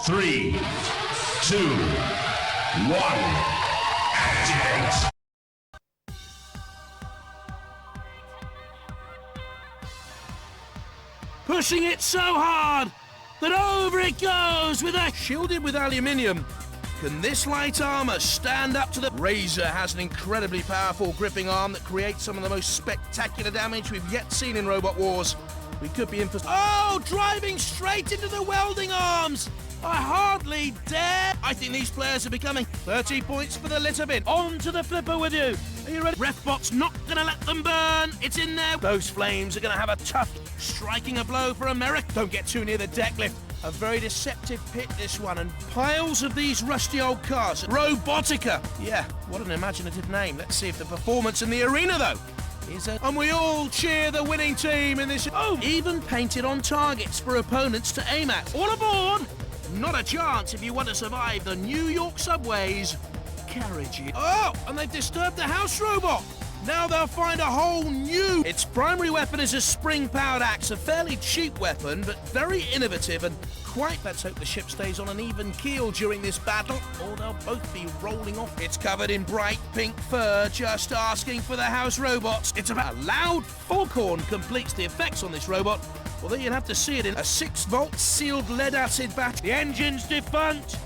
3, 2, 1, activate! Pushing it so hard that over it goes with a... Shielded with aluminium. Can this light armor stand up to the... Razor has an incredibly powerful gripping arm that creates some of the most spectacular damage we've yet seen in Robot Wars. We could be in for... Oh, driving straight into the welding arms! I hardly dare! I think these players are becoming 30 points for the litter bin. On to the flipper with you. Are you ready? Refbot's not gonna let them burn. It's in there. Those flames are gonna have a tough striking a blow for America. Don't get too near the deck lift. A very deceptive pit, this one, and piles of these rusty old cars. Robotica. Yeah, what an imaginative name. Let's see if the performance in the arena, though, is a... And we all cheer the winning team in this... Oh, even painted on targets for opponents to aim at. All aboard! Not a chance if you want to survive the New York subways carriages. Oh, and they've disturbed the house robot. Now they'll find a whole new... Its primary weapon is a spring-powered axe, a fairly cheap weapon, but very innovative and quite... Let's hope the ship stays on an even keel during this battle, or they'll both be rolling off. It's covered in bright pink fur, just asking for the house robots. It's about... A loud foghorn completes the effects on this robot, although you'd have to see it in a 6-volt sealed lead-acid battery. The engine's defunct.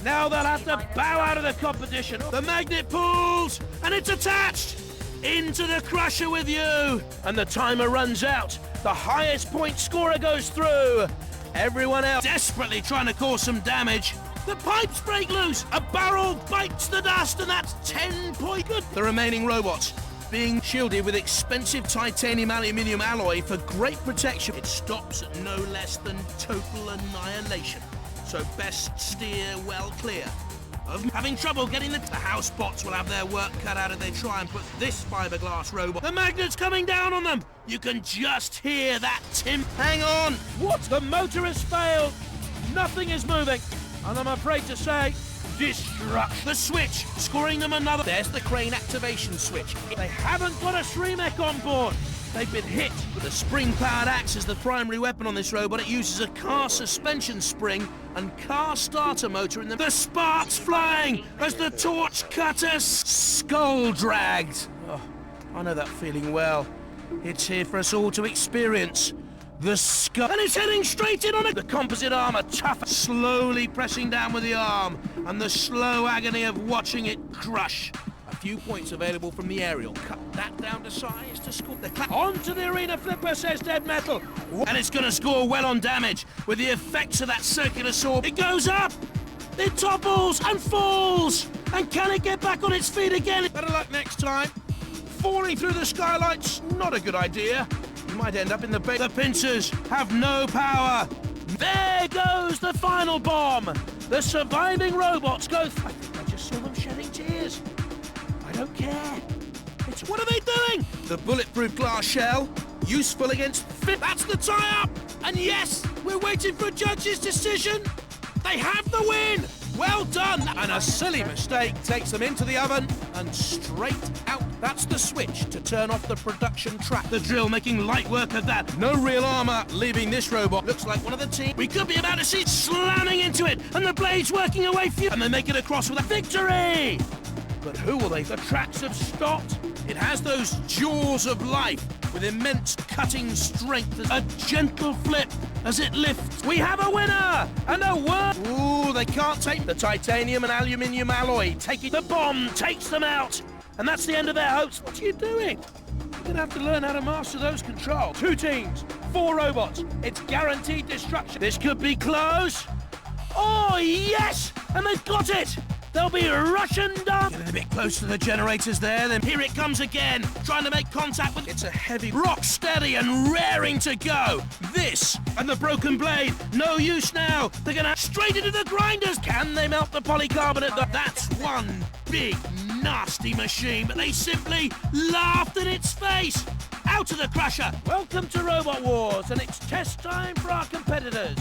Now they'll have to bow out of the competition. The magnet pulls, and it's attached into the crusher with you. And the timer runs out. The highest point scorer goes through. Everyone else desperately trying to cause some damage. The pipes break loose. A barrel bites the dust, and that's 10 points. Good. The remaining robots being shielded with expensive titanium aluminium alloy for great protection. It stops at no less than total annihilation. So best steer well clear of having trouble getting the house bots will have their work cut out if they try and put this fiberglass robot. The magnet's coming down on them. You can just hear that tim. Hang on. What? The motor has failed. Nothing is moving. And I'm afraid to say, destruct. The switch, scoring them another. There's the crane activation switch. They haven't got a Shremek on board. They've been hit with a spring-powered axe as the primary weapon on this robot. It uses a car suspension spring and car starter motor in the sparks flying as the torch cutter skull dragged. Oh, I know that feeling well. It's here for us all to experience. The skull, and it's heading straight in on it. The composite armor tough, slowly pressing down with the arm, and the slow agony of watching it crush. A few points available from the aerial. Cut that down to size to score. The clap onto the arena flipper, says Dead Metal, and it's going to score well on damage with the effects of that circular saw. It goes up, it topples and falls, and can it get back on its feet again? Better luck next time. Falling through the skylights, not a good idea. You might end up in the base. The pincers have no power. There goes the final bomb. The surviving robots go... I think I just saw them shedding tears. I don't care. It's... What are they doing? The bulletproof glass shell, useful against... That's the tie-up. And yes, we're waiting for a judge's decision. They have the win. Well done. And a silly mistake takes them into the oven and straight out. That's the switch to turn off the production track. The drill making light work of that. No real armor leaving this robot. Looks like one of the team. We could be about to see it slamming into it, and the blades working away for you. And they make it across with a victory. But who will they? The tracks have stopped. It has those jaws of life with immense cutting strength. A gentle flip as it lifts. We have a winner and a word. Ooh, they can't take the titanium and aluminium alloy. Taking the bomb takes them out. And that's the end of their hopes. What are you doing? You're going to have to learn how to master those controls. 2 teams, 4 robots. It's guaranteed destruction. This could be close. Oh, yes! And they've got it! They'll be Russian done. Getting a bit close to the generators there, then here it comes again, trying to make contact with... It's a heavy, rock steady and raring to go. This and the broken blade, no use now. They're gonna straight into the grinders. Can they melt the polycarbonate? That's one big, nasty machine, but they simply laughed in its face. Out of the crusher. Welcome to Robot Wars, and it's test time for our competitors.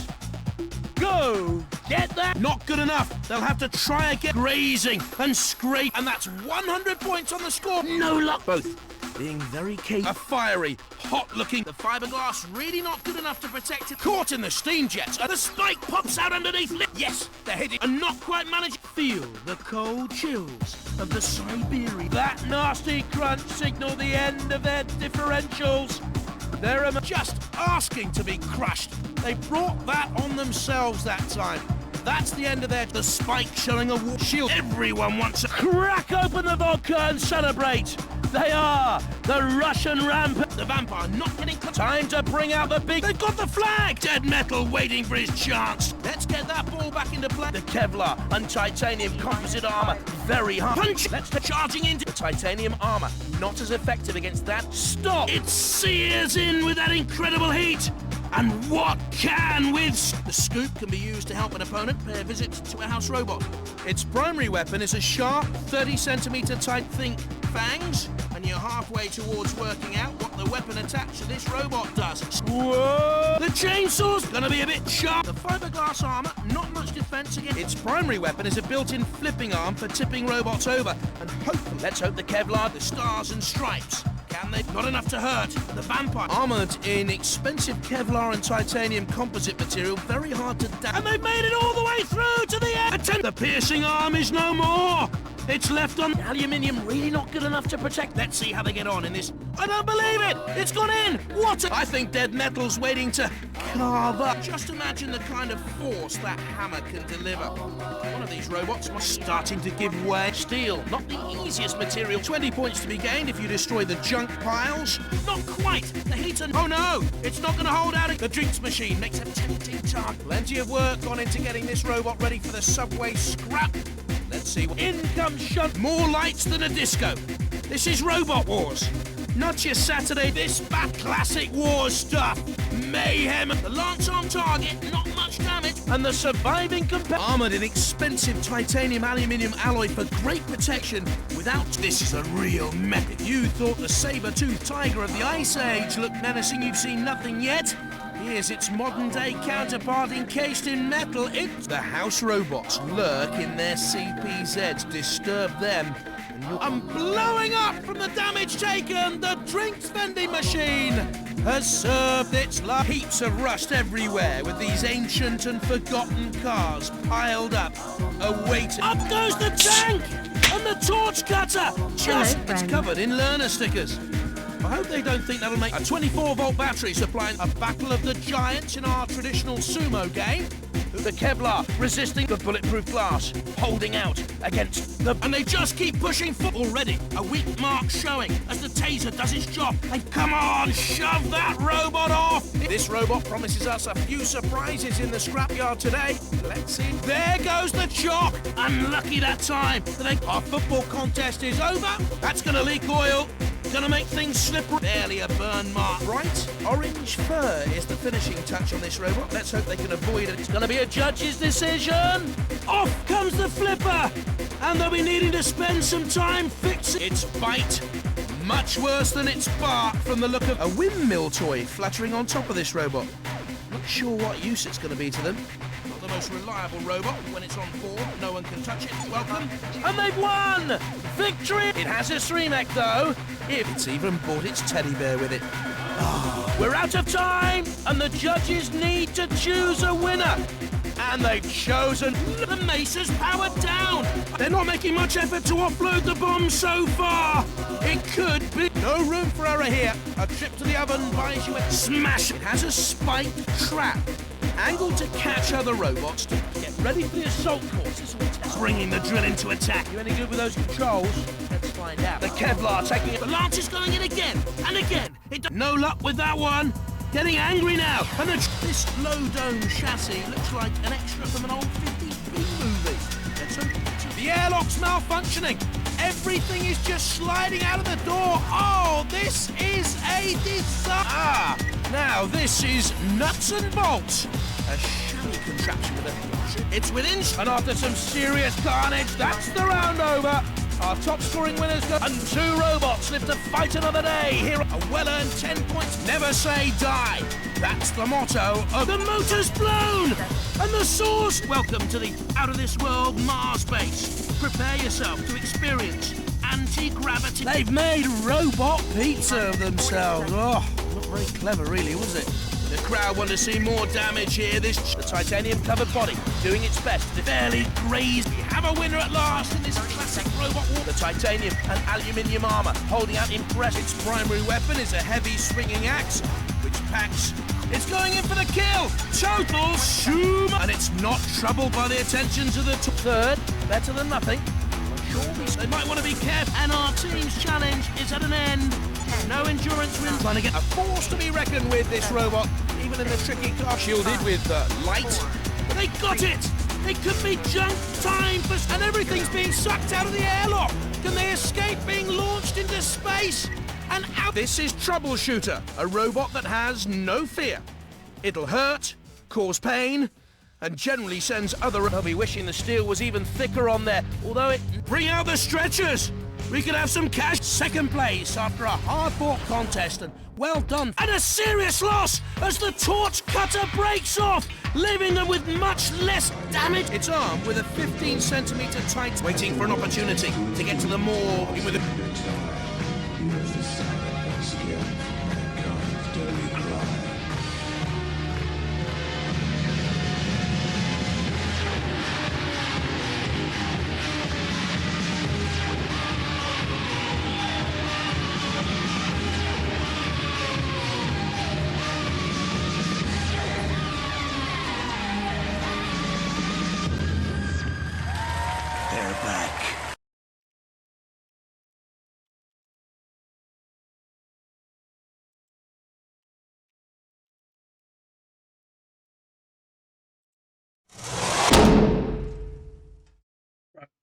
Go! Get that! Not good enough. They'll have to try again. Grazing and scrape. And that's 100 points on the score. No luck. Both being very key. A fiery, hot-looking. The fiberglass really not good enough to protect it. Caught in the steam jets. The spike pops out underneath. Yes, they're hitting and not quite managed. Feel the cold chills of the Siberia. That nasty crunch signal the end of their differentials. They're just asking to be crushed. They brought that on themselves that time. That's the end of the spike showing a war shield. Everyone wants to crack open the vodka and celebrate. They are the Russian ramp. The vampire not getting time to bring out the big. They've got the flag. Dead Metal waiting for his chance. Let's get that ball back into play. The Kevlar and titanium composite armor very hard. Punch. Let's charging into the titanium armor. Not as effective against that. Stop. It sears in with that incredible heat. And what can with... The scoop can be used to help an opponent pay a visit to a house robot. Its primary weapon is a sharp 30cm type think fangs, and you're halfway towards working out what the weapon attached to this robot does. Whoa! The chainsaw's gonna be a bit sharp. The fiberglass armor, not much defense against. Its primary weapon is a built-in flipping arm for tipping robots over, and hopefully, let's hope the Kevlar, the stars and stripes. Can they? Not enough to hurt. The vampire. Armoured in expensive Kevlar and titanium composite material, very hard to damage. And they've made it all the way through to the end. The piercing arm is no more. It's left on. Aluminium really not good enough to protect. Let's see how they get on in this. I don't believe it. It's gone in. What? I think Dead Metal's waiting to carve up. Just imagine the kind of force that hammer can deliver. One of these robots was starting to give way. Steel, not the easiest material. 20 points to be gained if you destroy the junk piles. Not quite. The heat and... Oh no, it's not going to hold out. The drinks machine makes a tempting target. Plenty of work gone into getting this robot ready for the subway scrap. Let's see what... In comes Shunt. More lights than a disco. This is Robot Wars. Not your Saturday, this bad classic war stuff. Mayhem. The lance on target, not much damage. And the surviving armoured in expensive titanium aluminium alloy for great protection without... This is a real mech. If you thought the saber-toothed tiger of the Ice Age looked menacing, you've seen nothing yet. Here's its modern-day counterpart encased in metal. It's the house robots lurk in their CPZs. Disturb them. I'm blowing up from the damage taken. The drinks vending machine has served its love. Heaps of rust everywhere with these ancient and forgotten cars piled up, awaiting. Up goes the tank and the torch cutter. It's covered in learner stickers. I hope they don't think that'll make a 24-volt battery supplying a battle of the giants in our traditional sumo game. The Kevlar resisting the bulletproof glass, holding out against the... And they just keep pushing forward. Already, a weak mark showing as the taser does its job. And come on, shove that robot off! This robot promises us a few surprises in the scrapyard today. Let's see. There goes the chalk! Unlucky that time. Our football contest is over. That's gonna leak oil. Gonna make things slippery. Barely a burn mark. Bright orange fur is the finishing touch on this robot. Let's hope they can avoid it. It's gonna be a judge's decision. Off comes the flipper. And they'll be needing to spend some time fixing its bite. Much worse than its bark from the look of a windmill toy fluttering on top of this robot. Not sure what use it's gonna be to them. Not the most reliable robot. When it's on form, no one can touch it. Welcome. And they've won! Victory! It has a Sremek though. If it's even brought its teddy bear with it. We're out of time, and the judges need to choose a winner. And they've chosen the Mesa's powered down. They're not making much effort to offload the bomb so far. It could be. No room for error here. A trip to the oven buys you a smash. It has a spiked trap. Angled to catch other robots to get ready for the assault courses. Bringing the drill into attack. You any good with those controls? Let's find out. The Kevlar taking it. The lance is going in again and again. No luck with that one. Getting angry now. And this low-dome chassis looks like an extra from an old 50s B-movie. Let's hope. The airlock's malfunctioning. Everything is just sliding out of the door. Oh, this is a disaster. Now this is nuts and bolts. A shabby contraption with a... It's within... And after some serious carnage, that's the round over. Our top-scoring winners go... And two robots live to fight another day. Here, a well-earned 10 points. Never say die. That's the motto of... The motor's blown! And the source... Welcome to the out-of-this-world Mars base. Prepare yourself to experience anti-gravity. They've made robot pizza of themselves. Oh, not very clever really, was it? The crowd want to see more damage here. The titanium-covered body doing its best to barely graze. We have a winner at last in this classic robot war. The titanium and aluminium armour holding out impressive. Its primary weapon is a heavy swinging axe, which packs. It's going in for the kill. Total shoom. And it's not troubled by the attentions of the third. Better than nothing. They might want to be careful. And our team's challenge is at an end. No endurance wins. Trying to get a force to be reckoned with, this robot, even in the tricky car. Shielded with light. But they got it! It could be junk time for... And everything's being sucked out of the airlock! Can they escape being launched into space? And out... This is Troubleshooter, a robot that has no fear. It'll hurt, cause pain, and generally sends other... I'll be wishing the steel was even thicker on there, although it... Bring out the stretchers! We could have some cash. Second place after a hard-fought contest, and well done. And a serious loss as the torch cutter breaks off, leaving them with much less damage. It's armed with a 15-centimetre tight, waiting for an opportunity to get to the more with a...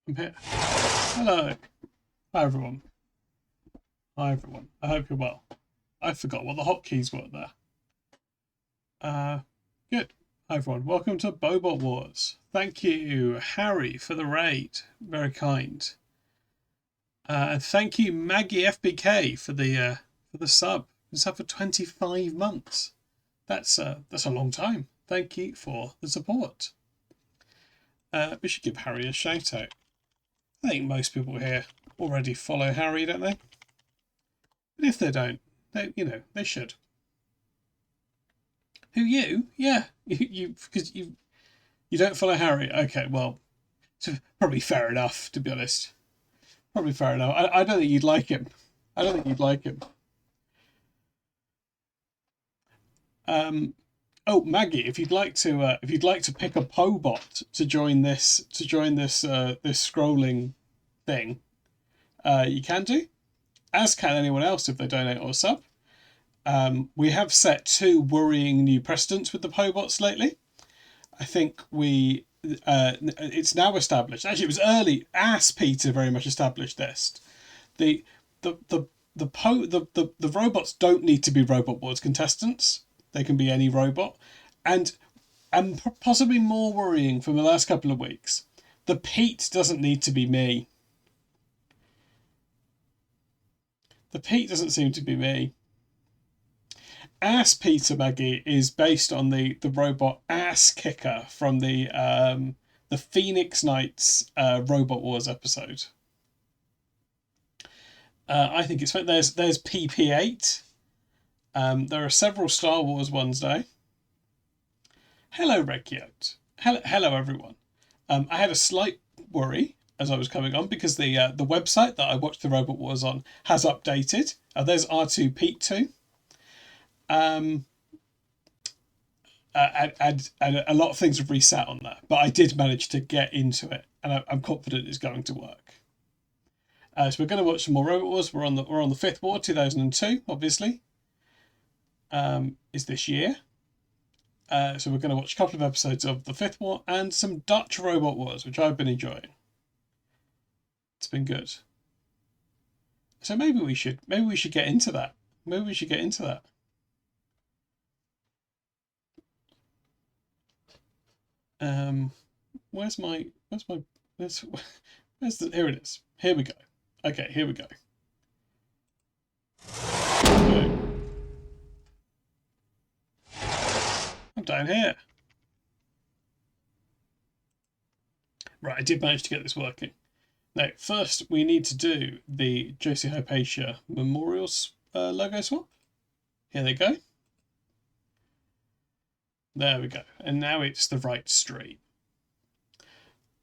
I'm here. Hello. Hi everyone. Hi everyone. I hope you're well. I forgot what the hotkeys were there. Good. Hi everyone. Welcome to Bobot Wars. Thank you, Harry, for the raid. Very kind. And thank you, Maggie FBK, for the sub. Been sub for 25 months. That's a long time. Thank you for the support. We should give Harry a shout out. I think most people here already follow Harry, don't they? But if they don't, they should. Who, you? Yeah, because you don't follow Harry. Okay, well, it's probably fair enough, to be honest. Probably fair enough. I don't think you'd like him. I don't think you'd like him. Oh, Maggie, if you'd like to pick a Bobot to join this this scrolling thing, you can do, as can anyone else if they donate or sub. We have set 2 worrying new precedents with the Bobots lately. I think it's now established. Actually, it was early. Peter very much established this. The robots don't need to be Robot Wars contestants. They can be any robot. And possibly more worrying from the last couple of weeks, the Pete doesn't need to be me. The Pete doesn't seem to be me. Ass Peter, Maggie, is based on the robot Ass Kicker from the Phoenix Knights Robot Wars episode. I think it's fun. There's PP8. There are several Star Wars ones now. Hello, Redkiote. Hello, everyone. I had a slight worry as I was coming on because the website that I watched the Robot Wars on has updated. There's R2 Pete 2. And a lot of things have reset on that, but I did manage to get into it, and I'm confident it's going to work. So we're going to watch some more Robot Wars. We're on the 5th war, 2002, obviously. Is this year. So we're going to watch a couple of episodes of the 5th war and some Dutch Robot Wars, which I've been enjoying. It's been good. So maybe we should get into that. Here it is. Here we go. Okay, here we go. Okay. I'm down here. Right, I did manage to get this working. Now, first we need to do the Josie Hypatia Memorials logo swap. Here they go. There we go. And now it's the right stream.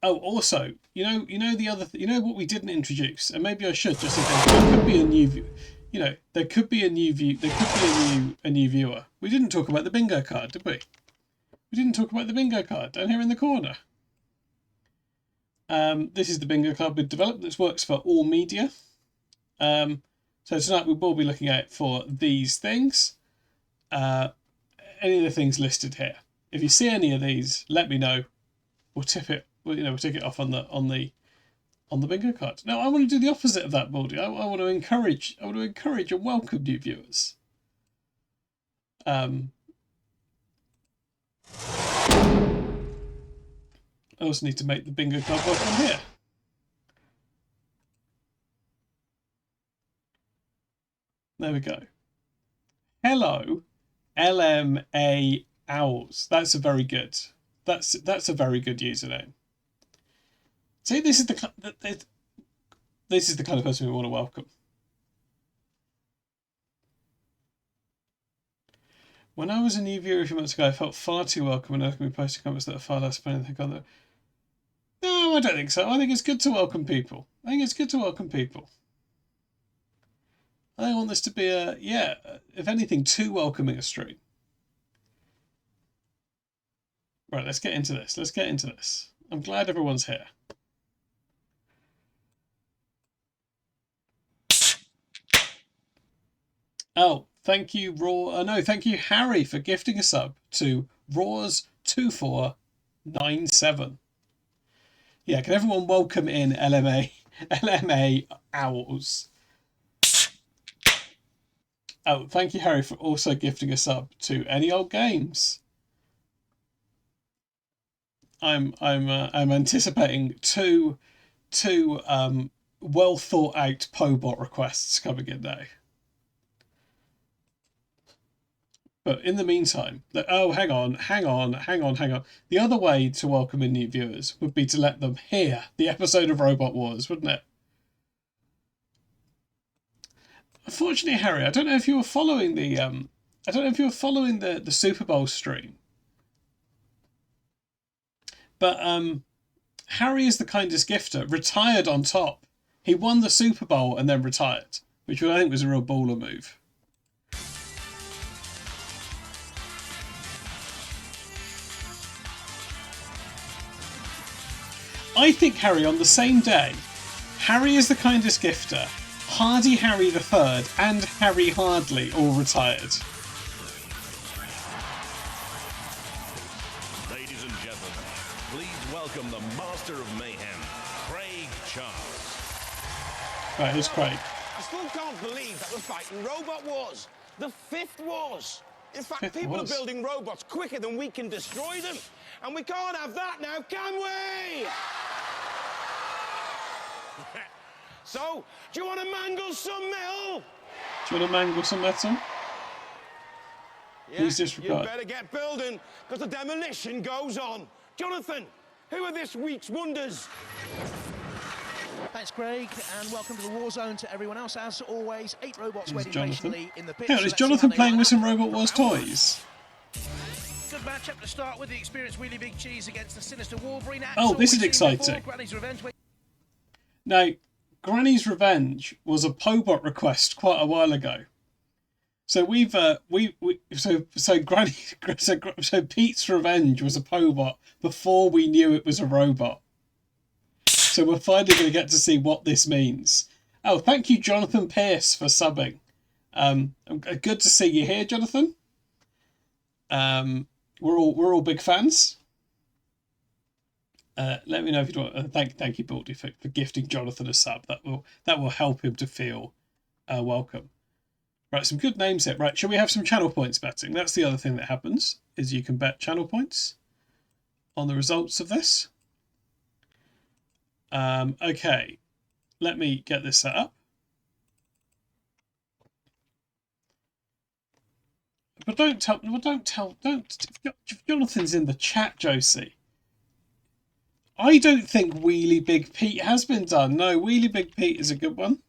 Oh, also, you know the other, you know what we didn't introduce, and maybe I should just in case there could be a new view. You know, there could be a new view. There could be a new viewer. We didn't talk about the bingo card, did we? We didn't talk about the bingo card down here in the corner. This is the bingo card we've developed. This works for all media. So tonight we will be looking out for these things. Any of the things listed here. If you see any of these, let me know. We'll tip it. We'll tick it off on the bingo card. No, I want to do the opposite of that, Baldy. I want to encourage and welcome new viewers. I also need to make the bingo card work on here. There we go. Hello, LMA Owls. That's a very good. That's a very good username. See, this is the kind of person we want to welcome. When I was a new viewer a few months ago, I felt far too welcome and welcoming posting comments that are far less funny than on the. No, I don't think so. I think it's good to welcome people. I think it's good to welcome people. I want this to be if anything, too welcoming a stream. Right, let's get into this. I'm glad everyone's here. Oh, thank you, Raw. No, thank you, Harry, for gifting a sub to Raws2497. Yeah, can everyone welcome in LMA Owls? Oh, thank you, Harry, for also gifting a sub to Any Old Games. I'm anticipating two well thought out Pobot requests coming in now. But in the meantime, hang on. The other way to welcome in new viewers would be to let them hear the episode of Robot Wars, wouldn't it? Unfortunately, Harry, I don't know if you were following the Super Bowl stream. But Harry is the kindest gifter, retired on top. He won the Super Bowl and then retired, which I think was a real baller move. I think, Harry, on the same day, Harry is the kindest gifter, Hardy Harry III and Harry Hardley all retired. Ladies and gentlemen, please welcome the master of mayhem, Craig Charles. Right, here's Craig. I still can't believe that we're fighting Robot Wars. The 5th Wars. In fact, people are building robots quicker than we can destroy them. And we can't have that now, can we? So, do you want to mangle some metal? Do you want to mangle some metal? Yeah, please disregard. You better get building, because the demolition goes on. Jonathan, who are this week's wonders? Thanks, Craig, and welcome to the war zone to everyone else. As always, 8 robots waiting patiently in the pit. Hang on, is Jonathan playing with some Robot Wars toys? Good matchup to start with. The experienced Wheelie Big Cheese against the sinister Wolverine. Oh, this is exciting. Granny's Revenge. Now, Granny's Revenge was a Pobot request quite a while ago. So so Pete's Revenge was a Pobot before we knew it was a robot. So we're finally going to get to see what this means. Oh, thank you, Jonathan Pierce, for subbing. Good to see you here, Jonathan. We're all big fans. Let me know if you want. Thank you, Baldy, for gifting Jonathan a sub. That will help him to feel welcome. Right, some good names here. Right, shall we have some channel points betting? That's the other thing that happens, is you can bet channel points on the results of this. Okay, let me get this set up. But don't if Jonathan's in the chat, Josie. I don't think Wheelie Big Pete has been done. No, Wheelie Big Pete is a good one.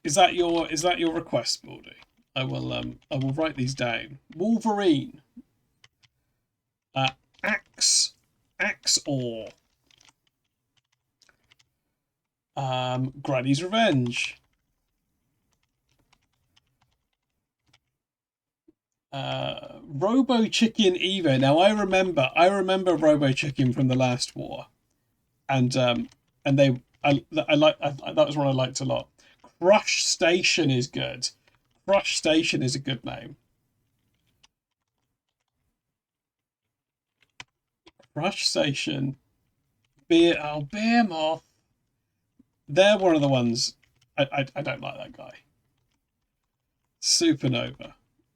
Is that your request, Baldy? I will write these down. Wolverine. Axe-Or. Granny's Revenge. Robo Chicken Evo. Now I remember Robo Chicken from the last war, and that was one I liked a lot. Crush Station is good. Crush Station is a good name. Crush Station. Behemoth. They're one of the ones I don't like that guy. Supernova.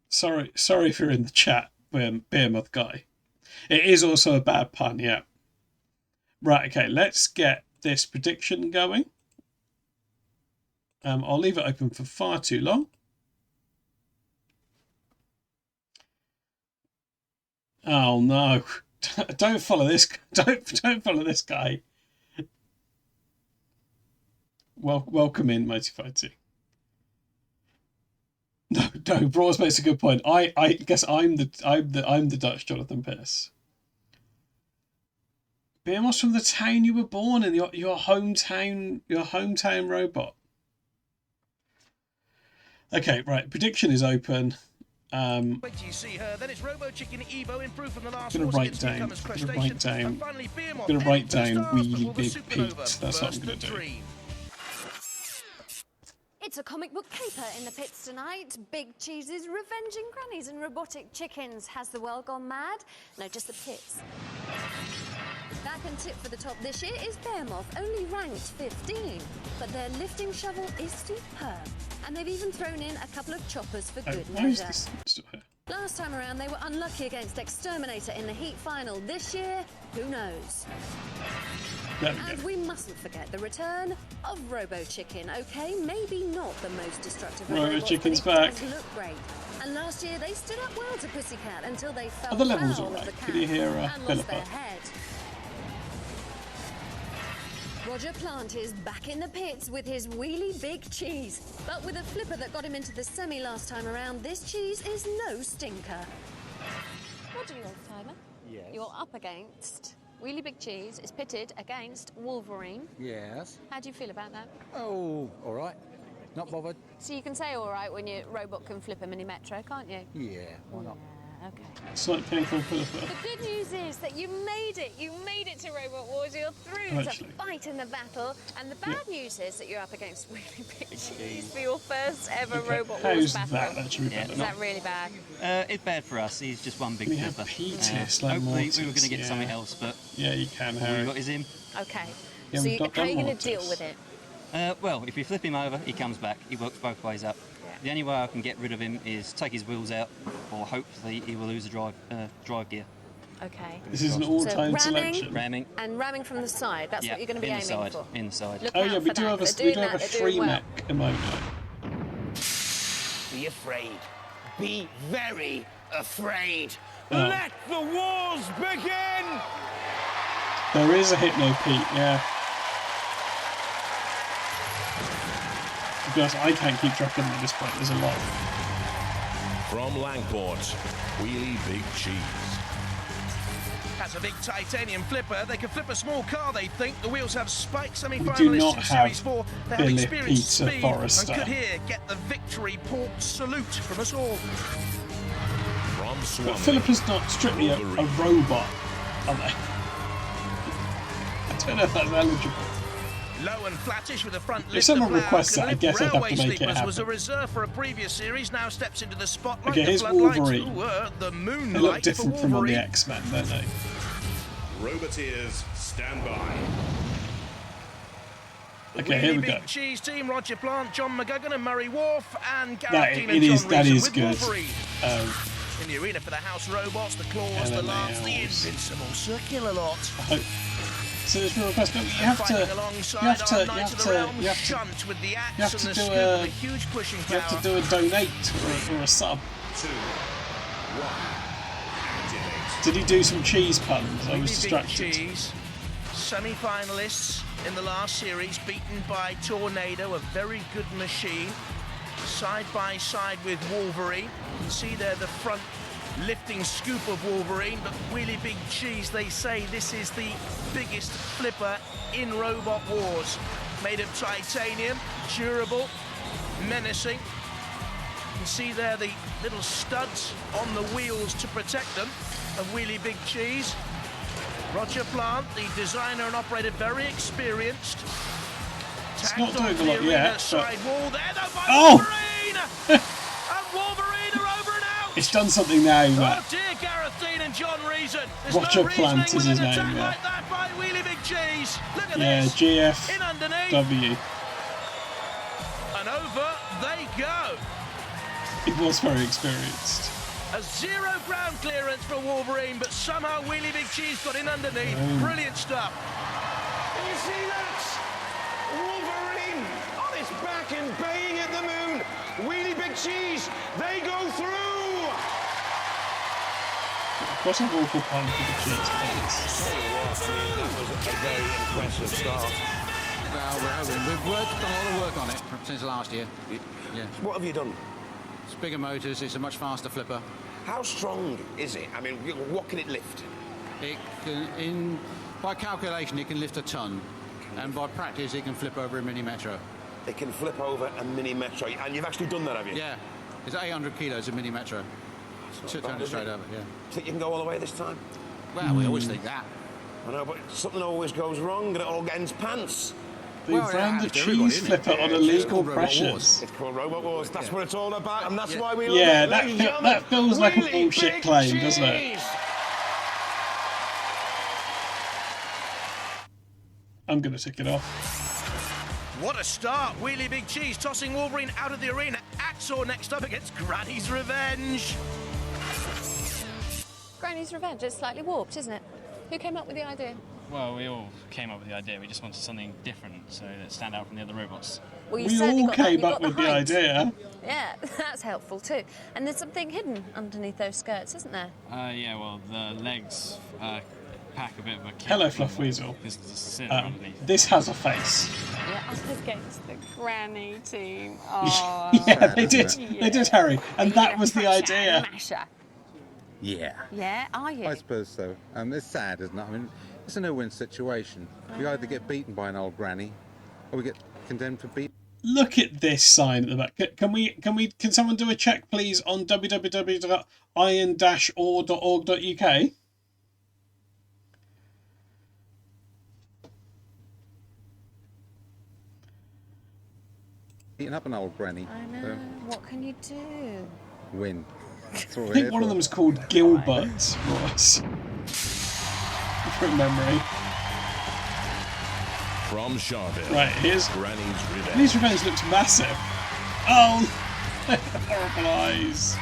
Sorry if you're in the chat, Behemoth guy. It is also a bad pun, yeah. Right, okay, let's get this prediction going. I'll leave it open for far too long. Oh no! Don't follow this. Don't follow this guy. Welcome in, Mighty Fighty. No. Brawls makes a good point. I guess I'm the Dutch Jonathan Pierce. Behemoth from the town you were born in, your hometown robot. Okay, right. Prediction is open. Wait till you see her. Then it's Robo Chicken Evo, improved from the last I'm gonna write down Wheelie Big Pete. That's what I'm gonna do. It's a comic book caper in the pits tonight. Big cheeses, revenging grannies and robotic chickens. Has the world gone mad? No, just the pits. Back and tip for the top this year is Behemoth, only ranked 15. But their lifting shovel is superb. And they've even thrown in a couple of choppers for good measure. Last time around, they were unlucky against Exterminator in the heat final. This year, who knows? And we mustn't forget the return of Robo Chicken. Okay, maybe not the most destructive of Robo robots, Chicken's but it back. does look great. And last year, they stood up well to Pussycat until they fell Other levels foul all of right. the Can you hear and lost their Philippa? head. Roger Plant is back in the pits with his wheelie big cheese. But with a flipper that got him into the semi last time around, this cheese is no stinker. Roger, you old timer. Yes. You're up against Wheelie Big Cheese is pitted against Wolverine. Yes. How do you feel about that? Oh, all right. Not bothered. So you can say all right when your robot can flip a mini metro, can't you? Yeah, why not? Okay. Slight painful Philippa. The good news is that you made it. You made it to Robot Wars. You're through to fight in the battle. And the bad news is that you're up against Wheelie Big Cheese for your first ever Robot Wars battle. How's that? That should be better. Is that really bad? It's bad for us. He's just one big We have flipper. Petis, like Hopefully Mortis, we were going to get yeah. something else, but Yeah, you can, all we Harry. got is him. Okay. Yeah, So we've not how are you done going to deal Mortis. with it? Well, if you flip him over, he comes back. He works both ways up. The only way I can get rid of him is take his wheels out, or hopefully he will lose the drive gear. Okay. This is an all-time So ramming? selection. Ramming. And ramming from the side. That's what you're going to be in aiming the side, for. In the side. Look Oh out yeah, for we do that. have a They're doing a that. They're free doing well. mech emote. Be afraid. Be very afraid. Oh. Let the wars begin! There is a Hypno Pete, yeah. Because I can't keep track of them at this point. There's a lot. From Langport, Wheelie Big Cheese. Has a big titanium flipper. They can flip a small car, they think. The wheels have spikes. do Semi-finalists not in have Series 4. They have Billy experienced Peter speed Forrester. and could here get the victory port salute from us all. From But Swansea, Philippa's not strictly a robot, are they? I don't know if that's eligible. Low and flattish with a front If lift. someone requests it, I guess I'd have Railway to make it Sleepers was a happen. reserve for a previous series, now steps into the spotlight. Okay, the here's floodlights. Wolverine. Ooh, the They moonlight look for different from on the Wolverine. X-Men, don't they? Roboteers, stand by. Okay, here we Wheelie go. Big Cheese team, Roger Plant, John McGugan and Murray Wharf, and That, Gareth Dean it and is, John that Reason is with good. Wolverine. In the arena for the house robots, the claws, the lance, the LMAOs. invincible circular lot. So there's real request. No, you have Fighting to alongside our Knight of the Realm shunt with the axe you have and to the do scoop a- and the huge pushing you have power. to do a donate or a sub. 2, 1. Did he do some cheese puns? I was distracted. Cheese. Semi-finalists in the last series, beaten by Tornado, a very good machine. Side by side with Wolverine. You can see there the front lifting scoop of Wolverine, but Wheelie Big Cheese, they say this is the biggest flipper in Robot Wars. Made of titanium, durable, menacing. You can see there the little studs on the wheels to protect them of Wheelie Big Cheese. Roger Plant, the designer and operator, very experienced. It's not doing a lot yet, side wall there, though, by oh! Wolverine! And Wolverine are over and out! It's done something now, Matt. Oh dear, Gareth Dean and John Reason. There's Roger no Plant is his name, attack yeah. like that by Wheelie Big Cheese. Look at Yeah, this. In underneath. GFW. And over they go. He was very experienced. A 0 ground clearance for Wolverine, but somehow Wheelie Big Cheese got in underneath. Brilliant stuff. Can you see that? Wolverine on its back and baying at the moon. Wheelie Big Cheese, they go through. What an awful pun for the cheese puns. That was a very impressive start. Well, we've done a lot of work on it since last year. Yeah. What have you done? It's bigger motors, it's a much faster flipper. How strong is it? I mean, what can it lift? It can, by calculation, it can lift a ton. And by practice, it can flip over a mini Metro. It can flip over a mini Metro, and you've actually done that, have you? Yeah. It's 800 kilos a mini Metro. Turn it straight over, yeah. Think you can go all the way this time? Well, we always think that. I know, but something always goes wrong and it all ends pants. They ran the cheese flipper on illegal pressures. It's called Robot Wars. That's what it's all about, and that's why we love Yeah, it. that feels like a bullshit claim, doesn't it? I'm going to tick it off. What a start. Wheelie Big Cheese tossing Wolverine out of the arena. Axor next up against Granny's Revenge. Granny's Revenge is slightly warped, isn't it? Who came up with the idea? Well, we all came up with the idea. We just wanted something different so that stand out from the other robots. Well, you We certainly all got that. came You up got the with the height. idea. Yeah, that's helpful too. And there's something hidden underneath those skirts, isn't there? Yeah, well, the legs pack a bit of a kick. Hello, Fluff Weasel. There's the cylinder underneath. This has a face. Yeah. Up against the Granny team. Oh, Yeah, they did. They did, Harry. And that was the idea. Masher. Yeah. Yeah, are you? I suppose so. It's sad, isn't it? I mean, it's a no-win situation. We either get beaten by an old granny, or we get condemned for beating. Look at this sign at the back. Can someone do a check, please, on www.iron-or.org.uk? Beating up an old granny. I know. What can you do? Win. That's what I we're think here one of for. them is called Gilbert Ross. From memory. From Charville. Right, here's Granny's Revenge. Granny's Revenge looks massive. Oh, horrible eyes.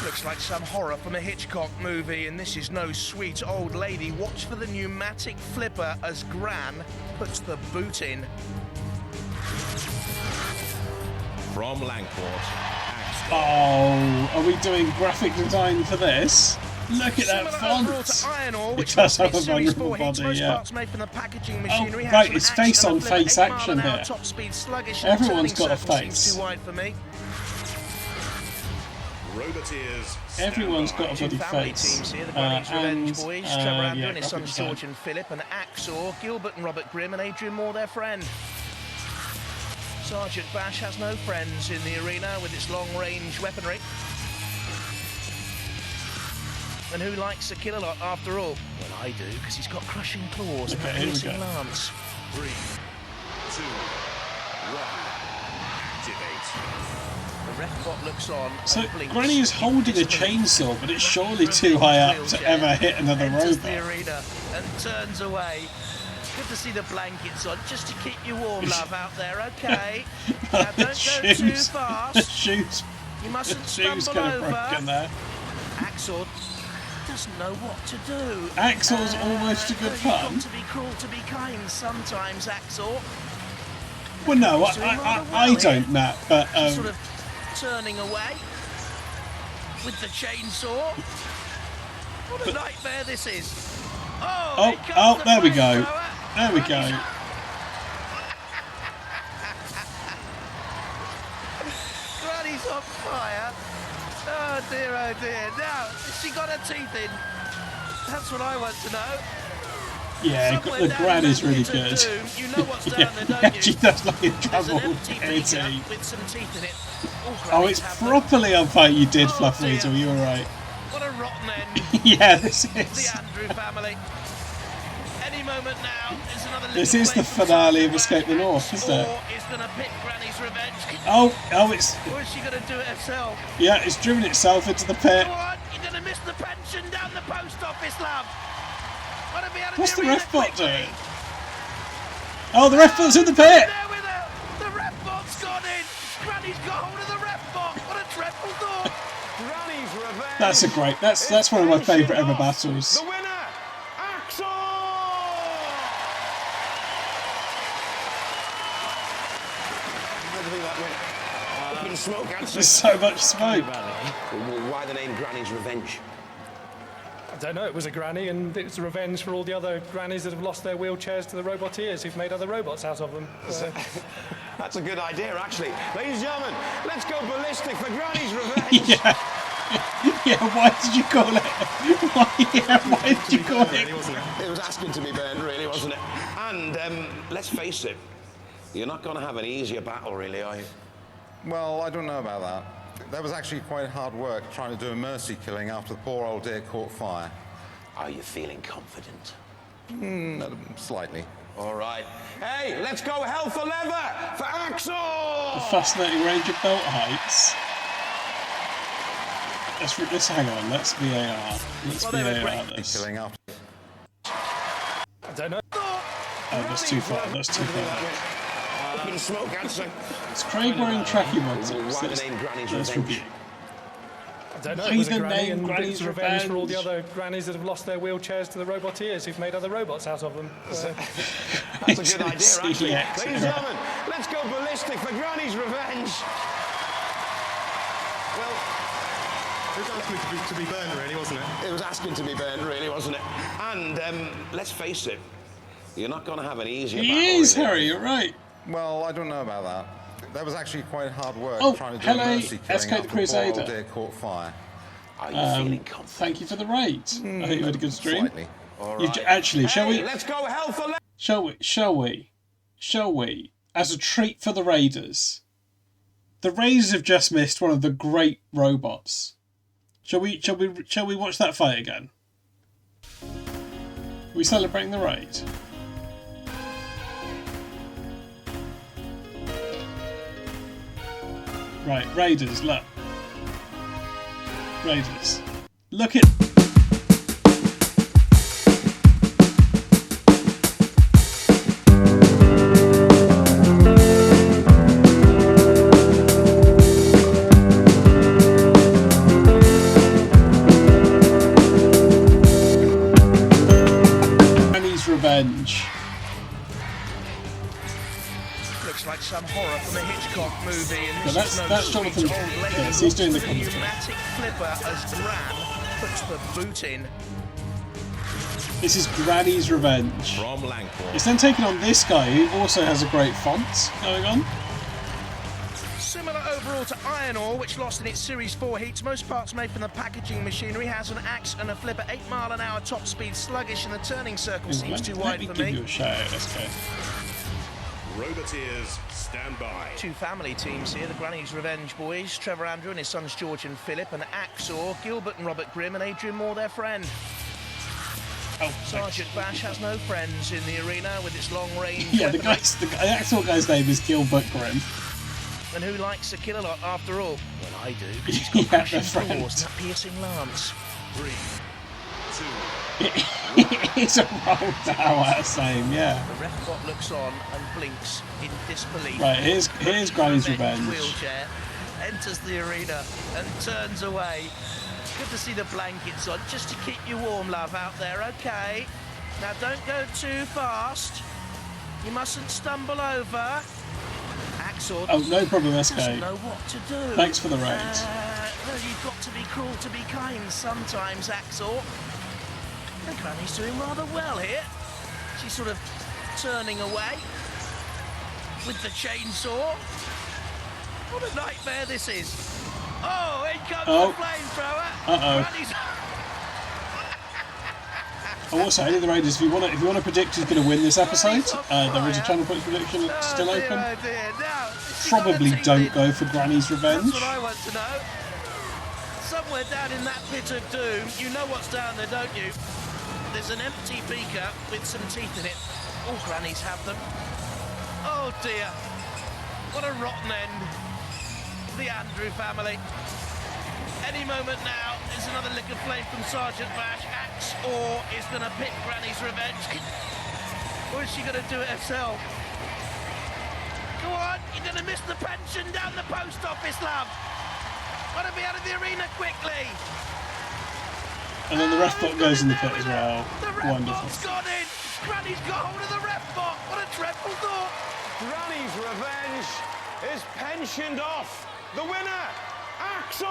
Looks like some horror from a Hitchcock movie, and this is no sweet old lady. Watch for the pneumatic flipper as Gran puts the boot in. From Langport. Axel. Oh, are we doing graphic design for this? Look at that Similar overall font. to Iron Ore, It which does must be have a Series vulnerable 4 hits. body, Most yeah. parts made from the packaging Oh, machinery. right, Has some it's action face and on a flipper, face 8 mile action an hour here. top speed, sluggish, and Everyone's turning got a circle face. seems too wide for me. Roboteers. Everyone's got a Two bloody family face. teams here, the Granny's Revenge and, boys, Trevor Andrew yeah, and his graphic sons design. George and Philip, and Axor, Gilbert and Robert Grimm, and Adrian Moore, their friend. Sergeant Bash has no friends in the arena with its long-range weaponry. And who likes a kill a lot after all? Well, I do, because he's got crushing claws and a Okay, here we piercing go. lance. 3, 2, 1. Activate. The ref bot looks on. So and blinks. Granny is holding a chainsaw, but it's surely too high up to ever hit another Enters the robot. arena and turns away. Good to see the blankets on, just to keep you warm, love, out there, okay? Now, don't go too The fast. shoes, You mustn't the shoes stumble kind of over. broken there. Axel doesn't know what to do. Axel's almost a good You've pun. got to be cruel to be kind sometimes, Axel. Well, no, Doing rather I well don't, here. Matt, but She's sort of turning away. with the chainsaw. What a nightmare this is. Oh, there we go. There we go. Granny's on fire. Oh dear, oh dear. Now, has she got her teeth in? That's what I want to know. Yeah, the granny's really good. You know what's down there, don't you? She does look in trouble. With some teeth in it. Oh, it's properly on fire. You did, Fluff Weasel. You were right. What a rotten end. Yeah, this is. The Andrew family. Any moment now, there's another. This is the finale of Escape the North, isn't it? It's gonna pick Granny's revenge. Oh, it's. Or is she gonna do it herself? Yeah, it's driven itself into the pit. Go on, you're gonna miss the pension down the post office, love. What's the ref bot doing? Oh, the ref bot's in the pit. The ref bot's gone in. Granny's got hold of the ref bot. What a dreadful thought. Granny's revenge. That's a great. That's one of my favourite ever battles. The winner, Axel. How do you think that went? Smoke, There's so much smoke. Why the name Granny's Revenge? I don't know, it was a granny, and it's a revenge for all the other grannies that have lost their wheelchairs to the roboteers who've made other robots out of them. That's a good idea, actually. Ladies and gentlemen, let's go ballistic for Granny's Revenge. Yeah, why did you call it? Why did you call it? It was asking to be burnt, really, wasn't it? And let's face it, you're not going to have an easier battle, really, are you? Well, I don't know about that. That was actually quite hard work trying to do a mercy killing after the poor old dear caught fire. Are you feeling confident? Slightly. All right. Hey, let's go hell for leather for Axel! The fascinating range of belt heights. Let's hang on. Let's VAR. Let's VAR this. Killing after. I don't know. Oh, that's too far. That's too far. Smoke, Axel. It's Craig wearing tracky mods. Why the name Granny's Let's Revenge? review. I don't know, it was a granny, and Granny's it's a revenge for all the Revenge. other grannies that have lost their wheelchairs to the roboteers who've made other robots out of them. That's a good idea, actually. Ladies and gentlemen, let's go ballistic for Granny's Revenge. Well, it was asking to be burned, really, wasn't it? It was asking to be burned, really, wasn't it? And let's face it, you're not going to have an easier battle. He is, Harry. You're right. Well, I don't know about that. That was actually quite hard work trying to do a hello, mercy killing SK the after the poor Crusader. old dear caught fire. Are you feeling confident? Thank you for the raid. I hope you had a good stream. Slightly. All You've right. actually, shall we? Let's go hell for leather. Shall we? As a treat for the Raiders, the Raiders have just missed one of the great robots. Shall we watch that fight again? Are we celebrating the raid? Right, Raiders, look. Raiders. Look at... Granny's Revenge. Looks like some horror from a Hitchcock movie. And Yeah, that's Jonathan. Yes, he's doing the commentary. Pneumatic flipper as Gran puts the boot in. This is Granny's Revenge. From Langford. It's then taken on this guy who also has a great font going on. Similar overall to Iron Ore, which lost in its Series 4 heats. Most parts made from the packaging machinery. Has an axe and a flipper, 8 mile an hour top speed, sluggish, and the turning circle seems too Let wide me for give me. you a shout out, SK. Roboteers, stand by. Two family teams here, the Granny's Revenge boys, Trevor Andrew and his sons George and Philip, and Axor, Gilbert and Robert Grimm, and Adrian Moore, their friend. Oh, Sergeant Bash has no friends in the arena with its long-range Yeah, the weaponry. actual guy's name is Gilbert Grimm. And who likes to kill a lot after all? Well, I do, because he's got Yeah, crashing they're friends. claws and that piercing lance. 3, 2, It's a roll now, same, yeah. The ref bot looks on and blinks in disbelief. Right, here's Granny's Revenge. Wheelchair enters the arena and turns away. Good to see the blankets on, just to keep you warm, love, out there, okay? Now don't go too fast. You mustn't stumble over. Axel Oh, no problem, SK. doesn't know what to do. Thanks for the raid. Well, you got to be cruel to be kind sometimes, Axel. And Granny's doing rather well here. She's sort of turning away with the chainsaw. What a nightmare this is. Oh, in comes the flamethrower. Granny's... I will say, the Raiders, if you want to predict who's going to win this episode, there is a channel points prediction still open. Probably don't go for Granny's revenge. That's what I want to know. Somewhere down in that pit of doom, you know what's down there, don't you? There's an empty beaker with some teeth in it. All Grannies have them. Oh dear. What a rotten end. The Andrew family. Any moment now, there's another lick of flame from Sergeant Bash. Axe or is going to pick Granny's revenge. Or is she going to do it herself? Go on, you're going to miss the pension down the post office, love. Want to be out of the arena quickly. And then the ref bot goes in the pit as well. The ref Wonderful. bot's gone in. Granny's got hold of the ref bot. What a dreadful thought. Granny's revenge is pensioned off. The winner, Axel!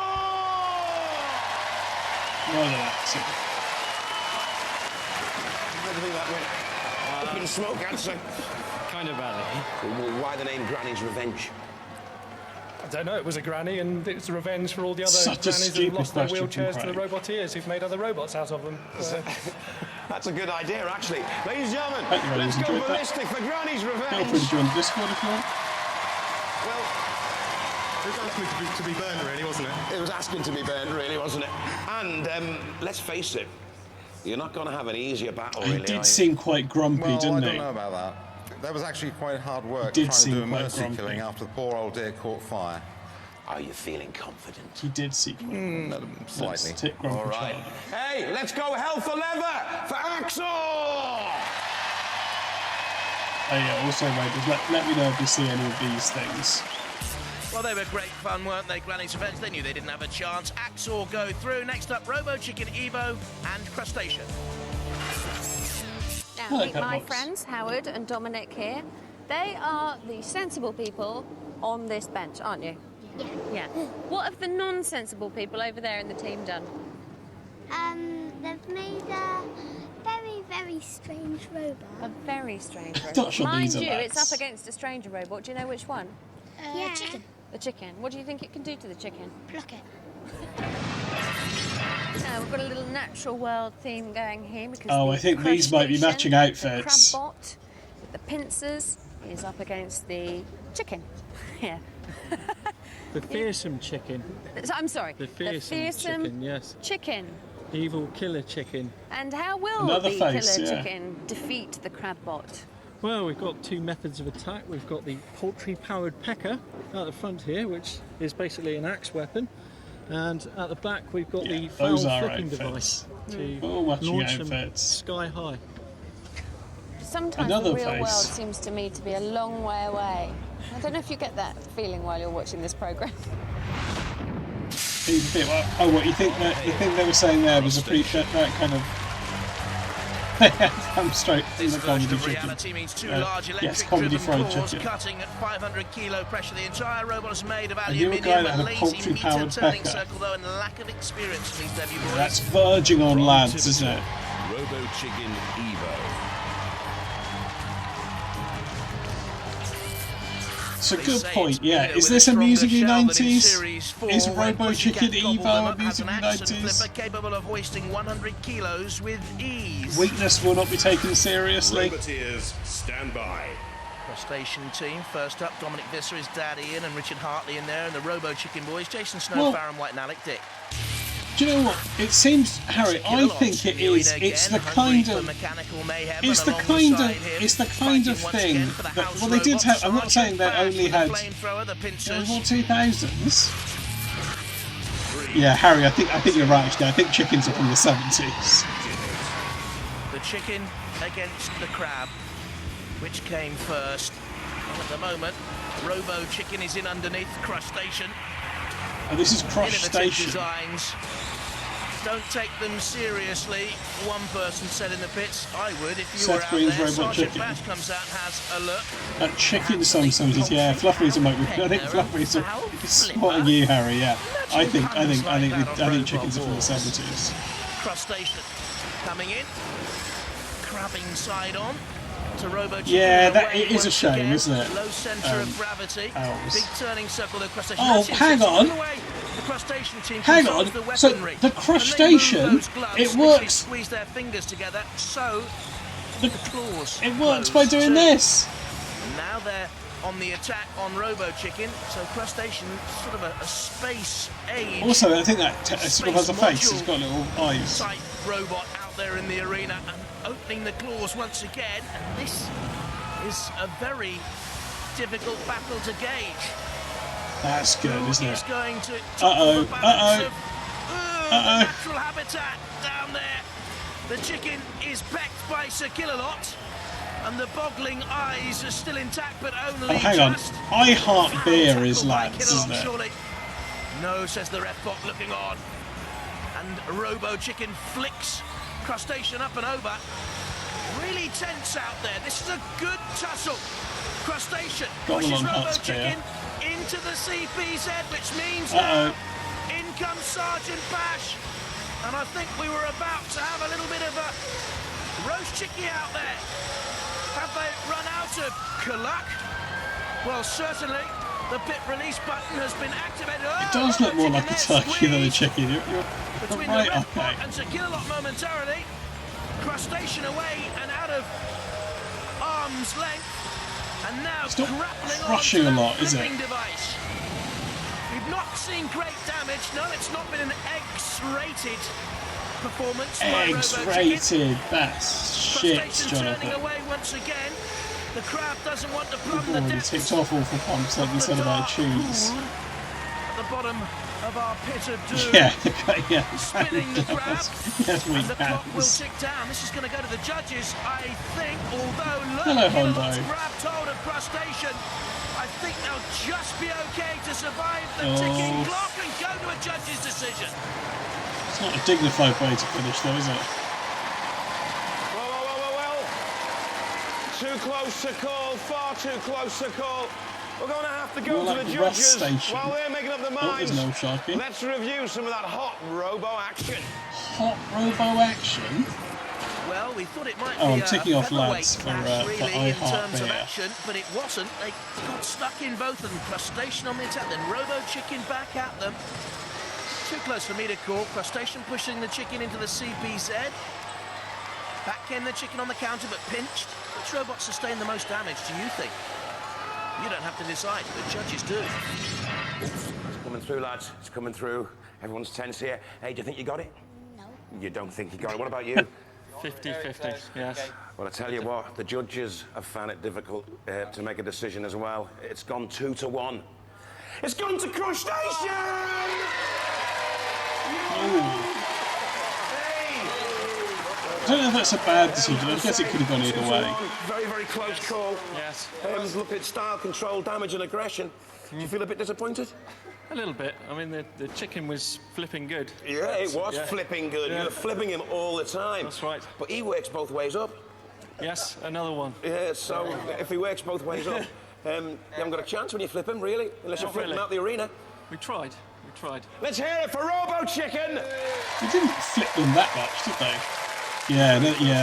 Well done, Axel. What do you think that went? Up in smoke, Axel. Kind of badly. Well, why the name Granny's Revenge? I don't know, it was a granny and it's a revenge for all the other Such a grannies that have lost their stupid wheelchairs question to from the roboteers who've made other robots out of them. That's a good idea, actually. Ladies and gentlemen, Hope you let's go enjoyed that. ballistic for Granny's Revenge. Feel free to join the Discord if you want. Well, It was asking to be burned, really, wasn't it? it was asking to be burned, really, wasn't it? And let's face it, you're not going to have an easier battle, really. He did seem quite grumpy, Well, didn't I don't he? know about that. That was actually quite hard work He did trying to do seem a quite mercy grumpy. killing after the poor old dear caught fire. Are you feeling confident? He did seem quite Slightly. Let's take grumpy All right. Charlie. Hey, let's go hell for leather for Axel! Oh yeah, also Raiders, let me know if you see any of these things. Well, they were great fun, weren't they, Granny's Revenge? They knew they didn't have a chance. Axel go through. Next up, Robo Chicken Evo and Crustacean. Now, meet my friends, Howard and Dominic here. They are the sensible people on this bench, aren't you? Yeah. Yeah. What have the non-sensible people over there in the team done? They've made a very, very strange robot. A very strange robot. Not sure Mind these are you, it's bats. up against a stranger robot. Do you know which one? Yeah. Chicken. The chicken. What do you think it can do to the chicken? Pluck it. Now, we've got a little natural world theme going here because I think these might be matching outfits. The Crabbot with the pincers is up against the chicken. Yeah. The fearsome chicken. I'm sorry. The fearsome chicken, yes. Chicken. Evil killer chicken. And how will Another the face, killer yeah. chicken defeat the Crabbot? Well, we've got two methods of attack. We've got the poultry-powered pecker at the front here, which is basically an axe weapon. And at the back, we've got the foul those are flicking outfits. device to All matching launch them outfits. sky high. Sometimes Another the real face. world seems to me to be a long way away. I don't know if you get that feeling while you're watching this programme. Oh, what you think they were saying there was a pretty that kind of. I'm straight from the comedy Version of chicken. reality means two large Yes, comedy electric-driven fried claws chicken. cutting at 500 kilo pressure. The entire robot is made of I knew a guy aluminium, that had a a lazy poultry-powered meter-turning pecker. circle, though, and lack of experience from these debut boys. That's verging on lads, isn't it? Robo Chicken Evo. It's a good point, yeah. Is this amusing in the 90s? Is Robo Chicken Evo amusing in the 90s? Capable of hoisting 100 kilos with ease. Weakness will not be taken seriously. Roboteers, stand by. Crustacean team. First up, Dominic Visser, his dad Ian, and Richard Hartley in there, and the Robo Chicken boys, Jason Snow, Well- Farron White, and Alec Dick. Do you know what? It seems, Harry, I think it is. It's the kind of. It's the kind of thing that. Well, they did have. I'm not saying they only had. It was all 2000s. Yeah, Harry, I think you're right. Actually, I think chickens are from the 70s. The chicken against the crab. Which came first? And at the moment, Robo Chicken is in underneath Crustacean. And this is Innovative Crustacean. designs. Don't take them seriously, one person said in the pits. I would if you Seth were out Green's there. Robot Sergeant Chicken. Bash comes out, has a look. That chicken sometimes, yeah. Fluffy's a motor. I think Fluffy's spotting you, Harry. Yeah, I think chickens are from the 70s. Crustacean coming in, crabbing side on to Robo Chicken. Yeah, that it is a shame, isn't it? Low centre of gravity. Big turning circle. The crustacean. Oh, hang on. The crustacean team hang on. So the crustacean, it works. Squeeze their fingers together, so the claws. It works by doing this. And now they're on the attack on Robo Chicken. So crustacean, sort of a space age. Also, I think that sort of has a face. It's got little eyes. Type robot out there in the arena and opening the claws once again. And this is a very difficult battle to gauge. That's good, isn't it? Going to natural habitat down there. The chicken is pecked by Sir Killalot, and the boggling eyes are still intact, but only hang on. just. I Heart Beer is lads, isn't it? Surely. No, says the ref bot, looking on. And Robo Chicken flicks crustacean up and over. Really tense out there. This is a good tussle. Crustacean pushes Robo Chicken into the CPZ, which means now in comes Sergeant Bash. And I think we were about to have a little bit of a roast chickie out there. Have they run out of Kalak? Well, certainly the pit release button has been activated. It does look more like a turkey than a chicken. You're right, okay. And Sir Killalot momentarily. Crustacean away and out of arm's length. And now it's not grappling crushing a lot, is it? Device. We've not seen great damage. No, it's not been an X-rated performance. X-rated. That's shit, Jonathan. Turning away once again. The crowd doesn't want to plumb the depths. Ticked off awful pumps like you said about cheese. At the bottom of our pit of doom. Yeah. Spinning the crowd. Yes, we and the clock will have. tick down. This is going to go to the judges, I think. Although Hello, Hondo. grabbed hold of crustacean, I think they'll just be okay to survive the ticking clock and go to a judge's decision. It's not a dignified way to finish, though, is it? Well. Too close to call, far too close to call. We're going to have to go to the judges while they're making up their minds. There's no Sharky. Let's review some of that hot robo action. Hot robo action? Well, we thought it might be I'm ticking off featherweight lads for clash, really, I in Heart terms of Beer. action, but it wasn't. They got stuck in both of them. Crustacean on the attack, then Robo Chicken back at them. Too close for me to call. Crustacean pushing the chicken into the CPZ. Back in the chicken on the counter, but pinched. Which robot sustained the most damage, do you think? You don't have to decide, the judges do. It's coming through, lads. It's coming through. Everyone's tense here. Hey, do you think you got it? No. You don't think you got it. What about you? 50-50, yes. Well, I tell you what, the judges have found it difficult to make a decision as well. It's gone 2-1. It's gone to Crustacean! I don't know if that's a bad decision. I guess it could have gone either way. Very, very close call. Yes. Look at style, control, damage and aggression. Do you feel a bit disappointed? A little bit. I mean, the chicken was flipping good. Yeah, it was flipping good. Yeah. You were flipping him all the time. That's right. But he works both ways up. Yes, another one. Yeah, so if he works both ways up, you haven't got a chance when you flip him, really, unless you flip him out the arena. We tried. Let's hear it for Robo Chicken! They didn't flip them that much, did they? Yeah,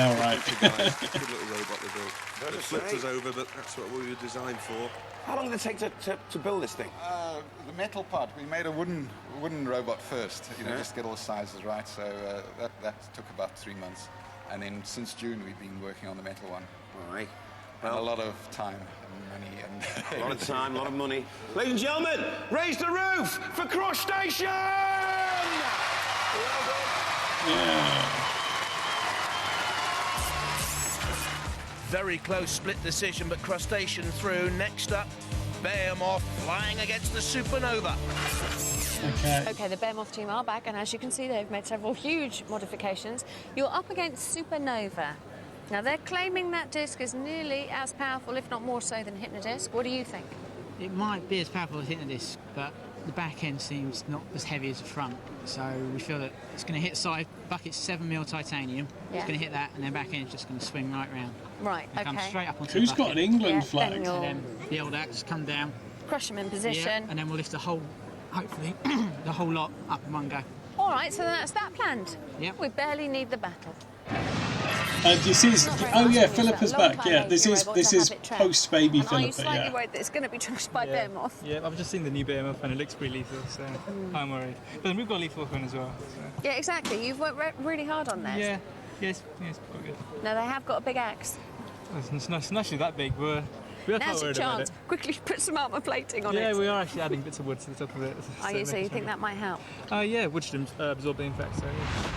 all right. Good little robot they built. It flipped us over, but that's what we were designed for. How long did it take to build this thing? The metal part. We made a wooden robot first, just to get all the sizes right. So that took about 3 months, and then since June we've been working on the metal one. All right. And a lot of time and money and a lot of time, a lot of money. Ladies and gentlemen, raise the roof for Crustacean! Yeah. Very close split decision, but Crustacean through. Next up, Behemoth flying against the Supernova. Okay, the Behemoth team are back, and as you can see, they've made several huge modifications. You're up against Supernova. Now, they're claiming that disc is nearly as powerful, if not more so, than Hypnodisc. What do you think? It might be as powerful as Hypnodisc, but the back end seems not as heavy as the front, so we feel that it's going to hit side. Bucket's 7mm titanium. It's going to hit that, and then back end's just going to swing right round. Right. And come straight up onto Who's the got bucket. an England flag? And then the old axe come down. Crush them in position. And then we'll lift the whole, hopefully, the whole lot up in one go. All right, so that's that planned. Yep. We barely need the battle. This is Philippa's back. Yeah, this is post baby Philippa. Are you Philippa. slightly worried that it's going to be trashed by bear moth? Yeah, I've just seen the new bear moth and it looks pretty lethal, so I'm worried. But then we've got a lethal one as well. So. Yeah, exactly. You've worked really hard on this. Yeah, yes, quite good. No, they have got a big axe. It's not actually that big. We are quite Now's your worried about chance. it. Quickly put some armour plating on it. Yeah, we are actually adding bits of wood to the top of it. Are you? So you think that might help? Yeah, wood should absorb the impact. So yeah.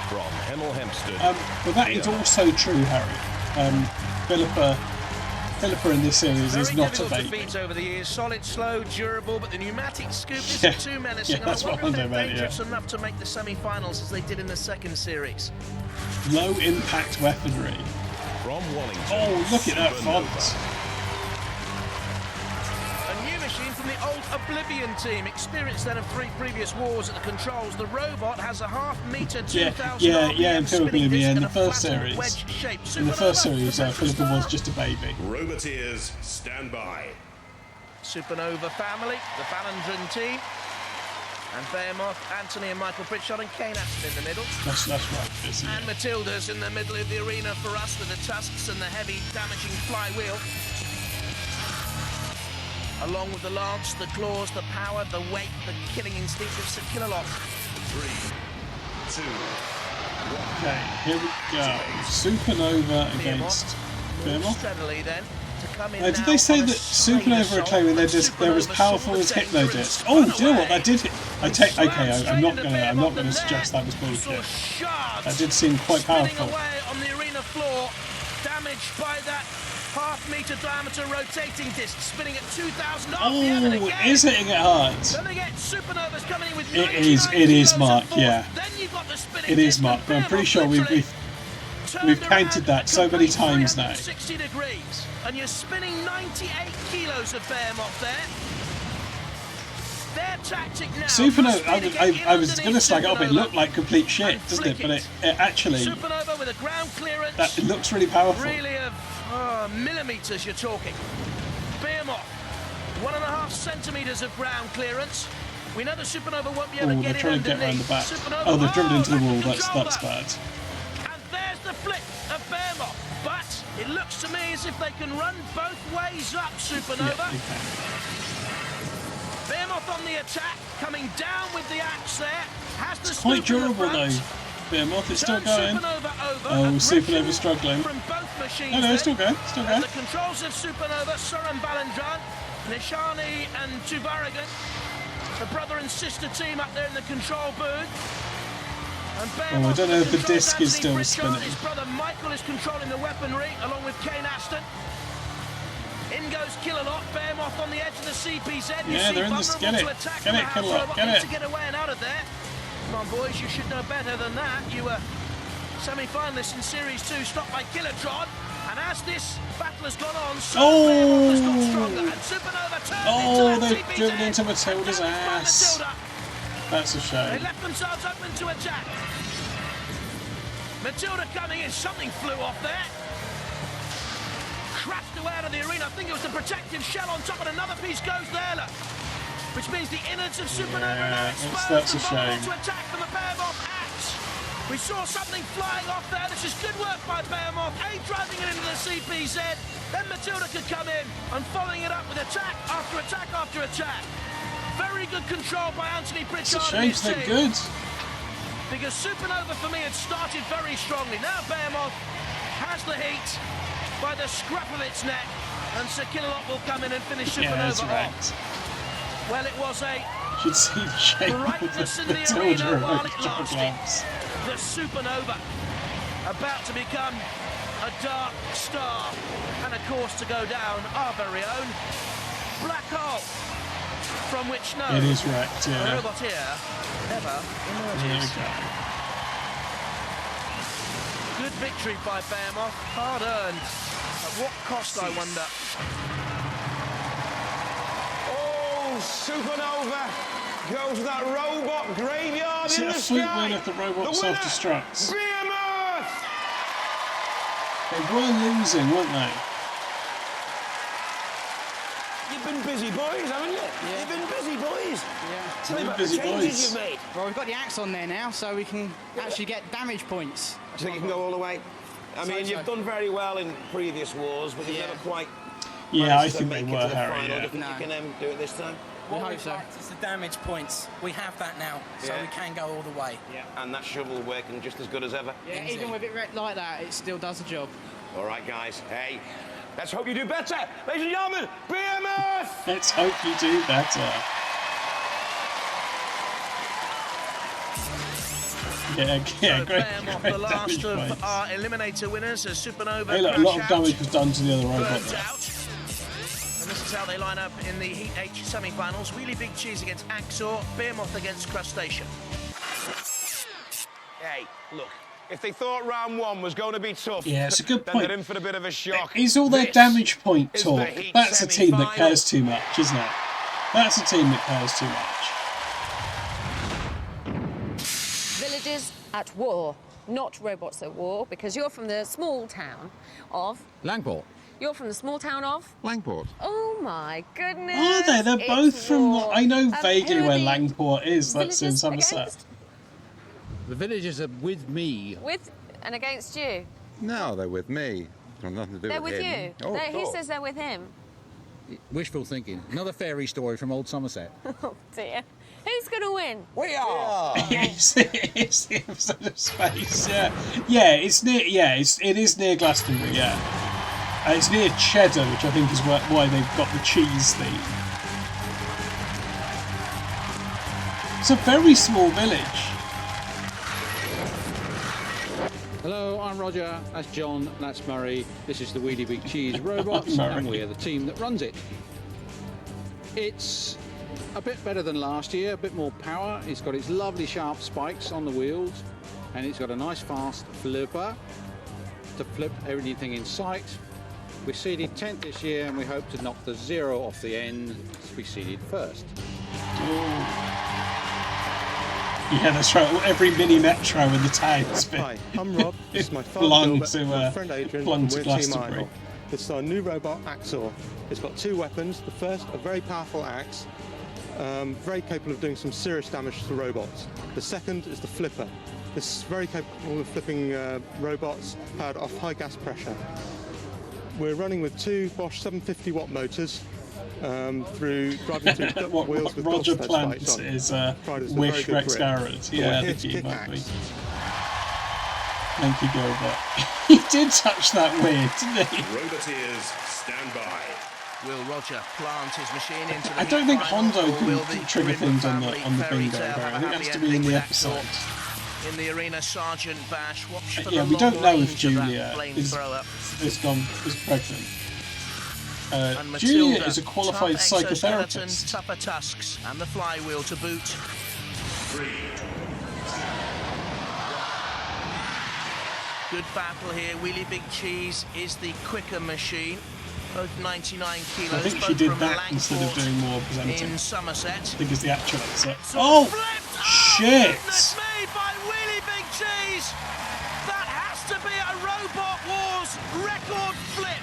From Hemel Hempstead. But that is also true, Harry. Philippa in this series is not a baby. Defeats over the years, solid, slow, durable, but the pneumatic scoop isn't too menacing. Yeah, that's I what wonder I'm if they're about, dangerous enough to make the semi-finals as they did in the second series. Low impact weaponry. From Wallington. Oh, look at that font. A new machine from the old Oblivion team, experienced then of 3 previous wars at the controls. The robot has a half-metre, 2,000 yeah, RPM Imperial spinning Oblivion disc in and the a first flattened series. wedge shape. In the first series, Philippa was just a baby. Roboteers, stand by. Supernova family, the Ballandron team, and Behemoth, Anthony and Michael Pritchard, and Kane Aston in the middle. That's right. Isn't And Matilda's in the middle of the arena for us with the tusks and the heavy, damaging flywheel. Along with the lance, the claws, the power, the weight, the killing instinct of Sir Killalot. 3, 2, 1. Okay, here we go. Supernova against Behemoth. Steadily then. Did they say that Supernova are claiming they're as powerful as Hypnodisc? Oh, do you know what? That did hit. I'm not gonna suggest that was bullshit. That did seem quite powerful. Away on the arena floor, damaged by that half-metre diameter rotating disc, spinning at 2,000 RPM. Oh, it is hitting it hard. Then they get Supernovas coming in with It is, Mark. Yeah, it is, Mark. But I'm pretty sure we've counted that so many times now. 60 degrees, and you're spinning 98 kilos of Behemoth there. Their tactic now. Supernova, I was going to slag it up. It looked like complete shit, doesn't it? But it actually, Supernova with a ground clearance. it looks really powerful. Really of millimetres you're talking. Behemoth, 1.5 centimetres of ground clearance. We know the Supernova won't be able to get in trying to get around the back. Supernova, Oh, they've driven into the wall. That's Control bad. And there's the flip of Behemoth. But it looks to me as if they can run both ways up, Supernova. Behemoth on the attack, coming down with the axe there. Has the Quite durable though. Behemoth is still going. Oh, Supernova struggling. No, it's still going. Still going. The controls of Supernova, Soren Ballandran, Nishani and Tuvaragan, the brother and sister team up there in the control booth. And Oh, I don't know if the disc is still spinning. His brother Michael is controlling the weaponry along with Kane Aston. In goes Killalot, Behemoth on the edge of the CPZ. Yeah, they're in this. Get it. Get it, Killalot. Get it. To get away and out of there. Come on, boys, you should know better than that. You were semi-finalists in Series 2, stopped by Killatron. And as this battle has gone on, Behemoth has got stronger. And Supernova turned into they've driven into Matilda's ass. That's a They shame. left themselves open to attack. Matilda coming in, something flew off there. Crashed away out of the arena. I think it was the protective shell on top, and another piece goes there, look. Which means the innards of Supernova are now exposed. That's a and shame. to attack from the Behemoth axe. We saw something flying off there. This is good work by Behemoth. Driving it into the CPZ. Then Matilda could come in and following it up with attack after attack after attack. Very good control by Anthony Pritchard. It's a shame they're good. Because Supernova for me had started very strongly. Now Behemoth has the heat by the scruff of its neck, and Sir Killalot will come in and finish Supernova off. Well, it was a Should see the shape brightness of in the arena Matilda while at it double lasted. glance. The Supernova about to become a dark star, and of course to go down our very own black hole, from which no It is wrecked, yeah. robot here ever emerges. There we go. Good victory by Behemoth, hard earned. At what cost, I wonder? supernova goes to that robot graveyard Is in it a the fleet sky. win if the robot self-destructs? Behemoth! They were losing, weren't they? You've been busy boys, haven't you? Yeah. You've been busy boys. Yeah. Tell me about the changes you've made. Well, we've got the axe on there now, so we can actually get damage points. Do you think you can go all the way? I mean, you've done very well in previous wars, but you've never quite... Yeah, I think they were, Harry, yeah. Do you think you can do it this time? What we've got is the damage points. We have that now, so we can go all the way. Yeah. And that shovel working just as good as ever? Yeah, even with it wrecked like that, it still does the job. All right, guys. Hey, let's hope you do better. Ladies and gentlemen, Behemoth! Let's hope you do better. Yeah, great the last damage of points. our eliminator winners, as Supernova Hey, look, a lot of damage was done to the other robot burnt there. out. And this is how they line up in the Heat H semi-finals. Wheelie Big Cheese against Axor, Behemoth against Crustacean. Hey, look, if they thought round one was going to be tough, Yeah, it's a good then point. they're in for a bit of a shock. Is all their This damage point is the talk? Heat That's a team that semi-final. cares too much, isn't it? That's a team that cares too much. Villages at war, not robots at war, because you're from the small town of... Langport. You're from the small town of... Langport. Oh my goodness. Are they? They're both it's from... war. I know who vaguely are where the Langport is. That's in villages Somerset. against? The villagers are with me. With and against you. No, they're with me. Got nothing to do They're with with him. you. Oh, He says they're with him. Wishful thinking. Another fairy story from old Somerset. Oh dear. Who's going to win? We are. it's the episode of space. Yeah, yeah. It's near. Yeah, it is near Glastonbury. Yeah, it's near Cheddar, which I think is why they've got the cheese theme. It's a very small village. Hello, I'm Roger. That's John. That's Murray. This is the Wheelie Big Cheese Robots, and we're the team that runs it. It's a bit better than last year, a bit more power. It's got its lovely sharp spikes on the wheels, and it's got a nice fast flipper to flip everything in sight. We're seeded 10th this year, and we hope to knock the 0 off the end to be seeded first. Yeah, that's right. Every mini metro in the town has been. Hi, I'm Rob. This is my father belong Gilbert, to my friend Adrian, belong and to we're Team Glastonbury. Idol. This is our new robot, Axor. It's got two weapons. The first, a very powerful axe, very capable of doing some serious damage to robots. The second is the flipper. This is very capable of flipping robots powered off high gas pressure. We're running with two Bosch 750 watt motors. Driving through duct wheels with Roger golf Plant lights on. is Pride is a Wish very good Rex grip. Garrett. But we're Yeah, here the to key kick might be. axe. Thank you, Gilbert. He did touch that weird, didn't he? Roboteers, stand by. Will Roger plant his machine into the I don't think final, Hondo or will can the trigger Grimwood things on the family bingo. fairy tale Barry. I have a think happy that's to be in ending the with Axor? episode. In the arena, Sergeant Bash, watch for Yeah, the we don't long know if range of that Julia flamethrower. is pregnant. And Julia Matilda, is a qualified tough exoskeletons, psychotherapist. tougher tusks, and the flywheel to boot. 3. Good battle here. Wheelie Big Cheese is the quicker machine. Both 99 kilos. I think she both did from that instead of Langport doing more presenting. in Somerset. I think it's the actualizer. Oh, shit! Goodness me, by Wheelie Big Cheese! That has to be a Robot Wars record flip.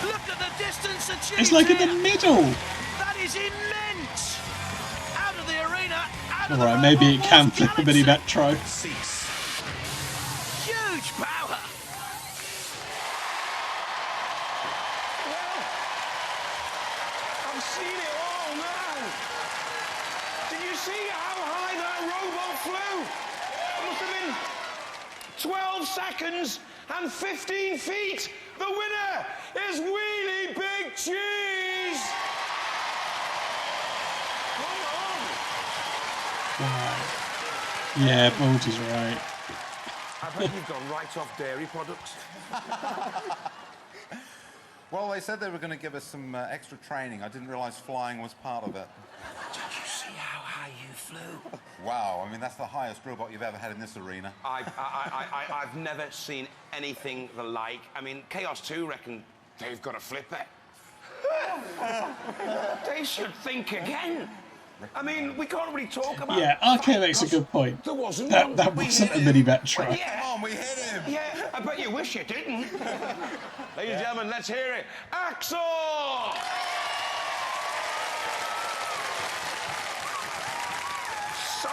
Look at the distance achieved. It's like in here. the middle. That is immense. Out of the arena. Out of Alright, the maybe Robot it can Wars flip a mini galaxy. metro. Huge power. I've seen it all now. Did you see how high that robot flew? It must have been 12 seconds and 15 feet. The winner is Wheelie Big Cheese. Wow. Yeah, Baldy's right. I bet you've gone right off dairy products. Well, they said they were going to give us some extra training. I didn't realise flying was part of it. Did you see how high you flew? Wow, I mean, that's the highest robot you've ever had in this arena. I've never seen anything the like. I mean, Chaos 2 reckon they've got a flipper. They should think again. I mean, we can't really talk about... Yeah, RK makes a good point. There wasn't That wasn't a mini Metro. Yeah. Come on, we hit him. Yeah, I bet you wish you didn't. Ladies and gentlemen, let's hear it. Axel! So,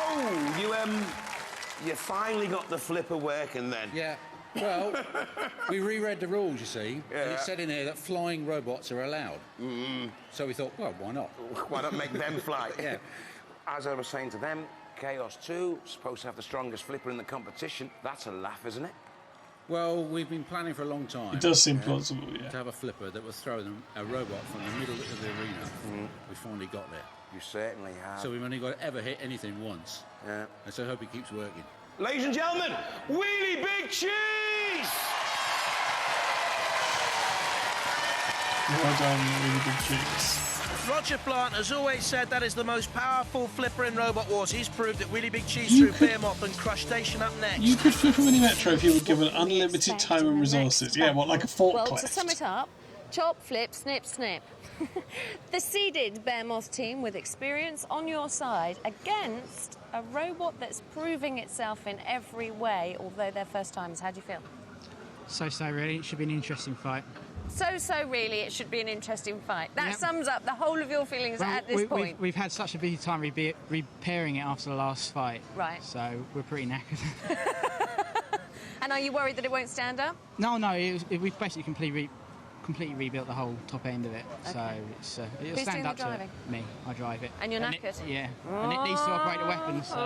you finally got the flipper working then? Yeah. Well, we reread the rules, you see, and it said in there that flying robots are allowed. So we thought, well, why not? Why not make them fly? Yeah. As I was saying to them, Chaos 2, supposed to have the strongest flipper in the competition. That's a laugh, isn't it? Well, we've been planning for a long time. It does seem plausible, yeah. To have a flipper that was throwing a robot from the middle of the arena. We finally got there. You certainly have. So we've only got to ever hit anything once. Yeah. And so I hope it keeps working. Ladies and gentlemen, Wheelie Big Cheese! Well done, Wheelie Big Cheese. Roger Plant has always said that is the most powerful flipper in Robot Wars. He's proved it. Wheelie Big Cheese through Behemoth and Crushstation up next. You could flip a mini Metro if you were given unlimited time and resources. Yeah, what, like a forklift? Well, to sum it up, chop, flip, snip, snip. The seeded Behemoth team with experience on your side against a robot that's proving itself in every way, although they're first timers. How do you feel? So really. It should be an interesting fight. So really, it should be an interesting fight. That sums up the whole of your feelings at this point. We've had such a busy time repairing it after the last fight. Right. So we're pretty knackered. And are you worried that it won't stand up? No, we've basically completely rebuilt the whole top end of it. Okay. So it'll Who's stand doing up the driving? to me. I drive it. And you're knackered? Yeah. And it needs to operate the weapons. So.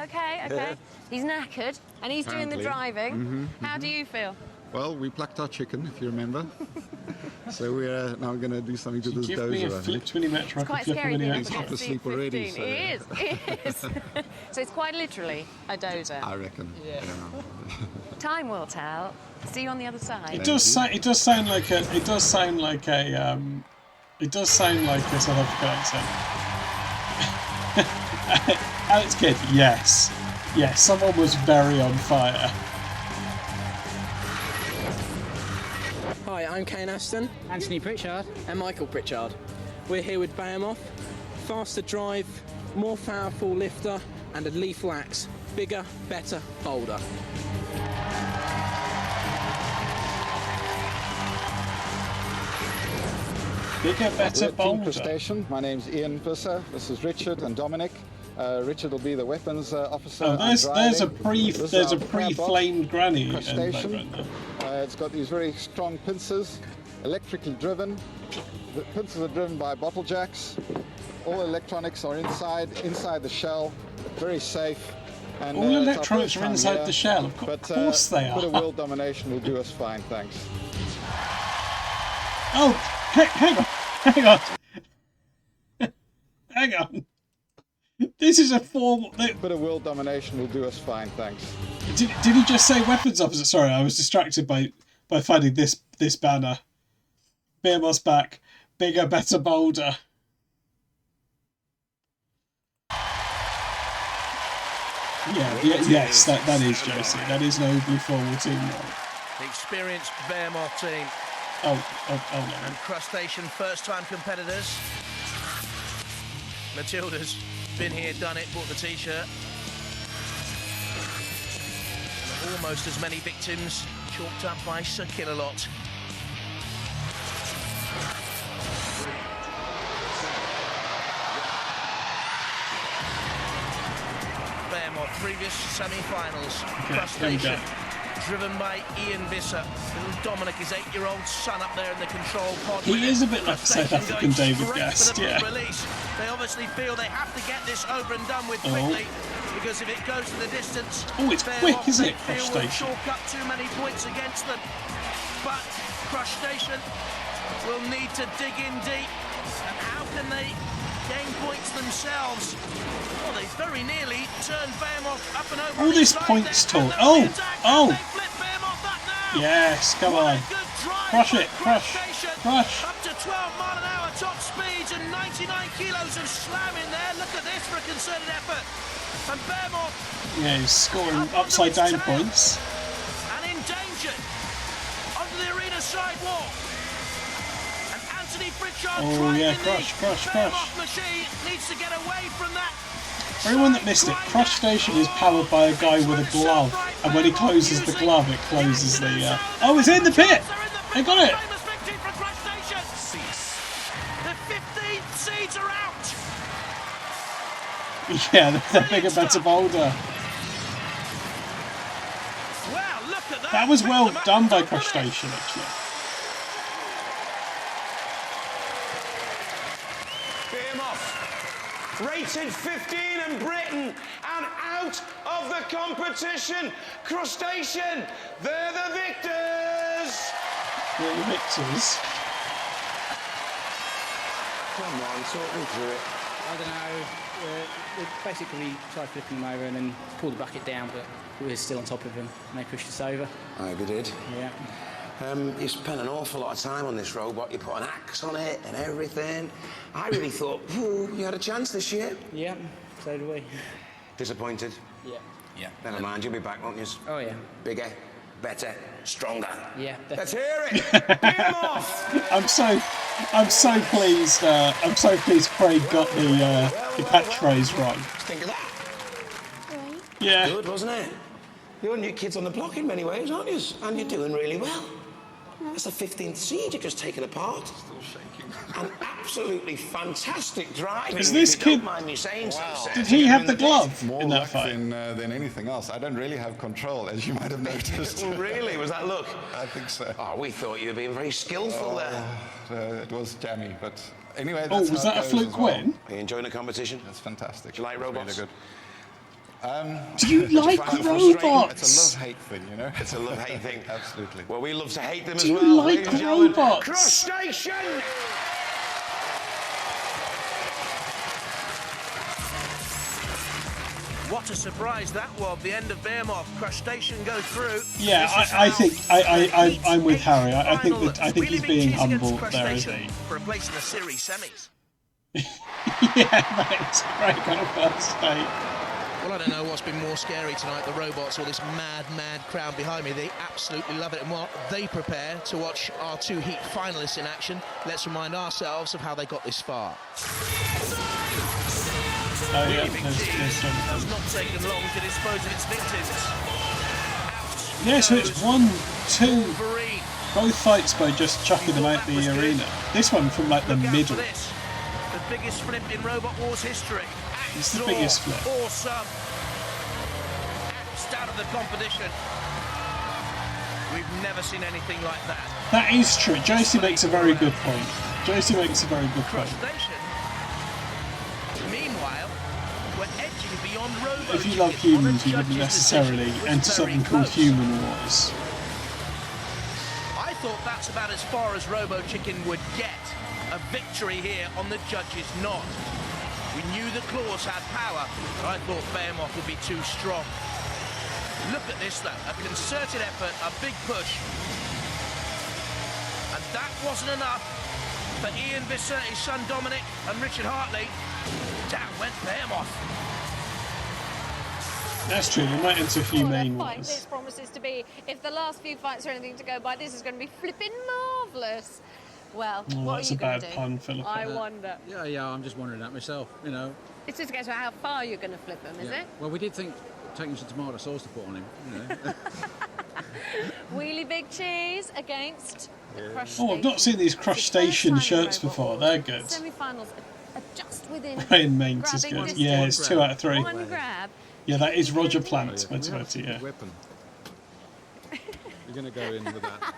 Okay. He's knackered and he's doing the driving. How do you feel? Well, we plucked our chicken, if you remember. So we're now going to do something to this dozer. Give me a flipped mini Metro. It's quite scary being He's half asleep already. So. It is. So it's quite literally a dozer. I reckon. Yeah. Time will tell. See you on the other side. It does sound like a South African accent. Alex Kidd, yes, someone was very on fire. Hi, I'm Kane Aston. Anthony Pritchard. And Michael Pritchard. We're here with Behemoth. Faster drive, more powerful lifter, and a lethal axe. Bigger, better, bolder. Bigger, better, bolder. Station. My name's Ian Visser. This is Richard and Dominic. Richard will be the weapons officer. Oh, there's a pre-flamed granny. It's got these very strong pincers, electrically driven. The pincers are driven by bottle jacks. All electronics are inside the shell. Very safe. And, all electronics are inside the shell. Of course they are. A bit of wheel domination will do us fine, thanks. Oh, hang on. This is a formal... Bit of world domination will do us fine, thanks. Did he just say weapons officer? Sorry, I was distracted by finding this banner. Behemoth's back. Bigger, better, bolder. Yes, that is Josie. That is an overly formal team role. The experienced Behemoth team. Oh no. And Crushstation first-time competitors. Matilda's been here, done it, bought the t-shirt. Almost as many victims chalked up by Sir Killalot. Behemoth, previous semi-finals. Crushstation, driven by Ian Visser. Little Dominic, his 8-year-old son, up there in the control pod. He is a bit like a South African David Guest, yeah. Release. They obviously feel they have to get this over and done with quickly, because if it goes to the distance, it's quick, isn't it, Crushstation? Chalk up too many points against them. But Crushstation will need to dig in deep. And how can they gain points themselves? Well, they very nearly turned Behemoth up and over. All this points talk. Oh! Yes, come on. Crush it, crush. Up to 12-mile-an-hour top speeds and 99 kilos of slam in there. Look at this for a concerted effort. And Behemoth. Yeah, he's scoring upside down points. And endangered onto the arena sidewalk. And Anthony Oh yeah, crush. Machine needs to get away from that. For anyone that missed it, Crush Station is powered by a guy with a glove, and when he closes the glove, it closes the. Oh, it's in the pit! They got it! The 15 seeds are out. Yeah, they're bigger, better, bolder. Well, look at that. That was well done by Crush Station, actually. Rated 15 in Britain and out of the competition. Crustacean, they're the victors. They're the victors. Come on, talk me through it. I don't know. We basically tried flipping him over and then pulled the bucket down, but we were still on top of him, and they pushed us over. I hope you did. Yeah. You spent an awful lot of time on this robot. You put an axe on it and everything. I really thought, ooh, you had a chance this year. Yeah, so did we. Disappointed? Yeah. Never mind, you'll be back, won't you? Oh, yeah. Bigger, better, stronger. Yeah. Let's hear it. Beat him off. I'm so pleased. I'm so pleased Craig got the catchphrase right. Think of that. Yeah. Good, wasn't it? You're new kids on the block in many ways, aren't you? And you're doing really well. That's the 15th seed you've just taken apart. Still shaking. An absolutely fantastic drive. Is this kid? Don't mind me saying so. Did he have the glove More in that luck fight? than anything else. I don't really have control, as you might have noticed. Oh, really? Was that luck? I think so. Oh, we thought you were being very skillful there. It was jammy, but anyway. Oh, That's was how that it a goes fluke as well. win? Are you enjoying the competition? That's fantastic. Do you like robots? Really good. Do you like robots? It's a love-hate thing, you know? It's a love-hate thing. Absolutely. Well, we love to hate them Do as you well. like ladies and gentlemen. robots? Crustacean! What a surprise that was. The end of Behemoth. Crustacean go through. Yeah, I think I'm with Harry. I think he's being humble there, isn't he? For a place in the series semis. Yeah, that's great on a first date. Well, I don't know what's been more scary tonight, the robots or this mad crowd behind me. They absolutely love it. And while they prepare to watch our two heat finalists in action, let's remind ourselves of how they got this far. Oh yeah, has not taken long to dispose of its victims. Yeah, so it's 1-2. Both fights by just chucking them out the arena. This one from like the middle. The biggest flip in Robot Wars history. It's the biggest flip. Awesome. Axed out of the competition. We've never seen anything like that. That is true. Josie makes a very good point. Josie makes a very good point. Meanwhile, we're edging beyond Robo. If you love humans, you wouldn't necessarily enter something called Human Wars. I thought that's about as far as Robo Chicken would get. A victory here on the judges' nod. We knew the claws had power, but I thought Behemoth would be too strong. Look at this though, a concerted effort, a big push. And that wasn't enough for Ian Visser, his son Dominic, and Richard Hartley. Down went Behemoth. That's true, they might enter Humane Fight Wars. this promises to be, if the last few fights are anything to go by, this is going to be flipping marvellous. Well, Oh, what that's are a you going bad to do? pun, Philip. I wonder. Yeah, I'm just wondering that myself, you know. It's just a case of how far you're going to flip them, is Yeah. it? Well, we did think taking some tomato sauce to put on him, you know. Wheelie Big Cheese against Crush Oh, I've not seen these Crush Station shirts before. They're good. Semi-finals are just within Ryan Mains is grabbing good. Yeah, it's 2 out of 3. One grab. Yeah, that is Roger Plant. Yeah. Weapon. You're going to go in with that.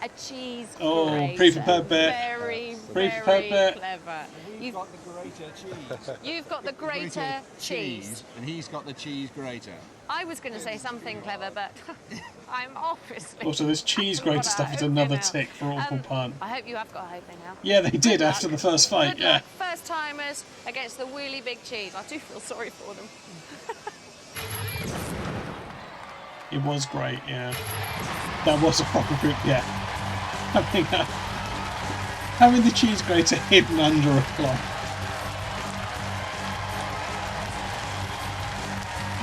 A cheese Oh, grater. pre-prepared bit. Very, Pre-prepared very bit. clever. You've got the grater cheese. You've got the grater cheese. And he's got the cheese grater. I was going to say something clever, but I'm obviously... Also, this cheese grater stuff is another tick for awful pun. I hope you have got a hope in now. Yeah, they did after the first fight, Good yeah. luck, first timers against the Wheelie Big Cheese. I do feel sorry for them. It was great, yeah. That was a proper group, yeah. Having the cheese grater hidden under a cloth.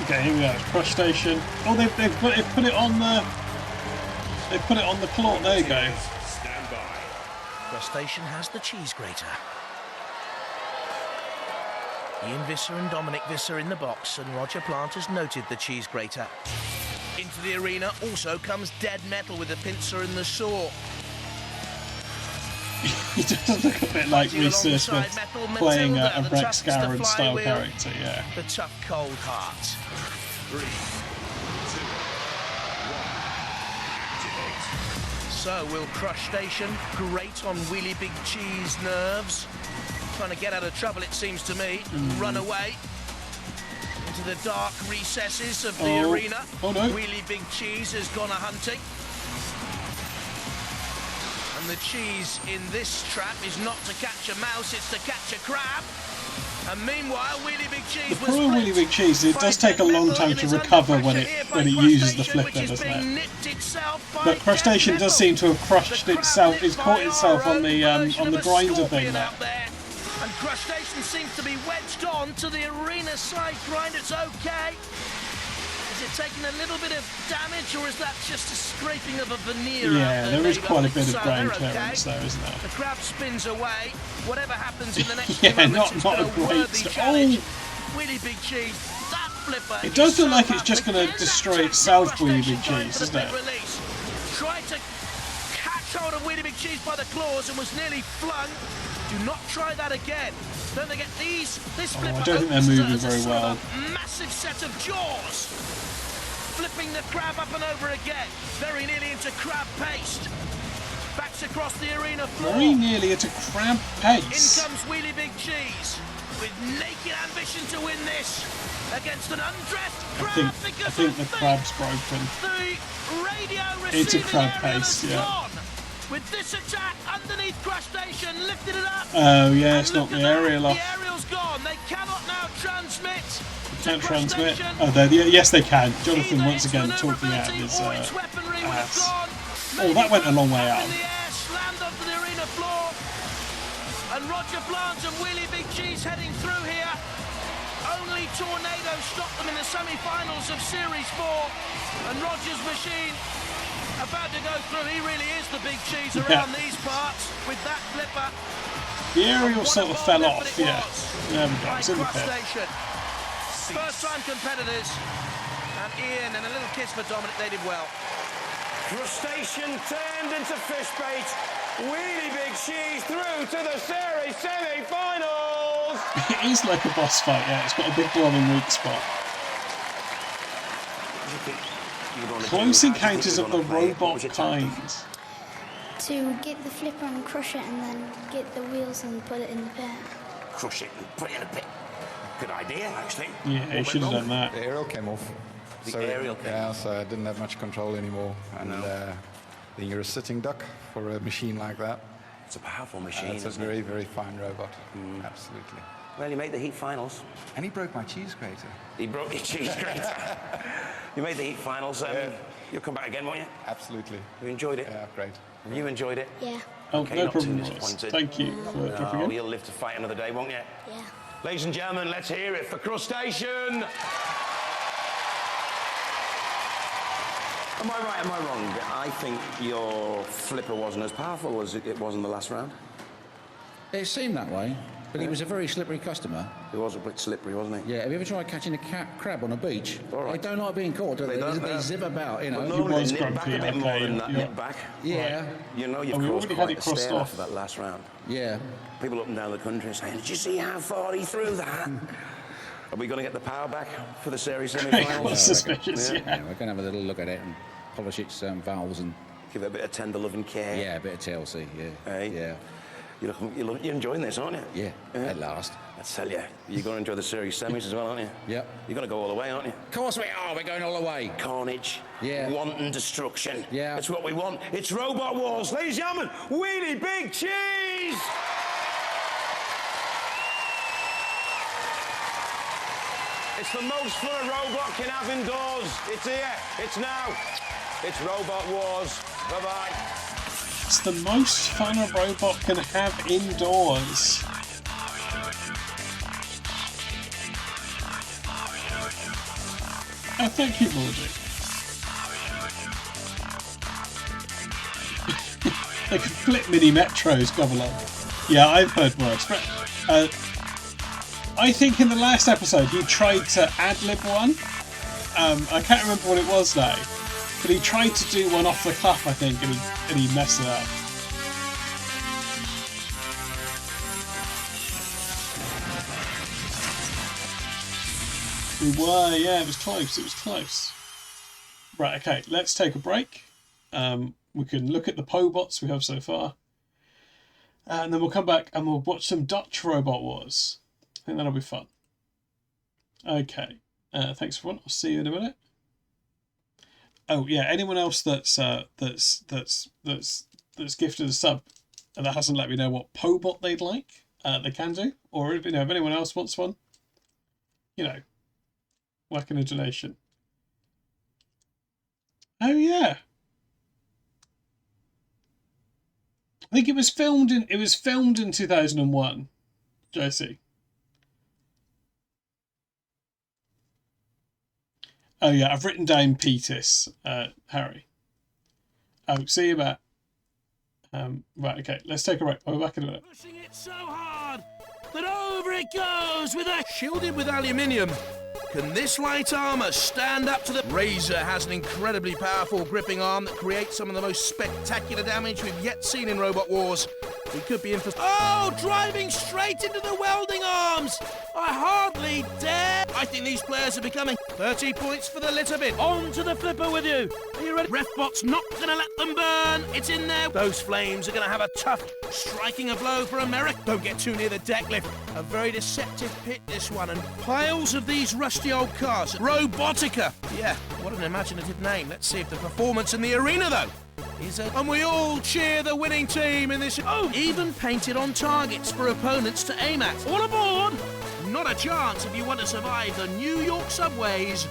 Okay, here we go. Crush Station. Oh, they've put it on the. They put it on the cloth. There you go. Stand by. Crustacean has the cheese grater. Ian Visser and Dominic Visser in the box, and Roger Plant has noted the cheese grater. Into the arena also comes Dead Metal with the pincer and the saw. He does look a bit like Reese Smith playing a Rex Garrett style character, yeah. The tough cold heart. 3, 2, 1, activate. So will Crustacean grate on Wheelie Big Cheese nerves? Trying to get out of trouble, it seems to me. Run away into the dark recesses of the arena. Oh no. Wheelie Big Cheese has gone a-hunting. And the cheese in this trap is not to catch a mouse, it's to catch a crab. And meanwhile, Wheelie Big Cheese The problem with Wheelie Big Cheese, it does take a long time to recover when it uses the flipper, doesn't it? But Crustacean does seem to have crushed itself, it's caught itself on the grinder thing there. And Crustacean seems to be wedged on to the arena side grinder. It's okay. Is it taking a little bit of damage, or is that just a scraping of a veneer? Yeah, there is quite a bit of grain clearance there, isn't there? The crab spins away. Whatever happens in the next yeah, few moments, not a great challenge. Wheelie Big Cheese, that flipper. It does look like it's just going to destroy itself, Wheelie Big Cheese, doesn't it? Tried to catch hold of Wheelie Big Cheese by the claws and was nearly flung. Do not try that again. Don't they get this flipper? I don't think they're moving very well. Massive set of jaws. Flipping the crab up and over again. Very nearly into crab paste. Backs across the arena floor. Very nearly into crab paste. In comes Wheelie Big Cheese with naked ambition to win this against an undressed crab. I think the crab's broken. The radio into receiving crab area paste, has yeah. gone. With this attack underneath Crustacean, lifted it up. Oh yeah, it's not the aerial off. The aerial's gone. They cannot now transmit. Can't transmit. Oh, yes, they can. Jonathan once again talking out his ass. Oh, that went a long way out. Slammed onto the arena floor. And Roger Plant and Wheelie Big Cheese heading through here. Only Tornado stopped them in the semi-finals of Series 4. And Roger's machine about to go through. He really is the big cheese around these parts with that flipper. The aerial sort of fell off, yeah. There we go, it's in the pit. First time competitors. And Ian and a little kiss for Dominic, they did well. Crustacean turned into fish bait. Wheelie Big Cheese through to the series semi-finals. It is like a boss fight, yeah. It's got a big glowing weak spot. Close encounters of the robot kind. To get the flipper and crush it, and then get the wheels and put it in the pit. Crush it and put it in a pit. Good idea, actually. Yeah, he should have done that. The aerial came off. The aerial came off. So I didn't have much control anymore. And then you're a sitting duck for a machine like that. It's a powerful machine. It's a very, very fine robot. Absolutely. Well, you made the heat finals. And he broke my cheese grater. He broke your cheese grater. You made the heat finals. You'll come back again, won't you? Absolutely. You enjoyed it? Yeah, great. You enjoyed it? Yeah. Oh, okay, no problem, Ross. Thank you for dropping in. You'll live to fight another day, won't you? Yeah. Ladies and gentlemen, let's hear it for Crustacean. Am I right, am I wrong? I think your flipper wasn't as powerful as it was in the last round. It seemed that way, but he was a very slippery customer. He was a bit slippery, wasn't he? Yeah, have you ever tried catching a crab on a beach? All right. They don't like being caught, do they? They zip about, you know. But normally they nip back a bit more than that, nip back. Yeah. Right. You know, you've caused quite a stare after that last round. Yeah. People up and down the country are saying, did you see how far he threw that? Are we going to get the power back for the series semi-finals? Suspicious, yeah. We're going to have a little look at it and polish its valves and... Give it a bit of tender loving care. Yeah, a bit of TLC, yeah. Hey? Yeah. You're enjoying this, aren't you? Yeah, at last. I tell you, you're going to enjoy the series semis as well, aren't you? Yep. You're going to go all the way, aren't you? Of course we are. We're going all the way. Carnage. Yeah. Wanton destruction. Yeah. That's what we want. It's Robot Wars. Ladies and gentlemen, Wheelie Big Cheese! It's the most fun a robot can have indoors. It's here. It's now. It's Robot Wars. Bye-bye. It's the most fun a robot can have indoors. Oh, thank you, Mordy. They could flip mini metros, come along. Yeah, I've heard worse. But, I think in the last episode he tried to ad-lib one. I can't remember what it was now. But he tried to do one off the cuff, I think, and he messed it up. We were, yeah, it was close. Right, okay, let's take a break. We can look at the Bobots we have so far. And then we'll come back and we'll watch some Dutch Robot Wars. I think that'll be fun. Okay, thanks everyone. I'll see you in a minute. Oh yeah, anyone else that's gifted a sub and that hasn't let me know what Bobot they'd like, they can do. Or if anyone else wants one, whack in a donation. Oh yeah. I think it was filmed in 2001, Josie. Oh yeah, I've written down Petis, Harry. Oh, see you back. Right, okay, let's take a break. I'll be back in a minute. Pushing it so hard that over it goes with a shielded with aluminium. Can this light armour stand up to the... Razor has an incredibly powerful gripping arm that creates some of the most spectacular damage we've yet seen in Robot Wars. We could be in for... Oh, driving straight into the welding arms! I hardly dare! I think these players are becoming... 30 points for the litter bin. On to the flipper with you. Are you ready? Refbot's not going to let them burn. It's in there. Those flames are going to have a tough striking a blow for America. Don't get too near the deck lift. A very deceptive pit, this one. And piles of these rusty old cars. Robotica. Yeah, what an imaginative name. Let's see if the performance in the arena, though, is a... And we all cheer the winning team in this... Oh, even painted on targets for opponents to aim at. All aboard! Not a chance if you want to survive the New York subways.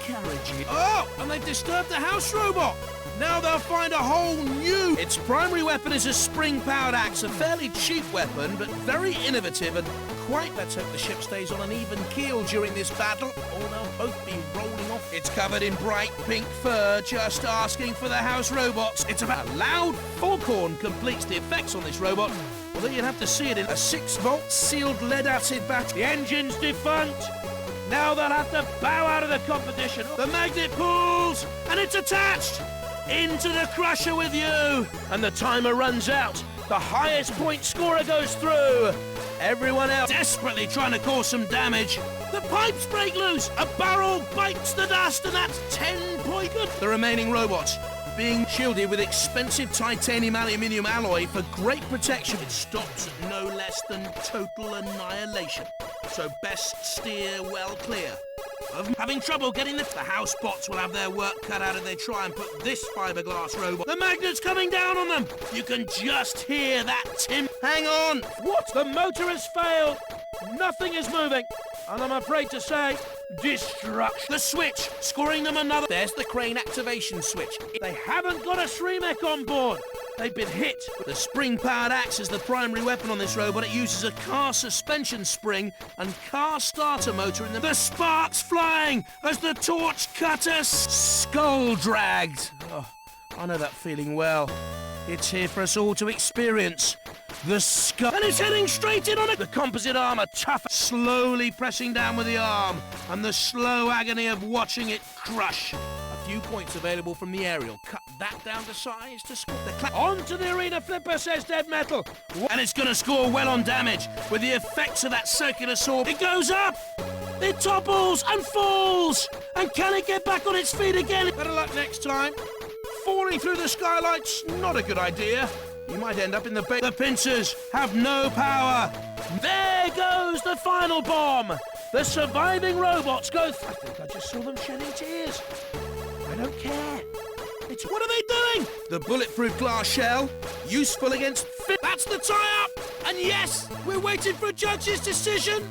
Carriages. Oh, and they've disturbed the house robot. Now they'll find a whole new... Its primary weapon is a spring-powered axe, a fairly cheap weapon, but very innovative and quite... Let's hope the ship stays on an even keel during this battle, or they'll both be rolling off. It's covered in bright pink fur, just asking for the house robots. It's about... A loud foghorn completes the effects on this robot, although you'd have to see it in a 6-volt sealed lead-acid battery. The engine's defunct. Now they'll have to bow out of the competition. The magnet pulls, and it's attached. Into the crusher with you. And the timer runs out. The highest point scorer goes through. Everyone else desperately trying to cause some damage. The pipes break loose. A barrel bites the dust, and that's 10 points. The remaining robots being shielded with expensive titanium aluminium alloy for great protection. It stops at no less than total annihilation. So best steer well clear of having trouble getting the house bots will have their work cut out if they try and put this fiberglass robot. The magnet's coming down on them. You can just hear that tim. Hang on. What? The motor has failed. Nothing is moving. And I'm afraid to say, destruction. The switch, scoring them another. There's the crane activation switch. They haven't got a Shremek on board. They've been hit. The spring-powered axe is the primary weapon on this robot. It uses a car suspension spring and car starter motor in them. The sparks flying as the torch cutter skull dragged. Oh, I know that feeling well. It's here for us all to experience. The skull, and it's heading straight in on it. The composite armor, tough, slowly pressing down with the arm, and the slow agony of watching it crush. A few points available from the aerial. Cut that down to size to score. Onto the arena flipper, says Dead Metal, and it's going to score well on damage with the effects of that circular saw. It goes up. It topples and falls, and can it get back on its feet again? Better luck next time. Falling through the skylights, not a good idea. You might end up in the bay. The pincers have no power. There goes the final bomb. The surviving robots go... I think I just saw them shedding tears. I don't care. It's... What are they doing? The bulletproof glass shell, useful against... That's the tie-up. And yes, we're waiting for a judge's decision.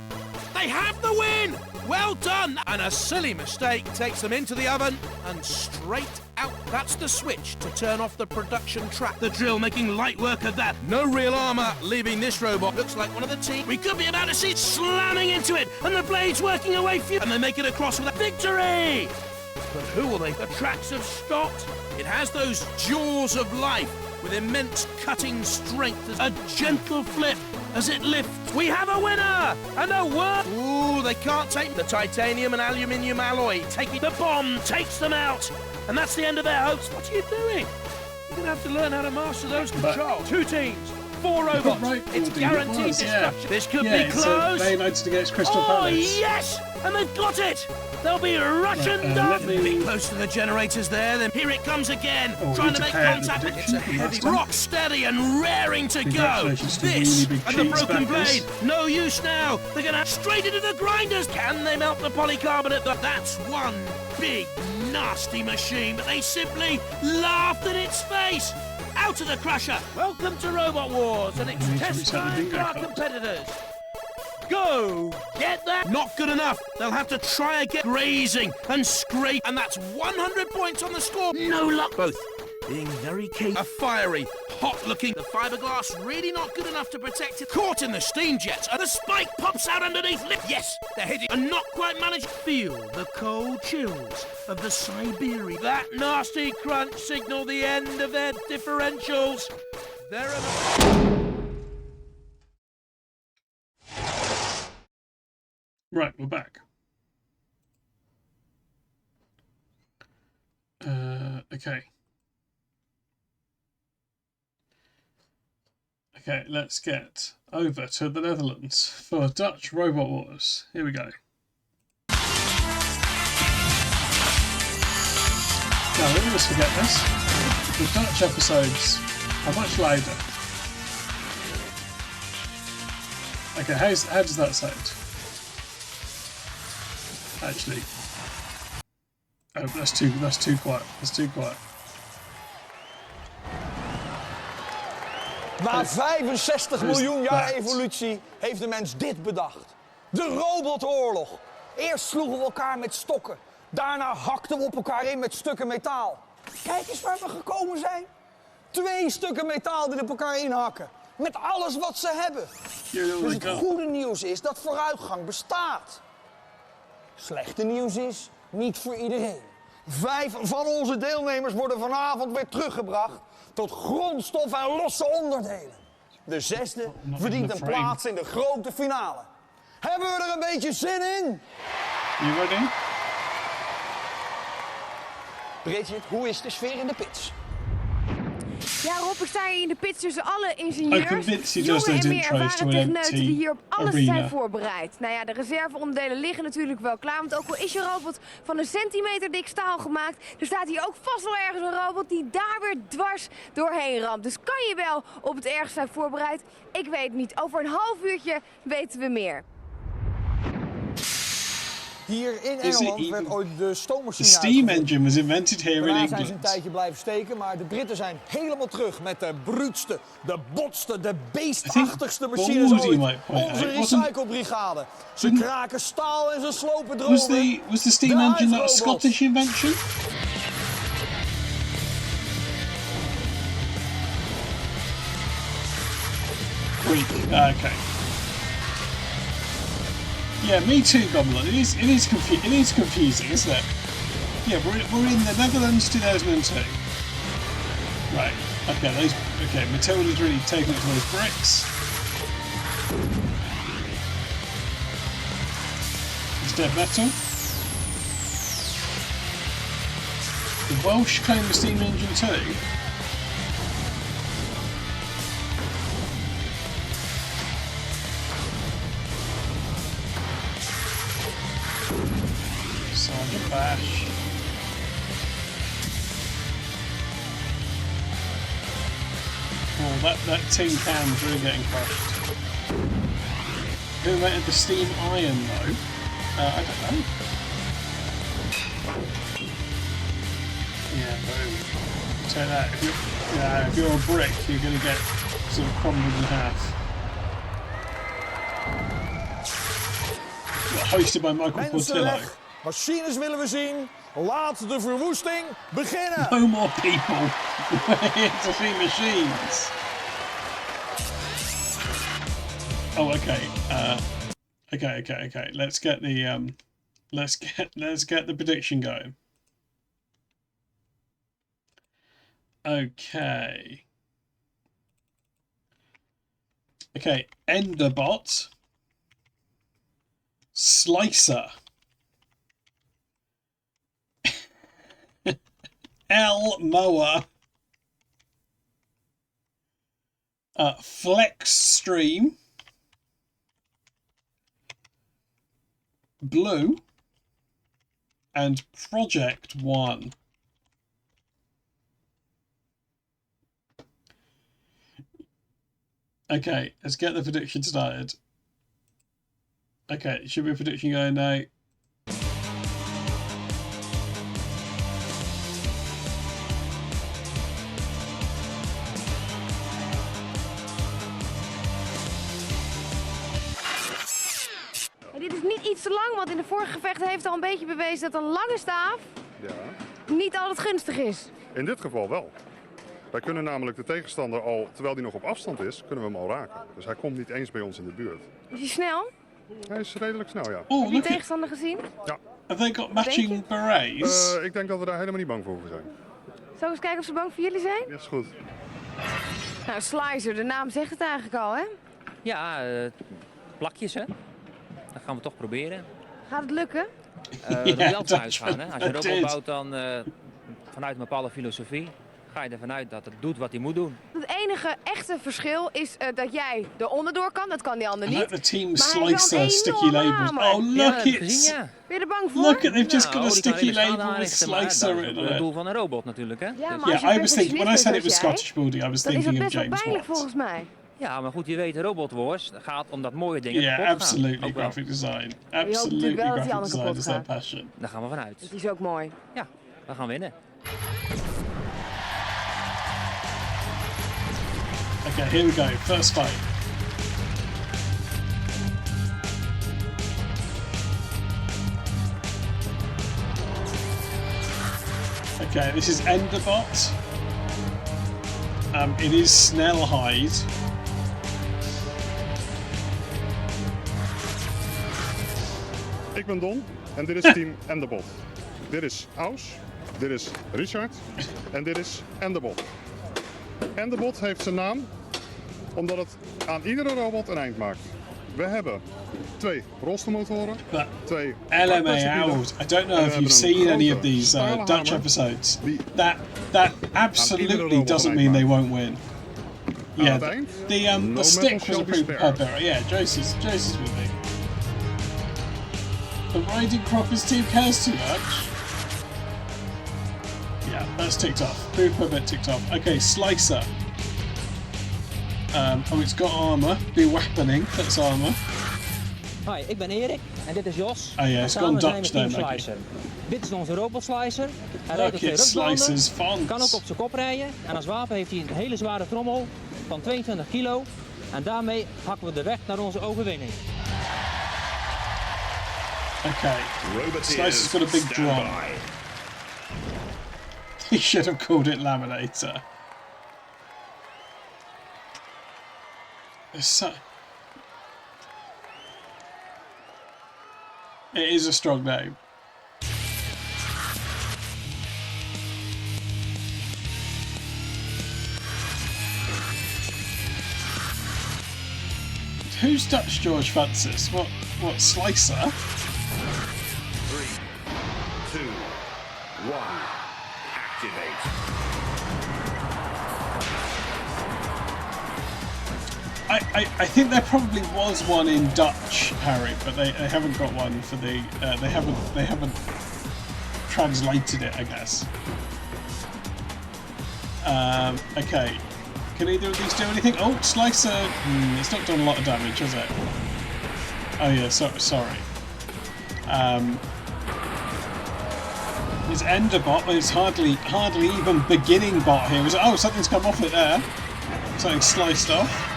They have the win. Well done. And a silly mistake takes them into the oven and straight out. That's the switch to turn off the production track. The drill making light work of that. No real armor leaving this robot. Looks like one of the team. We could be about to see it slamming into it, and the blades working away for you. And they make it across with a victory. But who will they? The tracks have stopped. It has those jaws of life with immense cutting strength. A gentle flip as it lifts. We have a winner! And a word. Ooh, they can't take the titanium and aluminium alloy. Taking the bomb takes them out. And that's the end of their hopes. What are you doing? You're going to have to learn how to master those controls. 2 teams. 4 robots. It's guaranteed destruction. This could be close. Man United against Crystal Palace. Oh, yes! And they've got it! They'll be Russian done! A bit close to the generators there, then here it comes again. Trying to make contact. It's a heavy, rock steady and raring to go. This and the broken blade. No use now. They're going to straight into the grinders. Can they melt the polycarbonate? That's one big, nasty machine, but they simply laughed at its face. Out of the crusher. Welcome to Robot Wars, and it's test time for our competitors. Go! Get that! Not good enough. They'll have to try again. Grazing and scrape, and that's 100 points on the score. No luck. Both being very key. A fiery, hot-looking. The fiberglass really not good enough to protect it. Caught in the steam jets, and the spike pops out underneath. Yes, they're hitting and not quite managed. Feel the cold chills of the Siberia. That nasty crunch signal the end of their differentials. They're Right, we're back. Okay. Okay, let's get over to the Netherlands for Dutch Robot Wars. Here we go. Now, we always forget this. The Dutch episodes are much louder. Okay, how does that sound? Actually, oh, that's too quiet. That's too quiet. Na 65 miljoen jaar evolutie heeft de mens dit bedacht. De robotoorlog. Eerst sloegen we elkaar met stokken. Daarna hakten we op elkaar in met stukken metaal. Kijk eens waar we gekomen zijn. 2 stukken metaal die op elkaar inhakken. Met alles wat ze hebben. Dus het goede nieuws is dat vooruitgang bestaat. Slechte nieuws is, niet voor iedereen. 5 van onze deelnemers worden vanavond weer teruggebracht tot grondstof en losse onderdelen. De 6e verdient een plaats in de grote finale. Hebben we er een beetje zin in? You ready? Bridget, hoe is de sfeer in de pits? Ja, Rob, ik sta hier in de pits tussen alle ingenieurs, jonge does en meer ervaren techneuten die hier op alles arena. zijn voorbereid. Nou ja, de reserveonderdelen liggen natuurlijk wel klaar, want ook al is je robot van 1 centimeter dik staal gemaakt, er staat hier ook vast wel ergens een robot die daar weer dwars doorheen ramt. Dus kan je wel op het ergst zijn voorbereid? Ik weet niet. Over een half uurtje weten we meer. Hier in Engeland werd ooit de stoommachine The steam engine was invented here in Daarna zijn ze een England. tijdje blijven steken, maar de Britten zijn helemaal terug met de bruutste, de botste, de beestachtigste machines ooit. Onze recyclebrigade. Ze kraken staal en ze slopen droog. Was the steam engine not a Scottish invention? Greek. Okay. Yeah, me too, Goblin. It is confusing, isn't it? Yeah, we're in the Netherlands 2002. Right. Okay, Matilda's really taken it to those bricks. It's dead metal. The Welsh claim the steam engine too. Sergeant Bash. Oh, that tin can's really getting crushed. Who invented the steam iron though? I don't know. Yeah, boom. Take that. If you're a brick, you're going to get sort of crumbled in half. Hosted by Michael Portillo. Machines willen we zien. Laat de verwoesting beginnen. No more people. We're here to see machines. Oh, okay. Okay. Let's get the let's get the prediction going. Okay. Okay, Enderbot. Slicer. El-mower. Flex Stream. Blue. And Project One. Okay, let's get the prediction started. Okay, should be a prediction going now. En dit is niet iets te lang, want in de vorige gevechten heeft al een beetje bewezen dat een lange staaf niet altijd gunstig is. In dit geval wel. Wij kunnen namelijk de tegenstander al, terwijl die nog op afstand is, kunnen we hem al raken. Dus hij komt niet eens bij ons in de buurt. Is hij snel? Hij is redelijk snel, ja. Oh, heb je de tegenstander gezien? Ja. Have they got matching berets? Ik denk dat we daar helemaal niet bang voor hoeven zijn. Zal ik eens kijken of ze bang voor jullie zijn? Ja, is goed. Nou, Slicer, de naam zegt het eigenlijk al, hè? Ja, plakjes, hè. Dat gaan we toch proberen. Gaat het lukken? Er moet altijd uitgaan, hè. Als je een robot bouwt, dan vanuit een bepaalde filosofie ga je ervan uit dat het doet wat hij moet doen. Het enige echte verschil is dat jij er onderdoor kan. Dat kan die ander niet. The team Slicer sticky labels. Oh, look it! Ben je er bang voor? Look it, they've just got a sticky label with Slicer in Dat is het doel van een robot natuurlijk, hè. Ja, maar I was thinking, when I said it was Scottish building, I was thinking of James pijnlijk Watt. volgens mij. Ja, maar goed, je weet, Robot Wars gaat om dat mooie dingen kapot Yeah, gaan. absolutely graphic design. Absolutely graphic design is their passion. Daar gaan we vanuit. Het is ook mooi. Ja, we gaan winnen. Okay, here we go. First fight. Okay, this is Enderbot. It is Snellhide. Ik ben Don en dit is team Enderbot. Dit is Aus, dit is Richard en dit is Enderbot. Enderbot heeft zijn naam omdat het aan iedere robot een eind maakt. We hebben 2 rolstoelmotoren, 2 LMAO. I don't know if you've seen any of these Dutch episodes. That absolutely doesn't mean they won't win. Yeah, the stick was a pretty better. Yeah, Josie's with me. The riding crop is too cares too much. Yeah, that's ticked off. Blue permit ticked off. Okay, Slicer. Oh, it's got armor. Bewappening, that's armor. Hi, ik ben Erik en dit is Jos. Oh yeah, it's gone Dutch then. Slicer. Dit is onze robot Slicer. Hij rijdt op 2 rugzanden, kan ook op zijn kop rijden. En als wapen heeft hij een hele zware trommel van 22 kilo. En daarmee hakken we de weg naar onze overwinning. Okay, Slicer's got a big drum. He should have called it Laminator. It is a strong name. Who's Dutch George Francis? What Slicer? 3, 2, 1, activate. I think there probably was one in Dutch, Harry, but they haven't got one for the they haven't translated it, I guess. Okay, can either of these do anything? Oh, Slicer, it's not done a lot of damage, has it? Oh yeah, sorry. It's Enderbot, but it's hardly even beginning bot here. Oh, something's come off it there. Something sliced off.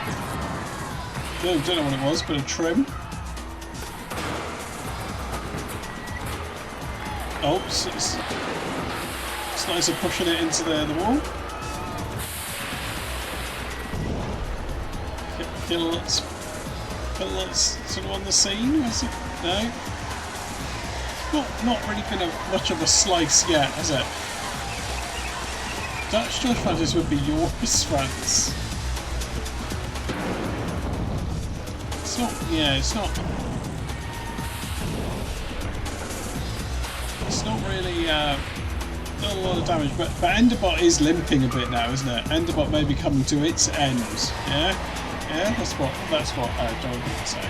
Don't know what it was, but a trim. Oh, Slicer pushing it into the wall. Phil's sort of on the scene, was it? No. Not really been much of a slice yet, has it? Dutch George Francis would be yours, France. not. Yeah, it's not. It's not really. Not a lot of damage, but Enderbot is limping a bit now, isn't it? Enderbot may be coming to its end. Yeah, yeah. That's what John would say.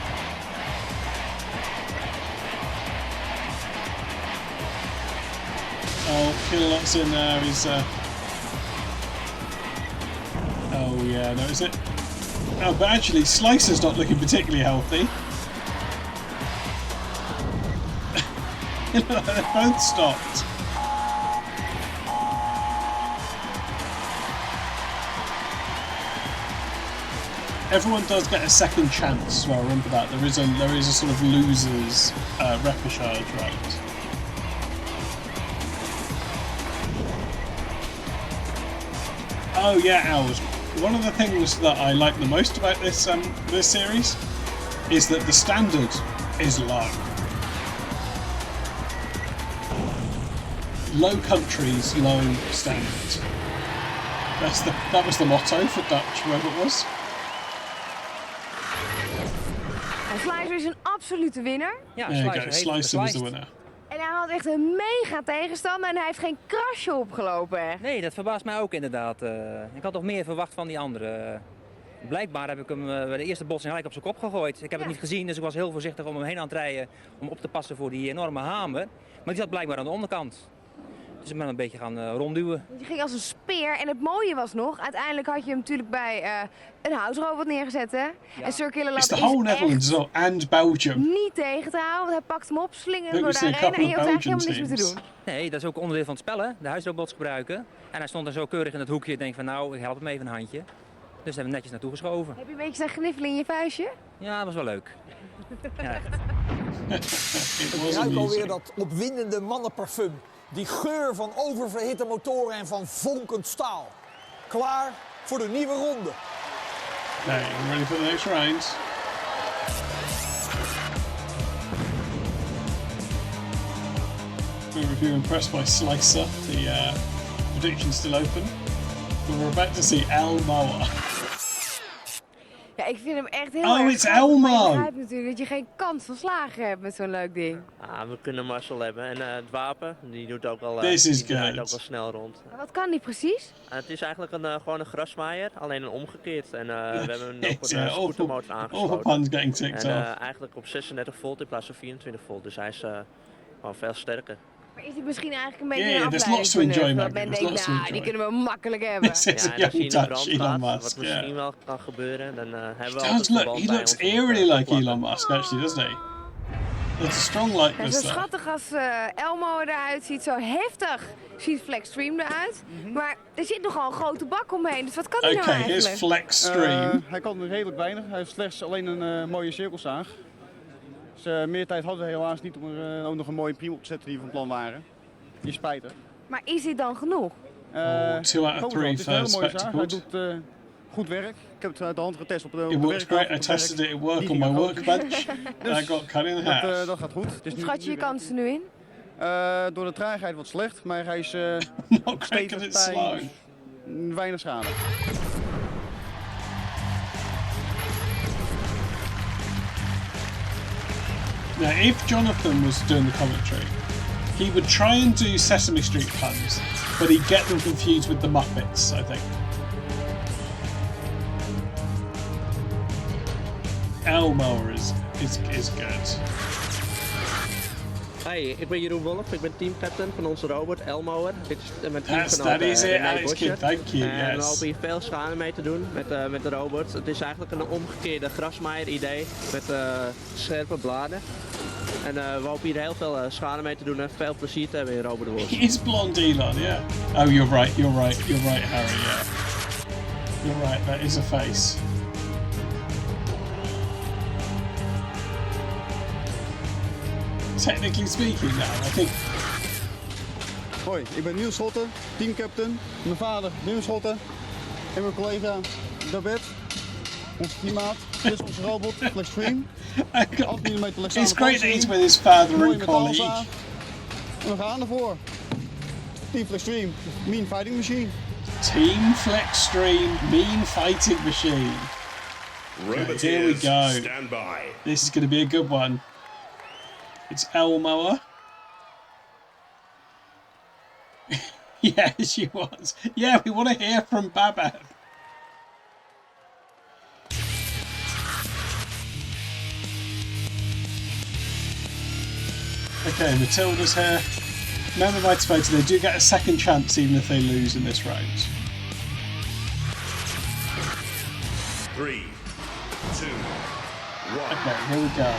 Oh, Kilolot's in there. He's. Oh yeah, no, is it? Oh, but actually, Slicer's not looking particularly healthy. They both stopped. Everyone does get a second chance, well, remember that. There is a sort of losers repechage rate. Oh yeah, Owls. One of the things that I like the most about this this series is that the standard is low. Low countries, low standard. That was the motto for Dutch, whoever it was. En Slicer is een absolute winnaar. Ja, Slicer was de winnaar. En hij had echt een mega tegenstander en hij heeft geen krasje opgelopen. Nee, dat verbaast mij ook inderdaad. Ik had toch meer verwacht van die andere. Blijkbaar heb ik hem bij de eerste botsing gelijk op zijn kop gegooid. Ik heb het niet gezien, dus ik was heel voorzichtig om hem heen aan het rijden. Om op te passen voor die enorme hamer. Maar die zat blijkbaar aan de onderkant. Dus ik ben hem een beetje gaan rondduwen. Je ging als een speer en het mooie was nog, uiteindelijk had je hem natuurlijk bij een houserobot neergezet, hè? Ja. En Sir Kilolot is the whole Netherlands and Belgium. Niet tegen te houden, want hij pakt hem op, slingerde hem door de arena en je hoeft eigenlijk helemaal niks meer te doen. Nee, dat is ook onderdeel van het spel, hè? De huisrobots gebruiken. En hij stond er zo keurig in het hoekje. Ik denk van nou, ik help hem even een handje. Dus hebben we netjes naartoe geschoven. Heb je een beetje zijn gniffelen in je vuistje? Ja, dat was wel leuk. Ja, Ik ruik alweer dat opwindende mannenparfum. Die geur van oververhitte motoren en van vonkend staal. Klaar voor de nieuwe ronde. Okay, I'm ready for the next round. If you're impressed by Slicer, the prediction's still open. But we're about to see El-mower. Ja, ik vind hem echt heel erg it's El-mower! Maar ik begrijp natuurlijk dat je geen kans van slagen hebt met zo'n leuk ding. We kunnen Marcel hebben. En het wapen, die doet ook al, draait ook wel snel rond. Maar wat kan die precies? Het is eigenlijk gewoon een grasmaaier, alleen een omgekeerd. En we hebben hem nog op een scootermotor aangesloten. En eigenlijk op 36 volt in plaats van 24 volt. Dus hij is gewoon veel sterker. Maar is hij misschien eigenlijk een beetje een afleiding? Dat men denkt, nou, die kunnen we makkelijk hebben. Ja, en als hij in de brand gaat, wat misschien wel kan gebeuren, dan hebben we altijd he looks eerily like Elon Musk, actually, doesn't he? That's a strong likeness. Zo schattig als El-mower eruit ziet, zo heftig ziet Flexstream eruit. Maar er zit nogal een grote bak omheen, dus wat kan hij nou eigenlijk? Here's Flexstream. Hij kan redelijk weinig, hij heeft slechts alleen een mooie cirkelzaag. Dus meer tijd hadden we helaas niet om er ook nog een mooie priem op te zetten die we van plan waren. Die is spijtig. Maar is dit dan genoeg? 2 out of 3 for spectacled. Hij doet goed werk. Ik heb het uit de hand getest op de It works great. I tested it at work on my workbench. And I got cut in half. Dat gaat goed. Schat je je kansen nu in? Door de traagheid wat slecht, maar hij is stevig bij weinig schade. Now, if Jonathan was doing the commentary, he would try and do Sesame Street puns, but he'd get them confused with the Muppets, I think. El-mower is good. Hi, ik ben Jeroen Wolf, ik ben teamcaptain van onze robot El-mower. Dit is mijn that is it, Alex Kid, thank you, en we hopen hier veel schade mee te doen met de robot. Het is eigenlijk een omgekeerde grasmaaier idee met scherpe bladen. En we hopen hier heel veel schade mee te doen en veel plezier te hebben in Robot Wars. He is blonde Elon, yeah. Oh, you're right, Harry, yeah. You're right, that is a face. Technically speaking now, I think... Hoi, ik ben Niels Schotten, teamcaptain. Mijn vader Niels Schotten en mijn collega Bobot, onze teammaat. Dit is onze robot, Flexstream. 8 mm It's great that he's with his father and colleague. En we gaan ervoor. Team Flexstream, mean fighting machine. Team Flexstream, mean fighting machine. Okay, here we go. Stand by. This is going to be a good one. It's El-mower. Yeah, she was. Yeah, we want to hear from Bobot. Okay, Matilda's here. Remember, motivated, they do get a second chance even if they lose in this round. 3, 2, 1. Okay, here we go.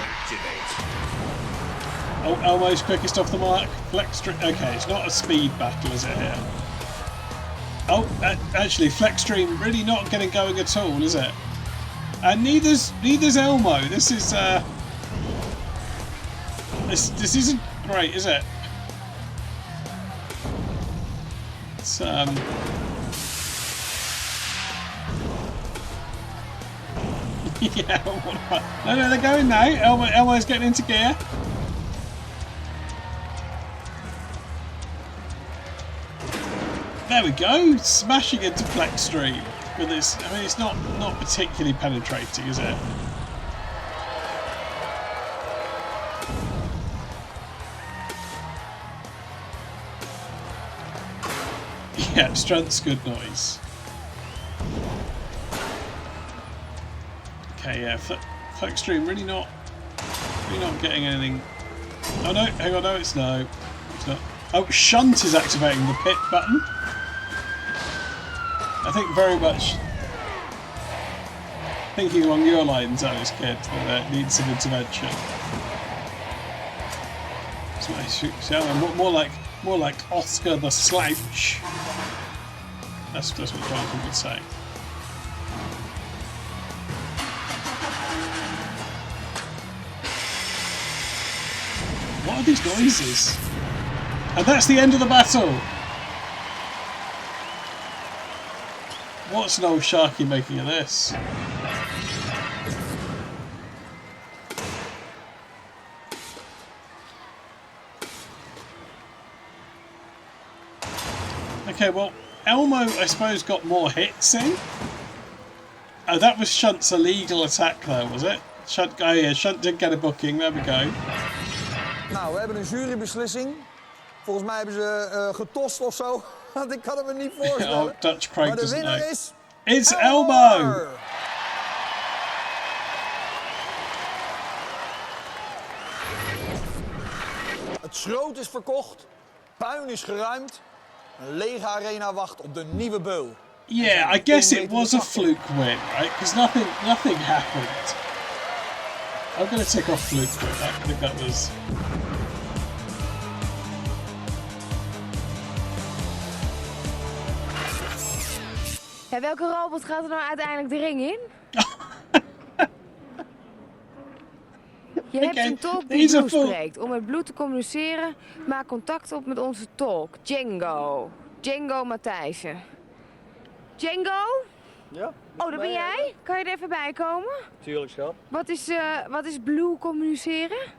Oh, Elmo's quickest off the mark. Flex. Okay, it's not a speed battle, is it here? Oh, actually, Flex Stream really not getting going at all, is it? And neither's Elmo. This is this isn't great, is it? It's yeah. No, they're going now. Elmo's getting into gear. There we go, smashing into Flex Stream with this. I mean, it's not particularly penetrating, is it? Yeah, strength's good noise. Okay, yeah, Flex Stream really not getting anything. Oh no, hang on, no, it's no. It's not. Oh, Shunt is activating the pit button. I think very much thinking along your lines, Alice Kid, that needs some intervention. More like Oscar the Slouch. That's what Jonathan would say. What are these noises? And that's the end of the battle. What's an old Sharky making of this? Okay, well, Elmo, I suppose, got more hits in. Oh, that was Shunt's illegal attack, though, was it? Shunt, oh yeah, Shunt did get a booking. There we go. Nou, we hebben een jurybeslissing. Volgens mij hebben ze getost of zo. Want ik kan het me niet voorstellen. Oh, Dutch Craig maar de doesn't winnaar know. is... It's Elmo! Het schroot is verkocht. Puin is geruimd. Een lege arena wacht op de nieuwe beul. Yeah, I guess it was a fluke win, right? Because nothing happened. I'm going to tick off fluke win. I think that was... Ja, welke robot gaat er nou uiteindelijk de ring in? Je hebt een tolk die Blue spreekt. Om met Blue te communiceren, maak contact op met onze tolk, Django. Django Matthijssen. Django? Ja? Oh, dat ben jij? Kan je er even bij komen? Tuurlijk, schat. Wat is Blue communiceren?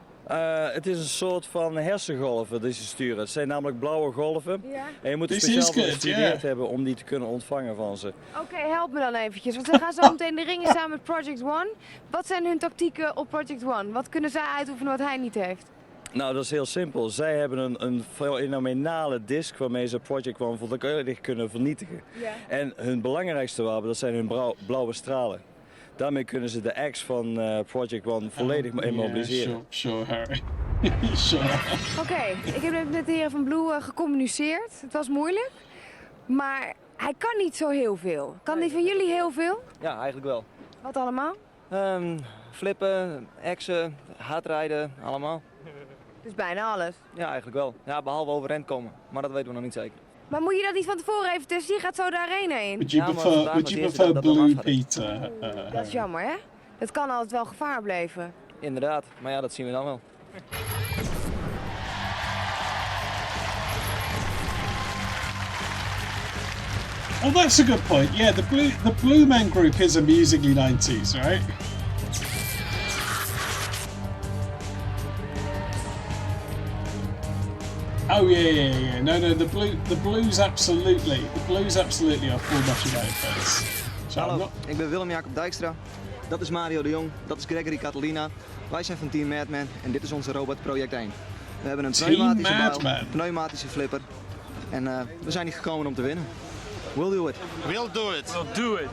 Het is een soort van hersengolven die ze sturen. Het zijn namelijk blauwe golven. Ja. En je moet er speciaal voor gestudeerd hebben om die te kunnen ontvangen van ze. Oké, help me dan eventjes. Want ze gaan zo meteen de ringen staan met Project One. Wat zijn hun tactieken op Project One? Wat kunnen zij uitoefenen wat hij niet heeft? Nou, dat is heel simpel. Zij hebben een fenomenale disk waarmee ze Project One volledig kunnen vernietigen. Ja. En hun belangrijkste wapen, dat zijn hun blauwe stralen. Daarmee kunnen ze de X van Project One volledig immobiliseren. Yeah, sure, Harry. Sure. Oké, ik heb met de heren van Blue gecommuniceerd. Het was moeilijk, maar hij kan niet zo heel veel. Kan die van jullie heel veel? Ja, eigenlijk wel. Wat allemaal? Flippen, X'en, hardrijden, allemaal. Dus bijna alles? Ja, eigenlijk wel. Ja, behalve overeind komen. Maar dat weten we nog niet zeker. Maar moet je dat niet van tevoren even testen? Je gaat zo de arena in. Would you prefer Blue, Peter? Dat is jammer, hè? Het kan altijd wel gevaar blijven. Inderdaad, maar ja, dat zien we dan wel. Oh, that's a good point. Yeah, the Blue Man Group is amusingly 90s, right? Oh yeah. No, the Blues absolutely are full much of this. So Hallo, ik ben Willem Jacob Dijkstra. dat is Mario de Jong, dat is Gregory Catalina. Wij zijn van Team Madman en dit is onze robot Project 1. We hebben een pneumatische bijl, pneumatische flipper en we zijn hier gekomen om te winnen. We'll do it. We'll do it. We'll do it.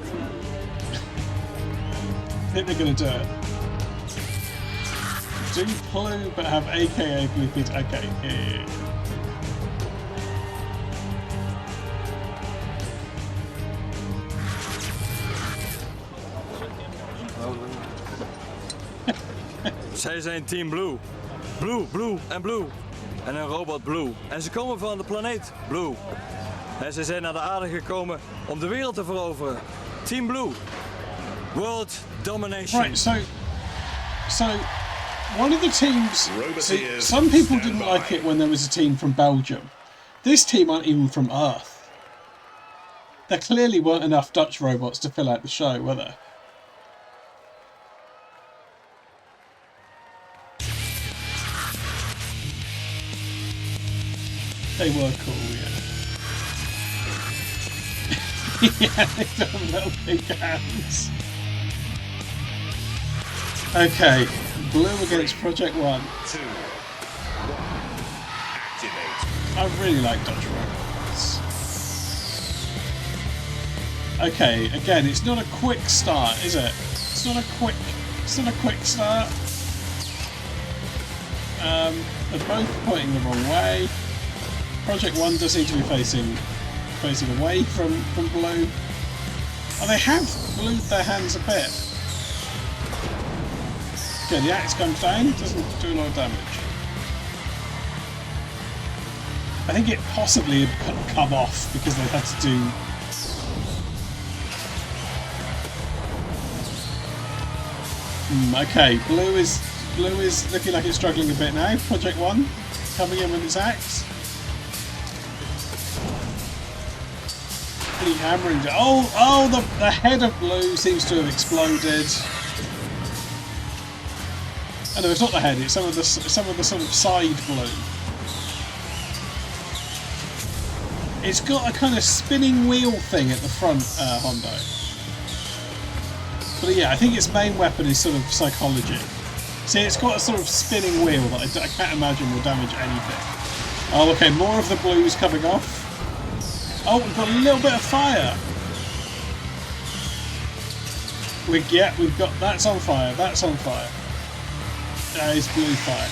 I think they're going to do it. Do Blue but have AKA Blue Pete. Okay, yeah. Zij zijn Team Blue. Blue, Blue en Blue. En een robot Blue. En ze komen van de planeet Blue. En ze zijn naar de aarde gekomen om de wereld te veroveren. Team Blue. World domination. Right, so one of the teams. Some people didn't like it when there was a team from Belgium. This team aren't even from Earth. There clearly weren't enough Dutch robots to fill out the show, were there? They were cool, yeah. Yeah, they don't have big hands. Okay, Blue against Project 1. 2, 1, activate. I really like Dutch robots. Okay, again, it's not a quick start, is it? It's not a quick start. They're both pointing the wrong way. Project 1 does seem to be facing away from Blue. Oh, they have glued their hands a bit. Okay, the axe comes down, doesn't do a lot of damage. I think it possibly had come off because they had to do... okay, Blue is looking like it's struggling a bit now. Project 1 coming in with its axe. Pretty hammering. Oh, the head of Blue seems to have exploded. Oh no, it's not the head. It's some of the sort of side Blue. It's got a kind of spinning wheel thing at the front, Hondo. But yeah, I think its main weapon is sort of psychology. See, it's got a sort of spinning wheel that I can't imagine will damage anything. Oh, okay, more of the Blues coming off. Oh, we've got a little bit of fire. We've got that's on fire. That's on fire. That is Blue fire.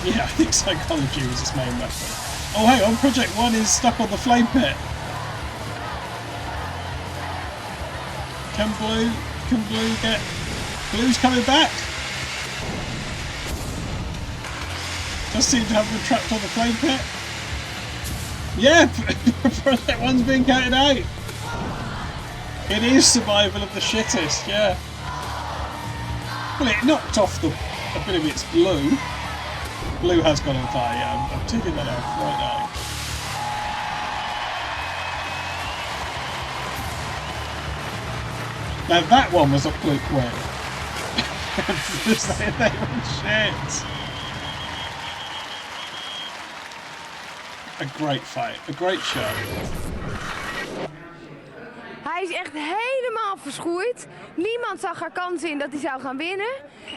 Yeah, I think psychology was its main weapon. Oh, hang on, Project 1 is stuck on the flame pit. Can Blue get... Blue's coming back. Does seem to have them trapped on the flame pit. Yeah, Project 1's being counted out. It is survival of the shittest, yeah. Well, it knocked off a bit of its blue. Blue has gone on fire, yeah, I'm taking that off right now. Now that one was a fluke win. They were shit. A great fight, a great show. Hij is echt helemaal verschroeid. Niemand zag er kans in dat hij zou gaan winnen.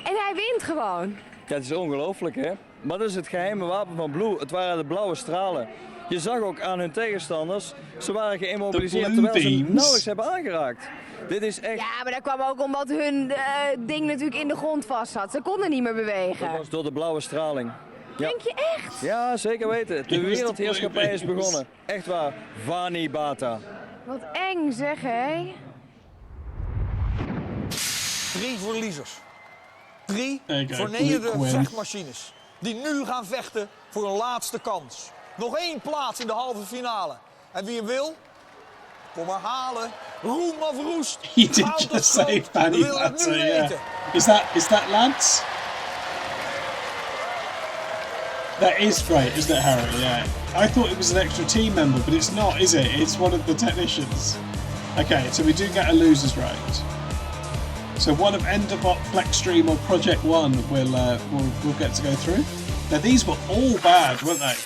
En hij wint gewoon. Ja, het is ongelooflijk, hè? Maar dat is het geheime wapen van Blue. Het waren de blauwe stralen. Je zag ook aan hun tegenstanders, ze waren geïmmobiliseerd terwijl ze hem nauwelijks hebben aangeraakt. Dit is echt... Ja, maar dat kwam ook omdat hun ding natuurlijk in de grond vast zat. Ze konden niet meer bewegen. Dat was door de blauwe straling. Ja. Denk je echt? Ja, zeker weten. De wereldheerschappij is begonnen. Echt waar. Vani Bata. Wat eng zeg, hé. 3 verliezers. 3 vernederde vechtmachines. Die nu gaan vechten voor een laatste kans. Nog 1 plaats in de halve finale. En wie hem wil, kom maar halen. Roem of roest. He did just say Vani Bata, yeah. Is that Lance? That is great, isn't it, Harry? Yeah. I thought it was an extra team member, but it's not, is it? It's one of the technicians. Okay, so we do get a losers round. So one of Enderbot, Flexstream, or Project 1 will get to go through. Now these were all bad, weren't they?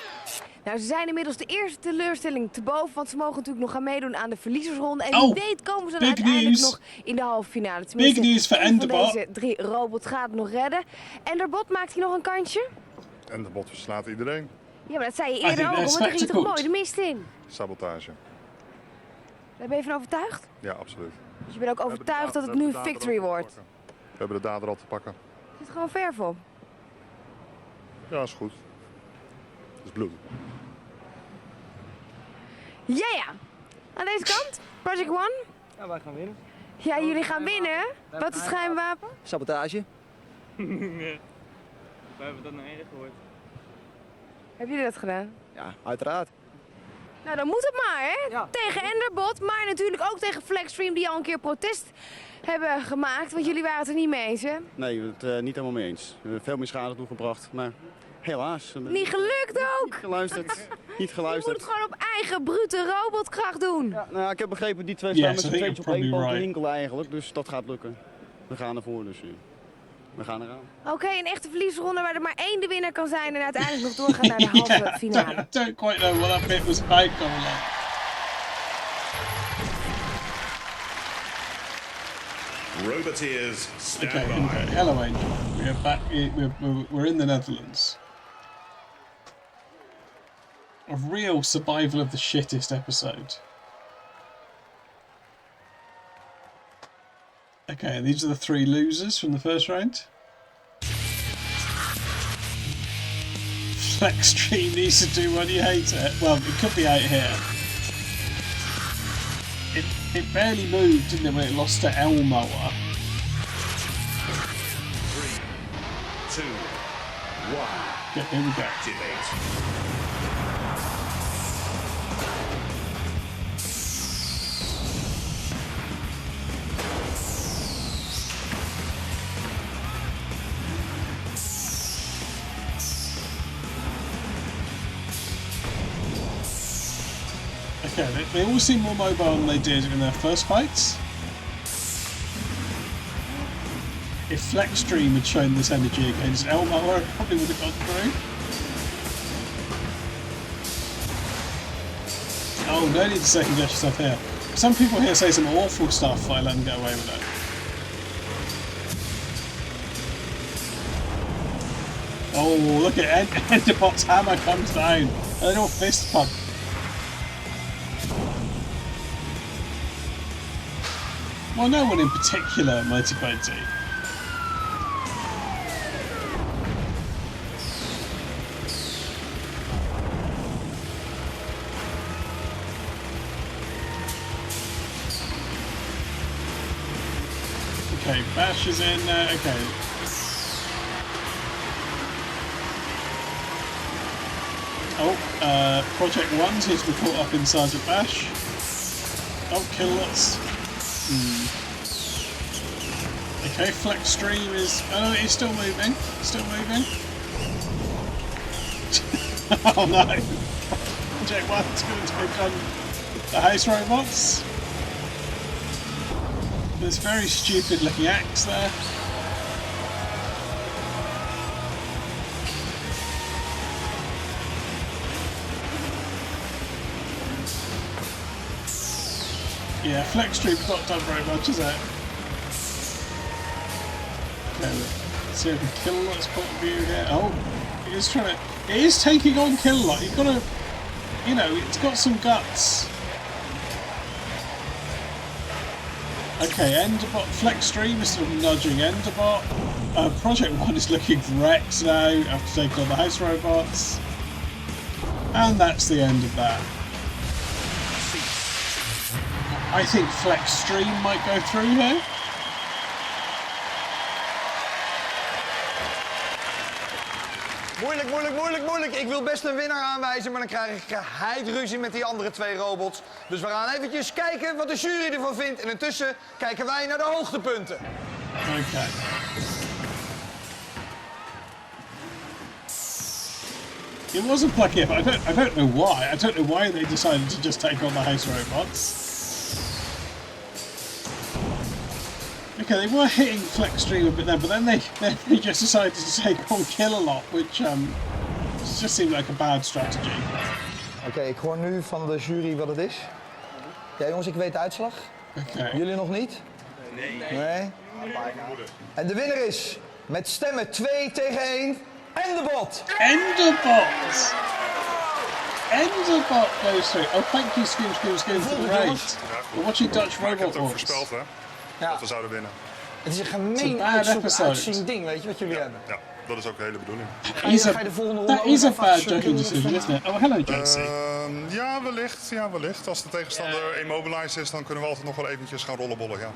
Nou, ze zijn inmiddels de eerste teleurstelling te boven, want ze mogen natuurlijk nog gaan meedoen aan de verliezersronde. En wie weet komen ze dan uiteindelijk nog in de halve finale. Tenminste, big news voor Enderbot. Deze 3 robots gaat het nog redden. Enderbot, maakt hij nog een kansje? Enderbot verslaat iedereen. Ja, maar dat zei je eerder ook, want dan ging je toch mooi de mist in. Sabotage. Daar ben je van overtuigd? Ja, absoluut. Dus je bent ook overtuigd dat het nu victory wordt? We hebben de dader al te pakken. Er zit gewoon verf op. Ja, is goed. Dat is bloed. Ja. Aan deze kant, Project One. Ja, wij gaan winnen. Ja, jullie gaan winnen. Wat is het geheimwapen? Sabotage. Nee. We hebben dat nog eerder gehoord. Hebben jullie dat gedaan? Ja, uiteraard. Nou, dan moet het maar, hè? Ja. Tegen Enderbot, maar natuurlijk ook tegen Flexstream, die al een keer protest hebben gemaakt. Want jullie waren het er niet mee eens, hè? Nee, we het niet helemaal mee eens. We hebben veel meer schade toegebracht, maar helaas. Niet gelukt ook! Niet geluisterd. Niet geluisterd. Je moet het gewoon op eigen brute robotkracht doen. Ja, nou, ik heb begrepen, die twee staan met z'n tweetjes op één poot te hinkelen eigenlijk. Dus dat gaat lukken. We gaan ervoor, dus we gaan eraan. Oké, een echte verliesronde waar er maar 1 de winnaar kan zijn en uiteindelijk nog doorgaan naar de halve finale. I don't quite know what that bit was about, Caroline. Roboteers, stand by. Okay. Hello, Angel. We're back. We're in the Netherlands. A real survival of the shittest episode. Okay, and these are the 3 losers from the first round. Flexstream needs to do when you hate it. Well, it could be out here. It barely moved, didn't it, when it lost to El-mower? 3, 2, 1. Okay, here we go. Activate. Okay, they all seem more mobile than they did in their first fights. If Flexstream had shown this energy against El-mower, it probably would have gone through. Oh, no need to second guess yourself here. Some people here say some awful stuff if I let them get away with it. Oh, look at Enderbot's hammer comes down. A little fist pump. Well, no one in particular, Mighty Boaty. Okay, Bash is in there. Okay. Oh, Project 1 seems to be caught up in Sergeant Bash. Oh, kill lots. Okay, Flexstream is... Oh no, he's still moving. Still moving. Oh no! Project 1's going to become the house robots. There's very stupid looking axe there. Yeah, Flexstream's not done very much, is it? Okay, let's see if we can kill Lot's point of view here. Oh, it is trying to... It is taking on Kill Lot. You've got to... You know, it's got some guts. Okay, Enderbot... Flexstream is sort of nudging Enderbot. Project 1 is looking wrecked now after taking on the house robots. And that's the end of that. I think Flexstream might go through here. Moeilijk, moeilijk, moeilijk, moeilijk. Ik wil best een winnaar aanwijzen, maar dan krijg ik geheidruzie met die andere 2 robots. Dus we gaan eventjes kijken wat de jury ervan vindt. En intussen kijken wij naar de hoogtepunten. Okay. It wasn't plucky, but I don't know why. I don't know why they decided to just take on the house robots. Okay, they were hitting Flexstream a bit there, but then they just decided to take on Kill a lot, which just seemed like a bad strategy. Oké, ik hoor nu van de jury wat het is. Ja jongens, ik weet de uitslag. Jullie nog niet? Nee. En de winnaar is met stemmen 2-1 Endebot. Endebot. Endebot goes through. Oh, thank you, Scream for the raid. We're watching Dutch Robot Wars. Ik heb het ook voorspeld, hè? Dat we zouden winnen. Het is een gemeen uitzien ding, weet je wat jullie hebben. Ja, dat is ook de hele bedoeling. Ga je de volgende ronde that is a bad judging decision, isn't it? Oh, hello, JC. Ja, wellicht. Ja, wellicht. Als de tegenstander immobilized is, dan kunnen we altijd nog wel eventjes gaan rollenbollen, ja.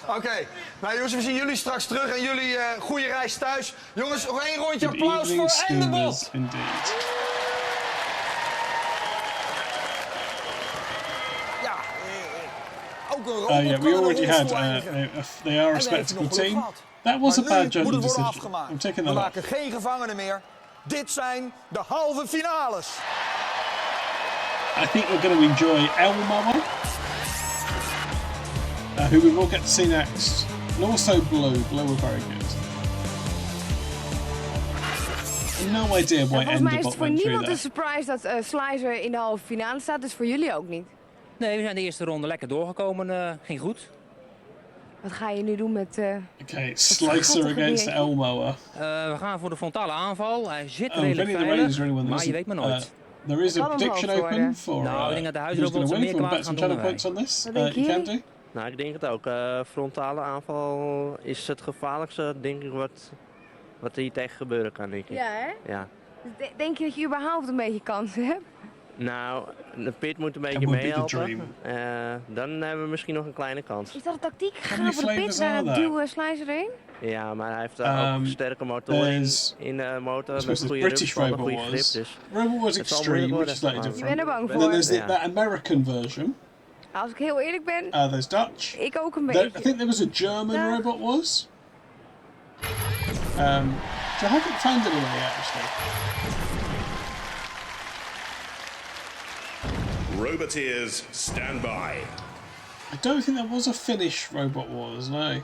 Oké, nou jongens, we zien jullie straks terug en jullie goede reis thuis. Jongens, nog 1 rondje applaus voor Endebot. Indeed. Ja, ook een robot. Yeah, we already had. They are a respectable team. That was a bad judging decision. I'm taking that off. We maken geen gevangenen meer. Dit zijn de halve finales. I think we're going to enjoy El-mower, who we will get to see next, and also Blue. Blue were very good. No idea why Endebot went through volgens mij is het voor niemand there. een surprise dat Slicer in de halve finale staat, dus voor jullie ook niet. Nee, we zijn de eerste ronde lekker doorgekomen. Ging goed. Wat ga je nu doen met... Okay, Slicer against El-mower. We gaan voor de frontale aanval. Hij zit redelijk veilig, maar je weet maar nooit. There is a prediction open for nou, ik denk dat de who's going to win. If you want to bet some channel points on this, you can do. Nou, ik denk het ook. Frontale aanval is het gevaarlijkste, denk ik, wat er hier tegen gebeuren kan, denk ik. Ja, hè? Ja. Denk je dat je überhaupt een beetje kansen hebt? Nou, de Pit moet een beetje meehelpen. Dan hebben we misschien nog een kleine kans. Is dat een tactiek? Gaan we voor de Pit naar duwen Slicer heen? Ja, maar hij heeft ook sterke motoren in de motor met goede rupspan, een goede grip. Dus Robot was extreme, which is slightly different. Je bent er bang voor. And then there's that American version. Als ik heel eerlijk ben, there's Dutch. Ik ook een beetje. I think there was a German robot was. So I haven't found it away actually. Roboteers, stand by. I don't think there was a Finnish Robot Wars, no.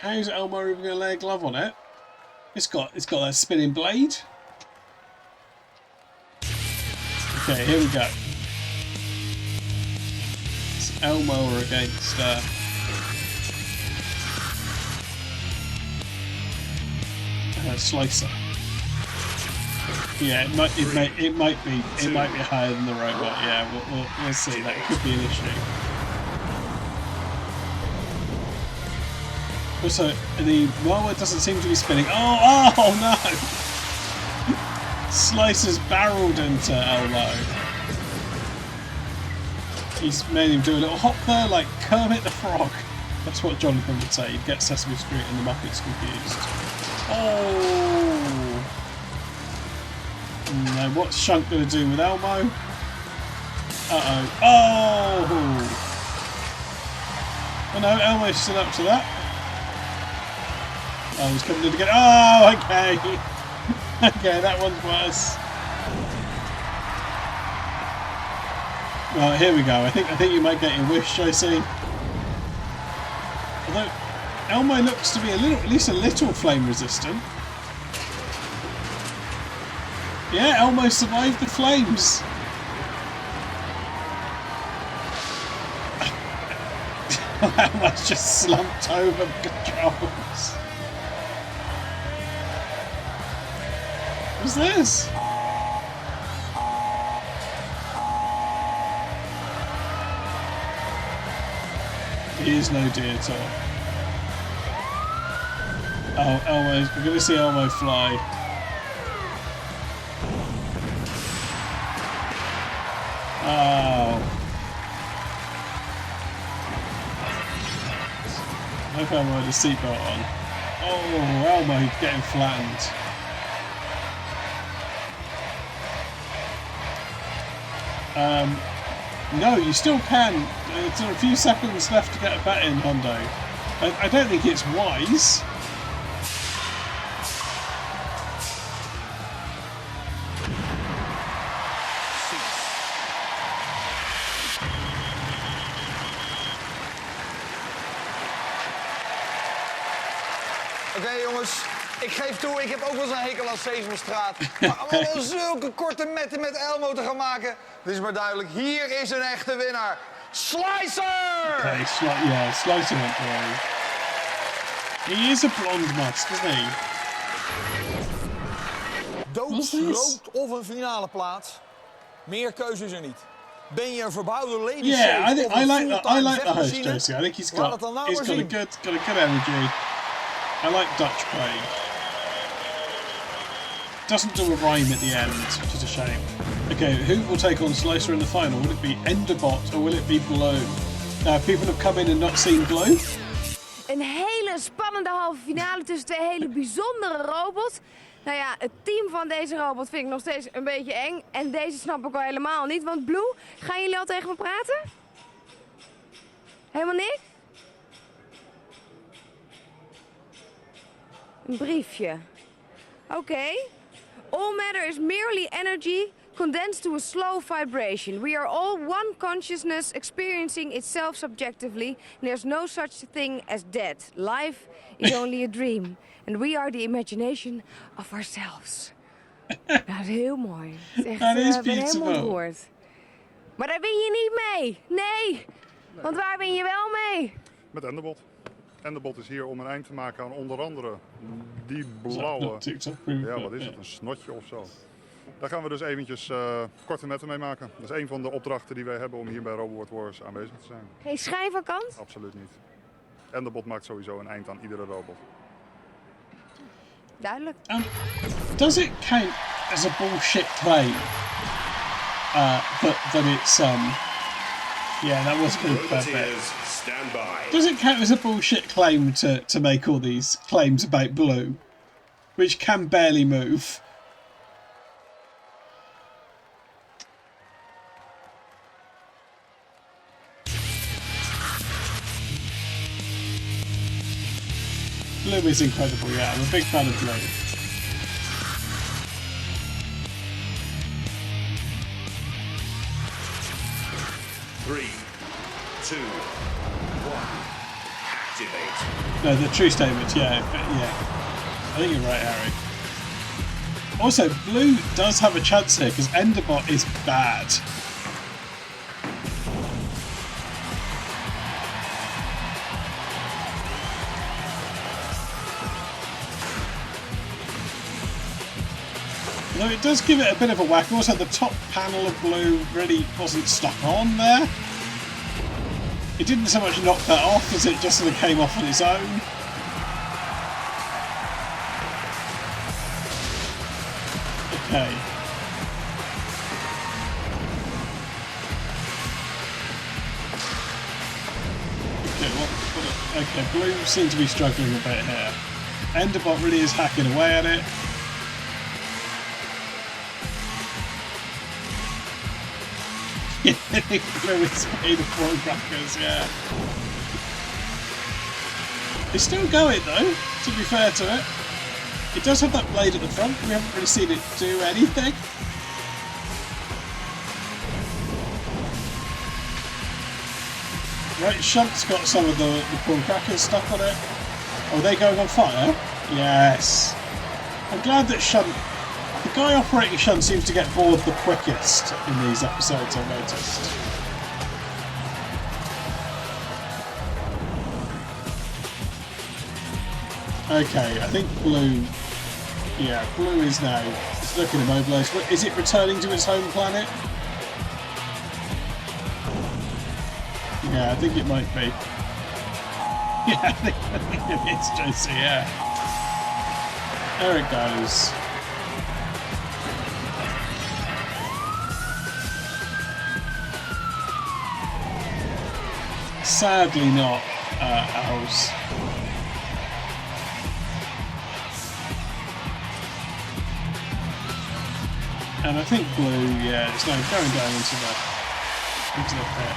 How's El-mower even going to lay a glove on it? It's got that spinning blade. Okay, here we go. It's El-mower against Slicer. Yeah, it might be higher than the robot. Yeah, we'll see. That could be an issue. Also, the mower doesn't seem to be spinning. Oh no! Slicer's barreled into El-mower. He's made him do a little hop there, like Kermit the Frog. That's what Jonathan would say. He'd get Sesame Street and the Muppets confused. Oh! No, what's Shunk going to do with El-mower? Uh-oh. Oh! Oh no, El-mower's still up to that. Oh, he's coming in again. Oh, okay. Okay, that one's worse. Well, here we go. I think you might get your wish, JC. Although El-mower looks to be at least a little flame resistant. Yeah, El-mower survived the flames. El-mower's just slumped over the controls. What's this? He is no deer at all. Oh, El-mower, we're going to see El-mower fly. Oh. I hope El-mower had a seatbelt on. Oh, El-mower getting flattened. No, you still can. There's a few seconds left to get a bet in, Hondo. I don't think it's wise. Oké, jongens. Ik geef toe, ik heb ook wel eens een hekel aan Sesamstraat. Maar allemaal zulke korte metten met Elmo te gaan maken. Het is maar duidelijk, hier is een echte winnaar. Slicer! Okay, Slicer went away. He is a blonde must, isn't he? Doodsrood of een finale plaats. Meer keuze is er niet. Ben je een verbouwde lady yeah, I like the host, vechtmachine? Josie. I think he's Laat got het dan nou a maar zien. good energy. I like Dutch play. Doesn't do a rhyme at the end, which is a shame. Okay, who will take on Slicer in the final? Will it be Enderbot or will it be Blue? People have come in and not seen Blue. Een hele spannende halve finale tussen twee hele bijzondere robots. Nou ja, het team van deze robot vind ik nog steeds een beetje eng. En deze snap ik al helemaal niet. Want Blue, gaan jullie al tegen me praten? Helemaal niks? Een briefje. Oké. All matter is merely energy condensed to a slow vibration. We are all one consciousness experiencing itself subjectively. And there's no such thing as death. Life is only a dream. And we are the imagination of ourselves. Nou, dat is heel mooi. Het is echt, ik ben helemaal ontroerd. Maar daar win je niet mee. Nee. Want waar win je wel mee? Met Enderbot. Enderbot is hier om een eind te maken aan onder andere die blauwe... Ja, wat is het? Een snotje of zo. Daar gaan we dus eventjes korte metten mee maken. Dat is een van de opdrachten die wij hebben om hier bij Robot Wars aanwezig te zijn. Geen schijn van kans? Absoluut niet. Enderbot maakt sowieso een eind aan iedere robot. Duidelijk. Does it count as a bullshit claim that it's yeah, that was pretty perfect. Stand by. Does it count as a bullshit claim to make all these claims about Blue, which can barely move? Blue is incredible, yeah, I'm a big fan of Blue. Three, two, one, activate. No, the true statement, yeah. I think you're right, Harry. Also, Blue does have a chance here because Enderbot is bad. Though it does give it a bit of a whack. Also, the top panel of Blue really wasn't stuck on there. It didn't so much knock that off as it just sort of came off on its own. Okay. Okay, Blue seems to be struggling a bit here. Enderbot really is hacking away at it. Blue is made of foil crackers, yeah. It's still going though, to be fair to it. It does have that blade at the front, we haven't really seen it do anything. Right, Shunt's got some of the corn crackers stuck on it. Oh, are they going on fire? Yes. I'm glad that Shunt... The guy operating Shunt seems to get bored the quickest in these episodes, I've noticed. Okay, I think Blue... Yeah, Blue is now... It's looking immobilised. Is it returning to its home planet? Yeah, I think it might be. Yeah, I think it is, Josie, yeah. There it goes. Sadly not ours. And I think Blue, yeah, it's now going down into the pit.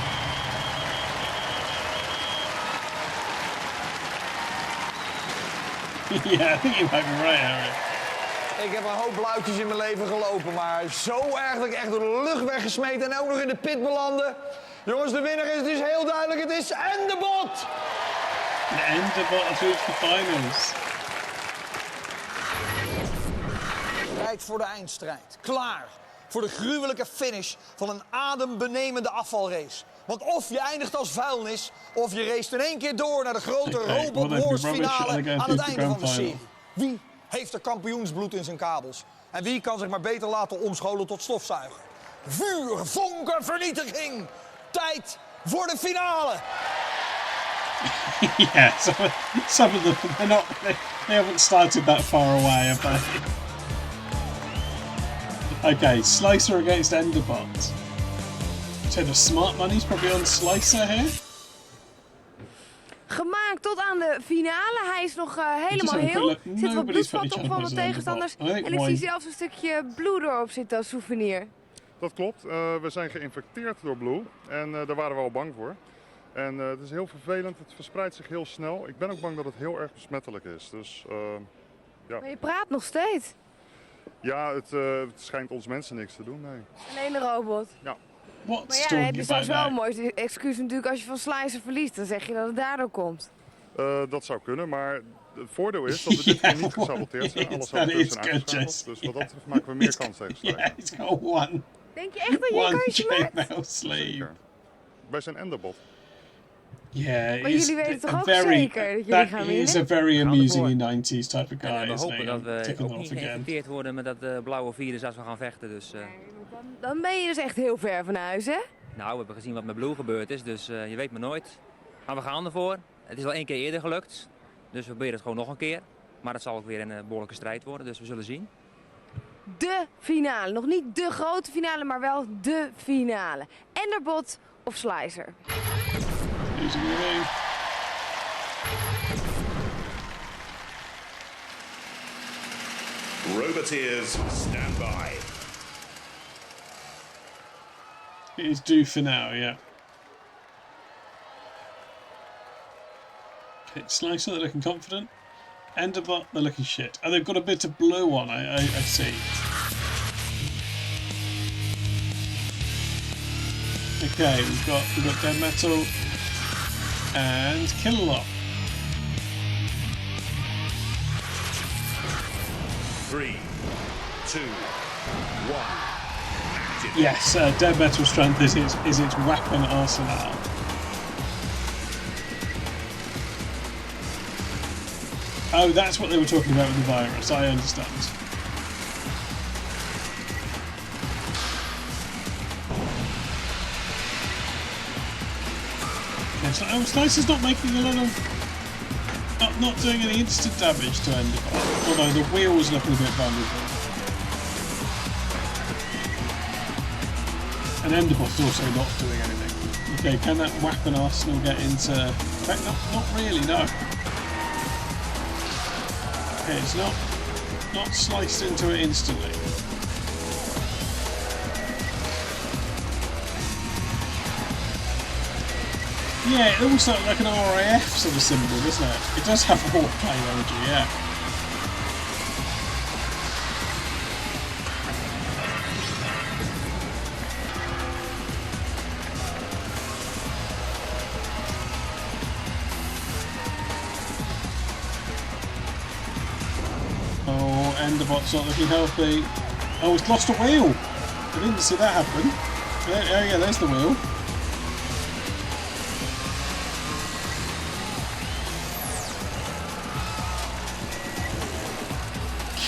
Ja, I think you might be right, Harry. Ik heb een hoop blauwtjes in mijn leven gelopen, maar zo erg dat ik echt door de lucht ben gesmeten en ook nog in de pit belandde. Jongens, de winnaar is dus heel duidelijk, het is Enderbot! The Enderbot has reached the finals. bereid voor de eindstrijd. Klaar voor de gruwelijke finish van een adembenemende afvalrace. Want of je eindigt als vuilnis, of je race in één keer door naar de grote Robot Wars finale aan het einde van de serie. Wie heeft er kampioensbloed in zijn kabels? En wie kan zich maar beter laten omscholen tot stofzuiger? Vuur, vonken, vernietiging! Tijd voor de finale! Yeah, some of them, they haven't started that far away, have they? Okay, Slicer against Enderbot. So the smart money's probably on Slicer here. Gemaakt tot aan de finale. Hij is nog helemaal heel. Er zit wat bloedvat op van de tegenstanders. En ik zie zelfs een stukje bloed erop zitten als souvenir. Dat klopt. We zijn geïnfecteerd door Blue. En daar waren we al bang voor. En het is heel vervelend. Het verspreidt zich heel snel. Ik ben ook bang dat het heel erg besmettelijk is. Dus, ja. Maar je praat nog steeds. Ja, het schijnt ons mensen niks te doen. Nee. Alleen de robot. Ja. Maar ja, het is wel een mooi excuus natuurlijk als je van Slicer verliest. Dan zeg je dat het daardoor komt. Dat zou kunnen, maar het voordeel is dat we dit keer niet gesaboteerd zijn. Alle saboteurs zijn uitgeschakeld. Dus wat dat betreft maken we meer kans tegen Slicer. Yeah, it's got one. Denk je echt dat je een kansje maakt? Zeker. Wij zijn Enderbot. Yeah, maar jullie weten toch ook zeker dat jullie gaan winnen? That is a very amusing 90s type of guy, we isn't hopen he? dat we Ticking ook niet off again. geïnfecteerd worden met dat blauwe virus als we gaan vechten. Dus, dan ben je dus echt heel ver van huis, hè? Nou, we hebben gezien wat met Blue gebeurd is, dus je weet maar nooit. Maar we gaan ervoor. Het is al 1 keer eerder gelukt, dus we proberen het gewoon nog een keer. Maar het zal ook weer een behoorlijke strijd worden, dus we zullen zien. De finale. Nog niet de grote finale, maar wel de finale. Enderbot of Slicer? Roboteers, stand by. It is due for now, yeah. Okay, Slicer, they're looking confident. Enderbot, they're looking shit. And they've got a bit of blue on, I see. Okay, we've got Dead Metal and Killalot. 3, 2, 1. Yes, Dead Metal strength is its weapon arsenal. Oh, that's what they were talking about with the virus, I understand. Okay, so Slicer's not making a lot of... Not doing any instant damage to Enderbot, although the wheel's looking a bit vulnerable. And Enderbot's also not doing anything. Okay, can that weapon arsenal get into... In fact, not really, no. Okay, it's not sliced into it instantly. Yeah, it almost looks like an RAF sort of symbol, doesn't it? It does have a warplane energy, yeah. Oh, Enderbot's not looking healthy. Oh, it's lost a wheel! I didn't see that happen. Oh yeah, there's the wheel.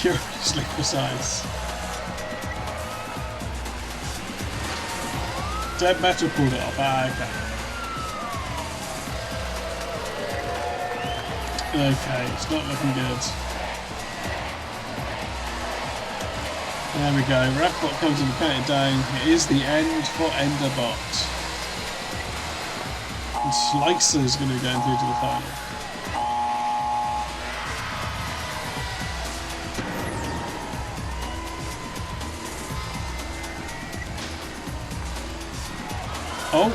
Curiously precise. Dead Metal pulled it off. Okay. Okay, it's not looking good. There we go. Rapbot comes in and count it down. It is the end for Enderbot. And Slicer's going to be going through to the final. Oh,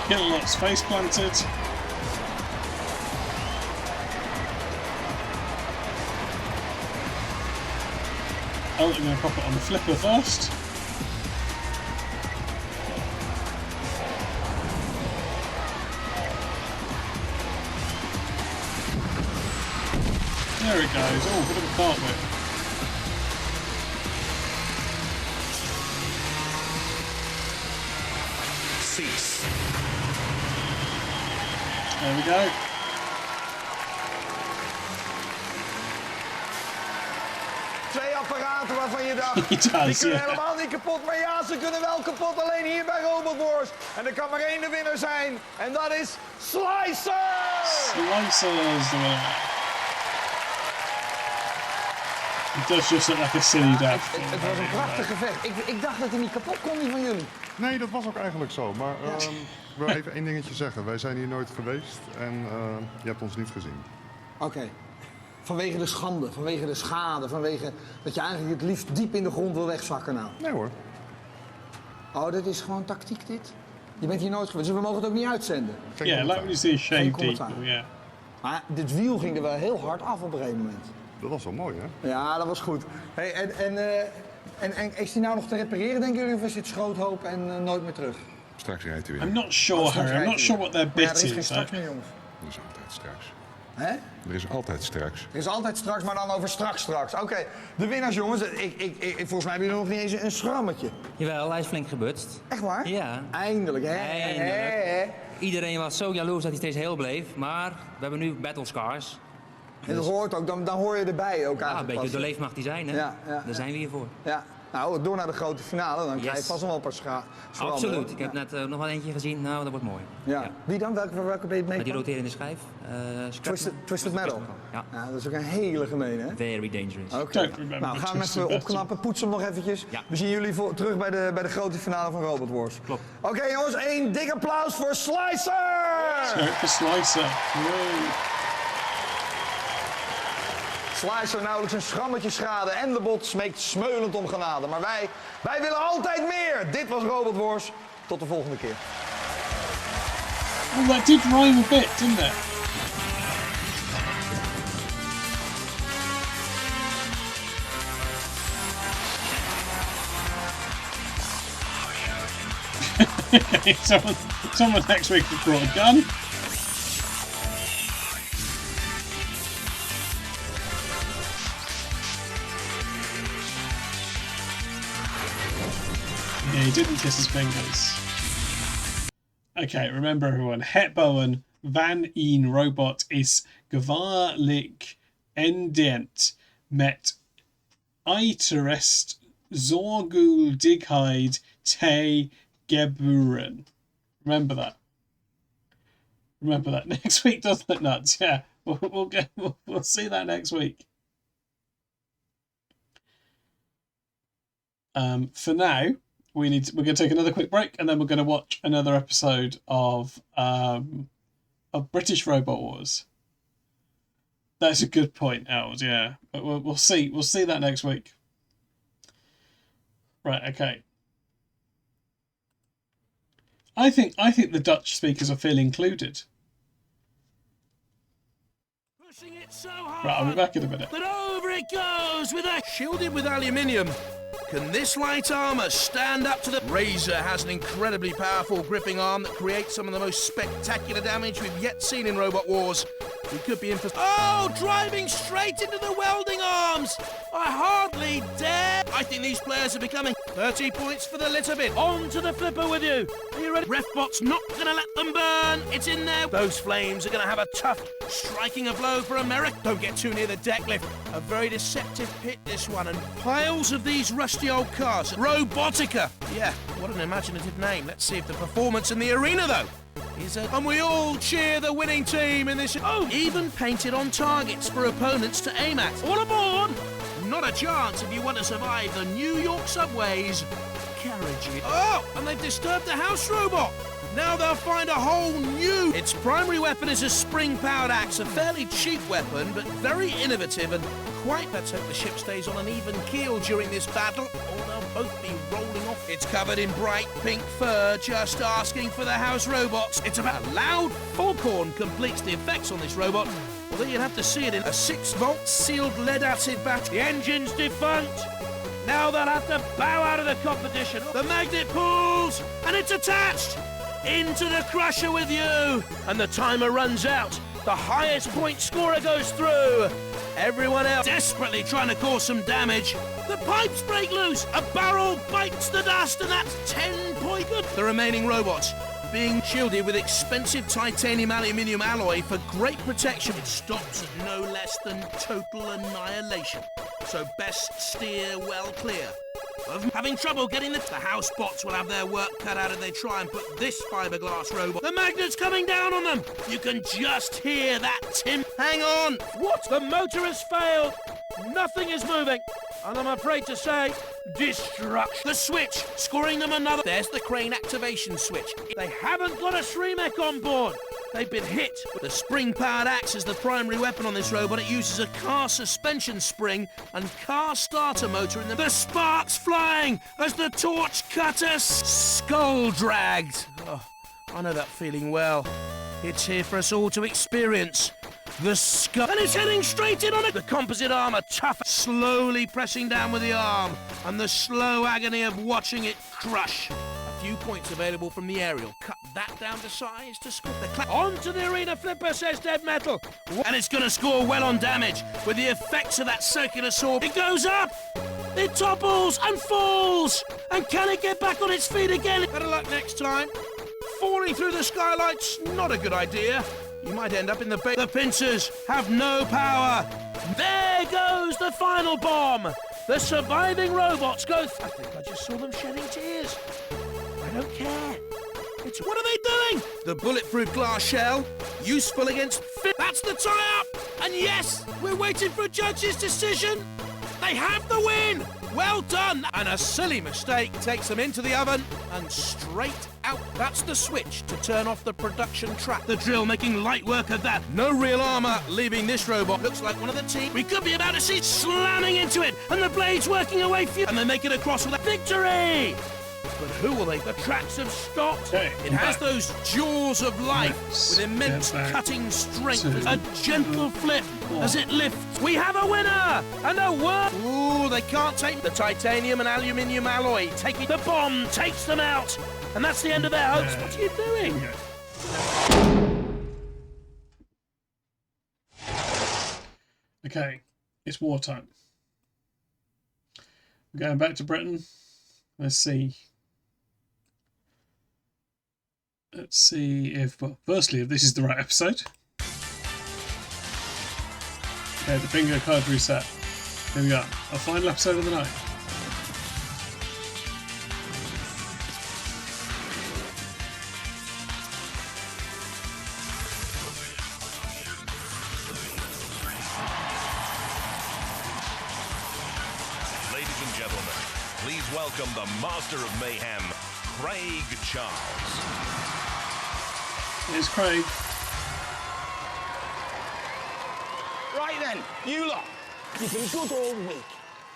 Killalot's face planted. Oh, they're going to pop it on the flipper first. There it goes. Oh, bit of a cartwheel. There we go. Twee apparaten waarvan je dacht, die kunnen helemaal niet kapot. Maar ja, ze kunnen wel kapot, alleen hier bij Robot Wars. En er kan maar één de winnaar zijn. En dat is Slicer! Slicer is the winner. It does just look like a silly death. Het was een prachtig gevecht. Ik dacht dat hij niet kapot kon, die van jullie. Nee, dat was ook eigenlijk zo. Maar ik wil even één dingetje zeggen. Wij zijn hier nooit geweest en je hebt ons niet gezien. Oké. Vanwege de schande, vanwege de schade, vanwege dat je eigenlijk het liefst diep in de grond wil wegzakken nou. Nee hoor. Oh, dit is gewoon tactiek dit? Je bent hier nooit geweest, dus we mogen het ook niet uitzenden. Ja, laat me zien shaved eagle, ja. Maar dit wiel ging er wel heel hard af op een gegeven moment. Dat was wel mooi, hè? Ja, dat was goed. Hey, en is die nou nog te repareren, denken jullie, of is dit schroothoop en nooit meer terug? Straks rijdt hij weer. I'm not sure, Harry. I'm not sure what their bit er is geen is. straks meer, jongens. Er is altijd straks. Hè? Er is altijd straks. Er is altijd straks, maar dan over straks. Oké, de winnaars, jongens. Volgens mij hebben jullie nog niet eens een schrammetje. Jawel, hij is flink gebutst. Echt waar? Ja. Eindelijk, hè? Eindelijk. Iedereen was zo jaloers dat hij steeds heel bleef, maar we hebben nu battle scars. En dat hoort ook, dan hoor je erbij ook eigenlijk. Een beetje de leef mag die zijn, hè? Ja. Daar zijn we hier voor. Ja. Nou, door naar de grote finale, dan krijg je vast nog wel een paar schrammen. Absoluut. Ik heb net nog wel eentje gezien. Nou, dat wordt mooi. Ja. Wie dan? Welke ben je mee? Met die roterende schijf. Twisted Metal. Ja. Dat is ook een hele gemene, hè? Very dangerous. Oké. Nou, gaan we even opknappen. Poetsen hem nog eventjes. Ja. We zien jullie terug bij de grote finale van Robot Wars. Klopt. Oké, jongens. Één dik applaus voor Slicer! Voor Slicer. Slicer nauwelijks een schrammetje schade en de bot smeekt smeulend om genade. Maar wij willen altijd meer. Dit was Robot Wars. Tot de volgende keer. Well, that did rhyme a bit, didn't it? someone next week has brought a gun. Yeah, he didn't kiss his fingers. Okay, remember everyone. Het Bowen van een robot is gevaarlijk en dient met uiterst zorgvuldigheid te gebeuren. Remember that. Remember that. Next week does look nuts. Yeah, we'll see that next week. For now, we're going to take another quick break, and then we're going to watch another episode of British Robot Wars. That's a good point, Els. Yeah, but we'll see. We'll see that next week. Right. Okay. I think the Dutch speakers will feel included. Right, I'll be back in a minute. But over it goes with a shielded with aluminium. Can this light armour stand up to the... Razor has an incredibly powerful gripping arm that creates some of the most spectacular damage we've yet seen in Robot Wars. We could be in for... Oh, driving straight into the welding arms! I hardly dare! I think these players are becoming 30 points for the litter bin. On to the flipper with you. Are you ready? Refbot's not going to let them burn. It's in there. Those flames are going to have a tough striking a blow for America. Don't get too near the deck lift. A very deceptive pit, this one. And piles of these rusty old cars. Robotica. Yeah, what an imaginative name. Let's see if the performance in the arena, though, is a... And we all cheer the winning team in this... Oh, even painted on targets for opponents to aim at. All aboard! Not a chance if you want to survive the New York subways. Carriages. Oh, and they've disturbed the house robot. Now they'll find a whole new... Its primary weapon is a spring-powered axe, a fairly cheap weapon, but very innovative and quite... Let's hope the ship stays on an even keel during this battle, or they'll both be rolling off. It's covered in bright pink fur, just asking for the house robots. It's about... A loud foghorn completes the effects on this robot, although you'd have to see it in a 6-volt sealed lead-acid battery. The engine's defunct. Now they'll have to bow out of the competition. The magnet pulls, and it's attached. Into the crusher with you. And the timer runs out. The highest point scorer goes through. Everyone else desperately trying to cause some damage. The pipes break loose. A barrel bites the dust, and that's 10 points. Good. The remaining robots being shielded with expensive titanium aluminium alloy for great protection. It stops at no less than total annihilation. So best steer well clear of having trouble getting the house bots will have their work cut out if they try and put this fiberglass robot. The magnet's coming down on them. You can just hear that tim. Hang on. What? The motor has failed. Nothing is moving. And I'm afraid to say, destruction. The switch, scoring them another. There's the crane activation switch. They haven't got a Shremec on board. They've been hit. The spring-powered axe is the primary weapon on this robot. It uses a car suspension spring and car starter motor in the sparks flying as the torch cutter skull dragged. Oh, I know that feeling well. It's here for us all to experience. The skull, and it's heading straight in on it. The composite armor, tough, slowly pressing down with the arm, and the slow agony of watching it crush. A few points available from the aerial. Cut that down to size to score the onto the arena flipper, says Dead Metal. And it's going to score well on damage with the effects of that circular saw. It goes up, it topples and falls, and can it get back on its feet again? Better luck next time. Falling through the skylights, not a good idea. You might end up in the bay. The pincers have no power. There goes the final bomb. The surviving robots go. I think I just saw them shedding tears. I don't care. What are they doing? The bulletproof glass shell, useful against. That's the tie-up. And yes, we're waiting for a judge's decision. They have the win. Well done. And a silly mistake takes them into the oven and straight out. That's the switch to turn off the production trap. The drill making light work of that. No real armor leaving this robot. Looks like one of the team. We could be about to see slamming into it and the blades working away for you. And they make it across with a victory. But who will they? The tracks have stopped. It has those jaws of life with immense cutting strength. A gentle flip as it lifts. We have a winner and a world. Ooh, they can't take the titanium and aluminium alloy. Taking the bomb takes them out, and that's the end of their hopes. What are you doing? Okay, it's wartime. We're going back to Britain. Let's see. Let's see if, well, firstly, if this is the right episode. Okay, the bingo card reset. Here we go. Our final episode of the night. Ladies and gentlemen, please welcome the Master of Mayhem, Craig Charles. Here's Craig. Right then, you lot. You've been good all week.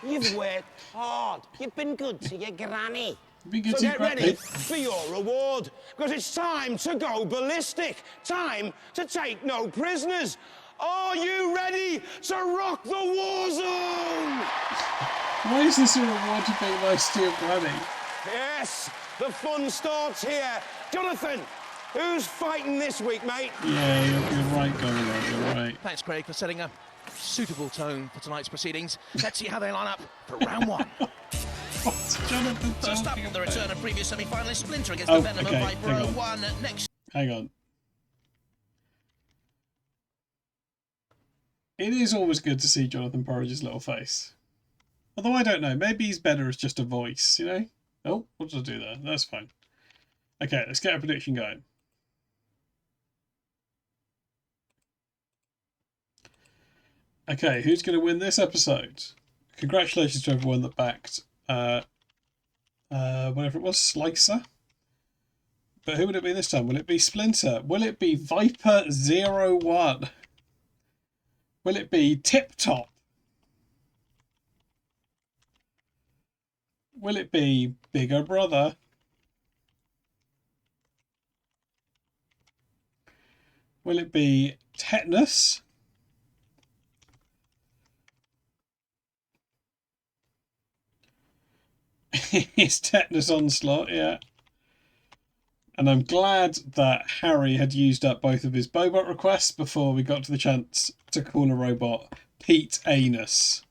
You've worked hard. You've been good to your granny. So get ready for your reward, because it's time to go ballistic. Time to take no prisoners. Are you ready to rock the war zone? Why is this a reward to being nice to your granny? Yes, the fun starts here. Jonathan, who's fighting this week, mate? Yeah, you're right, Governor, you're right. Thanks, Craig, for setting a suitable tone for tonight's proceedings. Let's see how they line up for round one. What's Jonathan First up, the return of previous semi-finalist Splinter against the Venom of Viper 01. Next. Hang on. It is always good to see Jonathan Porridge's little face. Although I don't know, maybe he's better as just a voice, you know? Oh, what did I do there? That's fine. Okay, let's get a prediction going. Okay, who's going to win this episode? Congratulations to everyone that backed, whatever it was, Slicer. But who would it be this time? Will it be Splinter? Will it be Viper 01? Will it be Tip Top? Will it be Bigger Brother? Will it be Tetanus? It's Tetanus Onslaught, yeah. And I'm glad that Harry had used up both of his Bobot requests before we got to the chance to call a robot Pete Anus.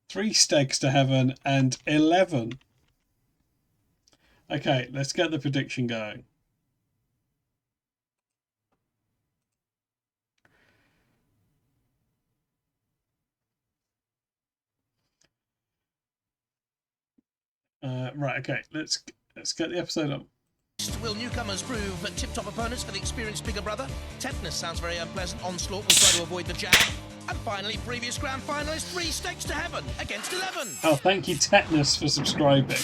Three steaks to heaven and 11 Okay, let's get the prediction going. Right, okay, let's get the episode up. Will newcomers prove tip-top opponents for the experienced bigger brother? Tetanus sounds very unpleasant. Onslaught will try to avoid the jab. And finally, previous grand finalist, 3 stakes to heaven against 11. Oh, thank you, Tetanus, for subscribing.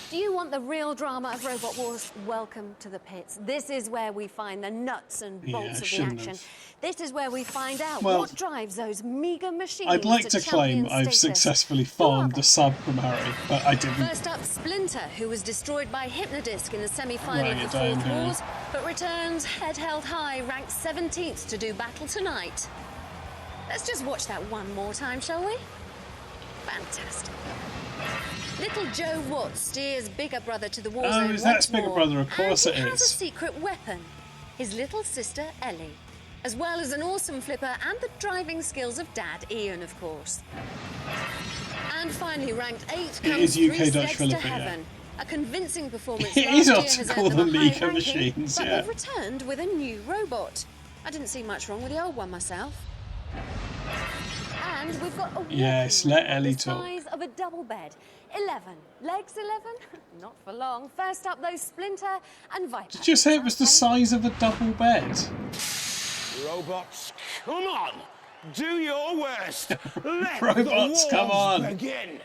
Do you want the real drama of Robot Wars? Welcome to the pits. This is where we find the nuts and bolts of the action. This is where we find out what drives those meager machines. I'd like to claim I've successfully farmed a sub from Harry, but I didn't. First up, Splinter, who was destroyed by Hypnodisc in the semi-final of the Fourth Wars, but returns head held high, ranked 17th to do battle tonight. Let's just watch that one more time, shall we? Fantastic. Little Joe Watts steers bigger brother to the war zone. Oh, is that bigger brother? Of course it is. He has a secret weapon, his little sister Ellie, as well as an awesome flipper and the driving skills of Dad Ian, of course. And finally, ranked 8th comes 3 stakes to heaven. A convincing performance last year has earned them a high ranking, but they've returned with a new robot. I didn't see much wrong with the old one myself. And we've got a yes, let Ellie the talk. size of a double bed. 11. Legs 11? Not for long. First up, those Splinter and Viper. Did you say it was the size of a double bed? Robots, come on! Do your worst! Let Robots, the come on! Begin!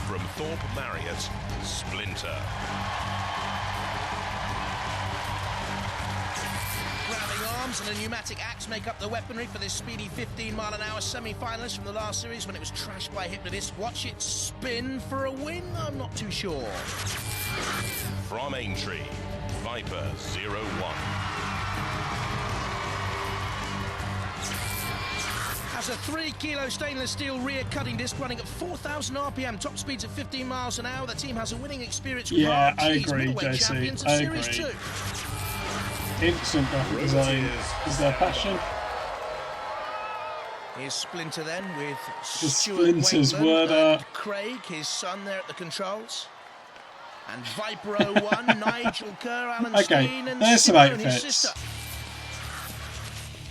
From Thorpe Marriott, Splinter. Grabbing arms and a pneumatic axe make up the weaponry for this speedy 15-mile-an-hour semi-finalist from the last series when it was trashed by Hypnodisc. Watch it spin for a win? I'm not too sure. From Aintree, Viper 01. Has a 3-kilo stainless steel rear cutting disc running at 4,000 RPM, top speeds at 15 miles an hour. The team has a winning experience with I Cheese, agree, middleweight JC. champions of I Series agree. 2. Instant graphic design is their passion. Here's Splinter then with The Stuart Splinter's Wakeland word and art. Craig, his son, there at the controls. And Viper 01, Nigel Kerr, Alan Steen, and there's some Simone, his outfits. sister.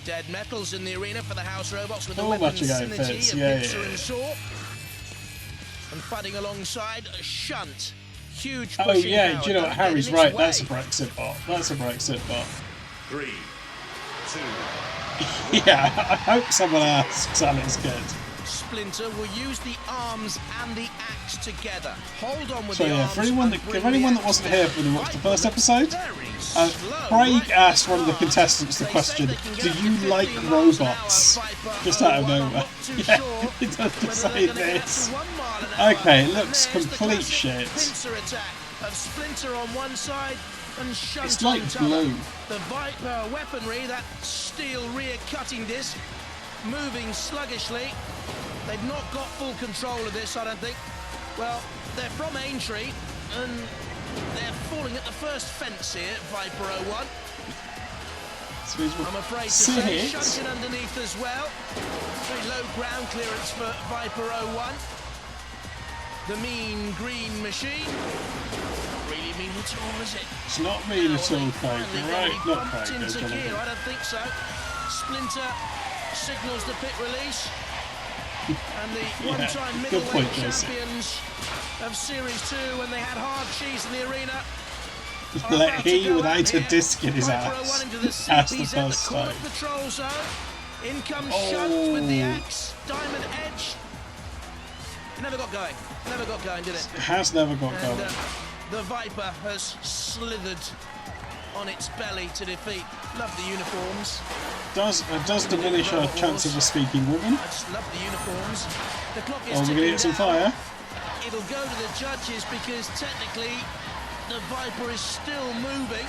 Dead Metals in the arena for the house robots with the Whole weapons bunch of synergy outfits, of yeah, Pincer yeah. and Saw. And fighting alongside a Shunt. Huge Oh pushing yeah, power. do you know what? Don't get in Harry's its right. way. That's a Brexit bot. That's a Brexit bot. 3, 2. Yeah, I hope someone asks Alex good. Splinter will use the arms and the axe together. Hold on with So the yeah, arms. for anyone that wasn't here when they watched the first episode, Craig asked one of the contestants the question, "Do you like robots?" Just out of nowhere. Yeah, he does just say this. Okay, it looks complete shit. Pincer attack of Splinter on one side and Shunt It's like on top. blue. The Viper weaponry, that steel rear cutting disc, moving sluggishly. They've not got full control of this, I don't think. Well, they're from Aintree, and they're falling at the first fence here, Viper 01. I'm afraid to say, shunting underneath as well. Very low ground clearance for Viper 01. The mean green machine. Not really mean at all, is it? It's not mean at all, Craig. Right? Not Bumped Craig. into Jonathan. gear, I don't think so. Splinter signals the pit release. And the one-time good point, middleweight JC. champions of Series 2 when they had hard cheese in the arena. Let he without a disc in his ass. That's the first time. Patrol zone. In comes Shunt with the axe. Diamond edge. Never got going. Never got going, did it? It has never got And, going. the Viper has slithered on its belly to defeat. Love the uniforms. Does diminish our chance of a speaking woman. I just love the uniforms. The clock is Oh, we're gonna ticking get some down. fire. It'll go to the judges because technically the Viper is still moving.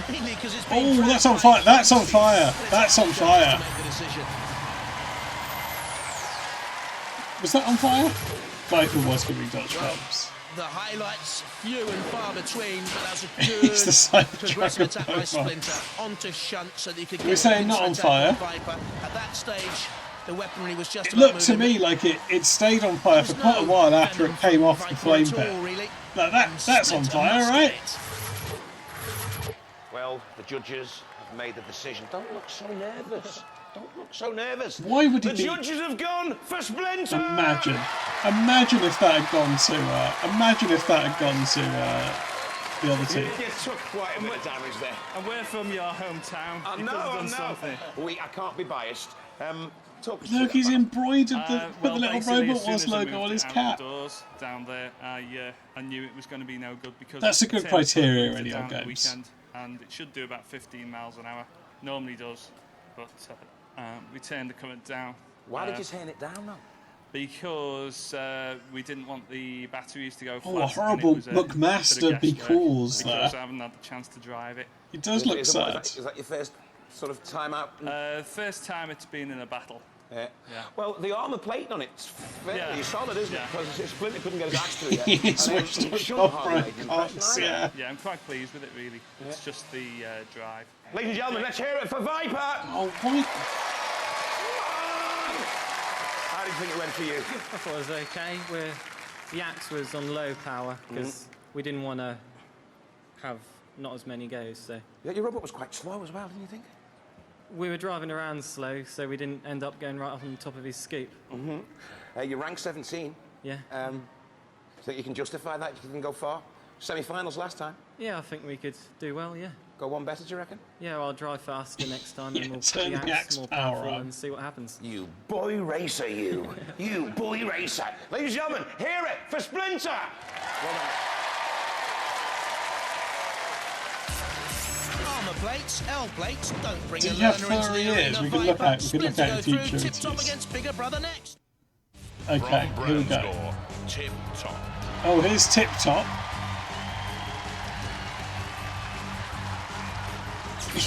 Mainly because it's been Oh, that's on fire. That's on fire. That's on fire. make the decision. Was that on fire? Viper was giving Dutch bumps. The highlights few and far between, but that's a It's the good side progressive track attack of by Bobot. Splinter onto Shunt so that you could We're get saying not on inside fire. Viper. At that stage, The weaponry was just It looked to me like it stayed on fire for quite a while after it came off the flame pit. Now that's on fire, right? Well, the judges have made the decision. Don't look so nervous. Don't look so nervous. Why would it be? The judges have gone for Splinter. Imagine if that had gone to. Imagine if that had gone to the other team. You took quite a bit of damage there. And we're from your hometown. I know. I can't be biased. Look, he's embroidered the little Robot Wars logo on his cap. Down there, I knew it was going to be no good because that's a good criteria in your games. Weekend, and it should do about 15 miles an hour. Normally does, but we turned the current down. Why did you turn it down, though? Because we didn't want the batteries to go flat. Oh, a horrible McMaster because I haven't had the chance to drive it. It does look sad. Is that your first sort of time out? First time it's been in a battle. Yeah. Well, the armour plate on it's fairly solid, isn't it? Because Splinter couldn't get his axe through yet. He switched it off for a cox, yeah, I'm quite pleased with it, really. It's just the drive. Ladies and gentlemen, let's hear it for Viper! Oh, what? How do you think it went for you? I thought it was okay. The axe was on low power because we didn't want to have not as many goes. So yeah, your robot was quite slow as well, didn't you think? We were driving around slow, so we didn't end up going right up on the top of his scoop. You ranked 17. Yeah. Think you can justify that? You can go far? Semi-finals last time? Yeah, I think we could do well, yeah. Go one better, do you reckon? Yeah, I'll drive faster next time and we'll turn put the the axe axe more power powerful up. and see what happens. You boy racer, you. You boy racer. Ladies and gentlemen, hear it for Splinter! Well done. Armour plates, L plates, don't bring Did a you have learner into the arena. we can look at in future Tip Top interviews. against Bigger Brother next. Okay, here we go. Tip Top. Oh, here's Tip Top.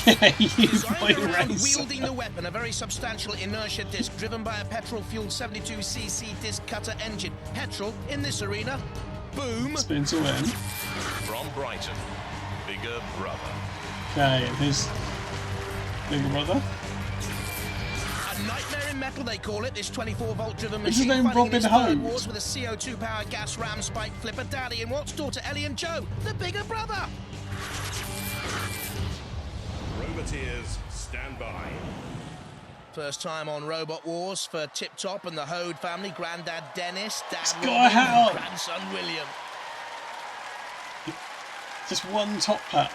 Yeah, you boy racer. Wielding the weapon, a very substantial inertia disc driven by a petrol-fueled 72cc disc cutter engine. Petrol in this arena. Boom. Spin to win. From Brighton, Bigger Brother. Okay, and here's Bigger Brother. A nightmare in metal, they call it. This 24-volt driven Is his machine name fighting in its Robin third Hood? wars with a CO2-powered gas ram spike flipper. Daddy and Watt's daughter Ellie and Joe, the Bigger Brother. Roboteers, stand by. First time on Robot Wars for Tip Top and the Hode family. Granddad Dennis, Dad It's got Robin, a hat on. grandson William. Just one top hat.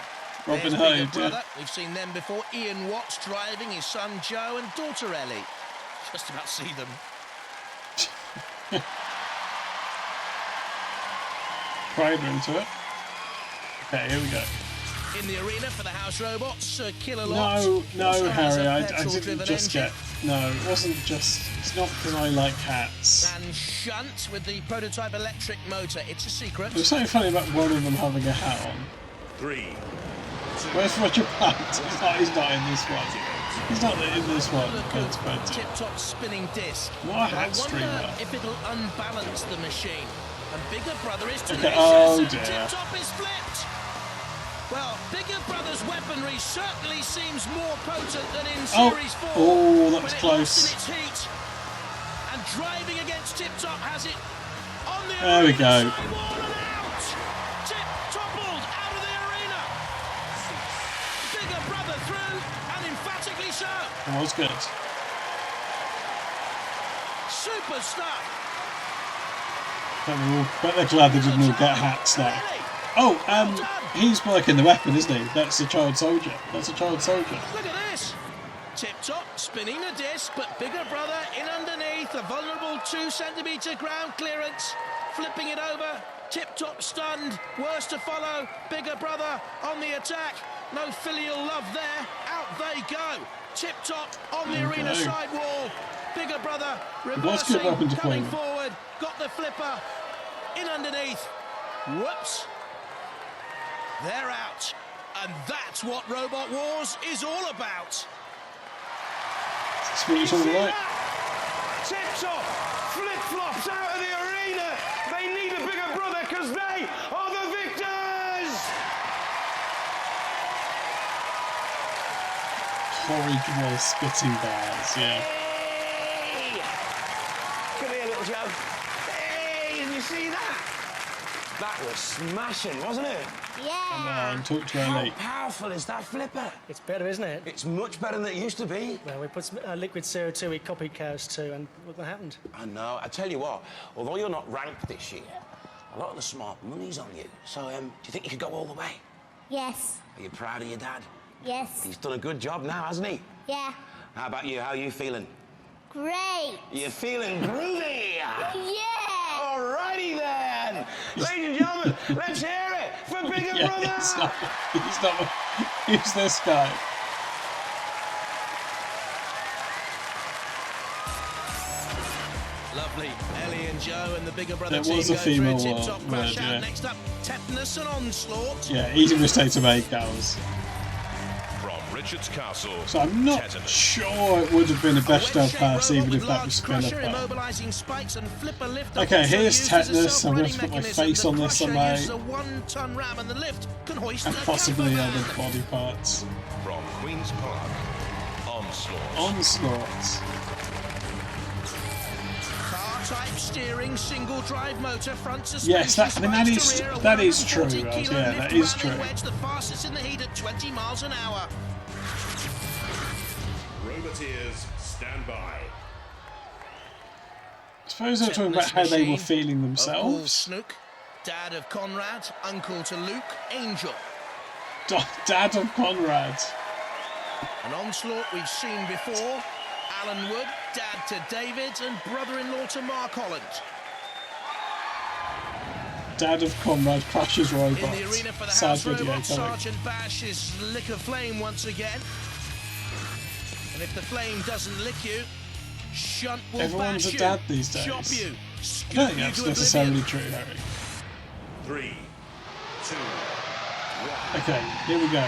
Robin There's Bigger Hood. Brother. We've seen them before. Ian Watts driving his son Joe and daughter Ellie. Just about see them. Crider into it. Okay, here we go. In the arena for the house robots, Sir Killalot. No, Harry, I didn't just get... No, it wasn't just... It's not because I like hats. And Shunt with the prototype electric motor. It's a secret. There's something funny about one of them having a hat on. 3. Where's Roger Platt? He's not in this one. He's not in this one. Tip Top spinning disc. What a hat I streamer. wonder if it'll unbalance the machine. And Bigger Brother is Okay, tenacious. oh and dear. Tip Top is flipped. Well, Bigger Brother's weaponry certainly seems more potent than in Series 4. Oh, that was when it close. lost in its heat. And driving against Tip Top has it on the There we arena go. sidewall and out. Tip toppled out of the arena. Bigger Brother through, and emphatically so. That was good. Super stuff. Bet they're glad they didn't all get hats now. Oh, he's working the weapon, isn't he? That's a child soldier. That's a child soldier. Look at this. Tip Top spinning the disc, but Bigger Brother in underneath. A vulnerable 2-centimetre ground clearance. Flipping it over. Tip Top stunned. Worse to follow. Bigger Brother on the attack. No filial love there. Out they go. Tip Top on the arena sidewall. Bigger Brother reversing, good weapon to play coming with. forward. Got the flipper in underneath. Whoops. They're out. And that's what Robot Wars is all about. That's what it's all right. Tip Top flip-flops out of the arena. They need a Bigger Brother because they are the victors. Horrid spitting bars, yeah. Come here, little Joe. Hey, did you see that? That was smashing, wasn't it? Yeah. Talk to How Ellie. powerful is that flipper? It's better, isn't it? It's much better than it used to be. Well, we put some liquid CO2, we copied cows too, and look what happened. I know. I tell you what, although you're not ranked this year, a lot of the smart money's on you. So, do you think you could go all the way? Yes. Are you proud of your dad? Yes. He's done a good job now, hasn't he? Yeah. How about you? How are you feeling? Great. You're feeling groovy? Yeah. Alrighty then. Ladies and gentlemen, let's hear it for Bigger Brother. He's not. Who's this guy? Lovely. Ellie and Joe and the Bigger Brother There team was a go for a female tip-top word, crash out. yeah. Next up, Tetanus and Onslaught. Yeah, eating mistakes of 8 cows. From Richard's Castle. So I'm not sure it would have been a best of pass even if that was going to fail. Okay, here's Tetanus. I'm going to put my face on this somehow. And possibly other body parts. From Queen's Park. Onslaught. Onslaught. Type steering, single drive motor, front suspension. Yes, that is true. Yeah, that is true. The fastest in the heat at 20 miles an hour. Roboteers, stand by. I suppose they're talking about how they were feeling themselves. Snook, dad of Conrad, uncle to Luke, Angel. Dad of Conrad. An Onslaught we've seen before. Alan Wood, dad to David, and brother-in-law to Mark Holland. Dad of Conrad crashes robot. In the arena for the Sad house video robot, coming. Sergeant Bash is lick a flame once again. And if the flame doesn't lick you, Shunt will Everyone's bash a dad you, these days. chop you, I don't scoop think you that's to necessarily oblivion. true, Harry. 3, 2, 1. Okay, here we go.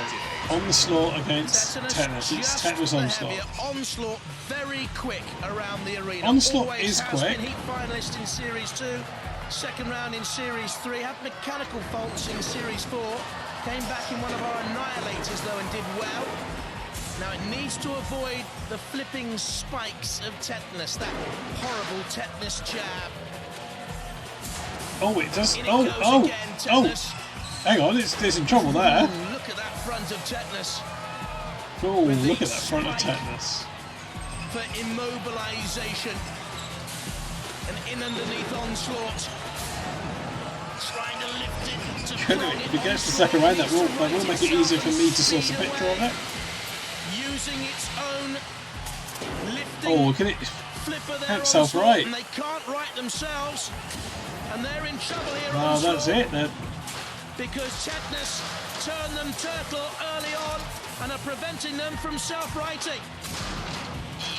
Onslaught against Tetanus. It's Tetanus Onslaught. Onslaught very quick around the arena. Onslaught Always is has quick. Been heat finalist in Series 2, second round in Series 3, had mechanical faults in Series 4, came back in one of our Annihilators though and did well. Now it needs to avoid the flipping spikes of Tetanus, that horrible Tetanus jab. Oh, it does. In it Oh, goes oh, again, oh. Tetanus. Hang on, it's in trouble there. Ooh, look at that front of Tetanus. Oh, With look the at that front of spike Tetanus. For immobilization. And in underneath Onslaught. Trying to lift it to If it gets to the second round, that will make it easier for me to source a picture of it. Using its own lifting Oh, look at it. flipper there. That's self-right. And they can't right themselves. And they're in trouble here. Oh, that's Onslaught, it then. because Tetanus turned them turtle early on and are preventing them from self-righting.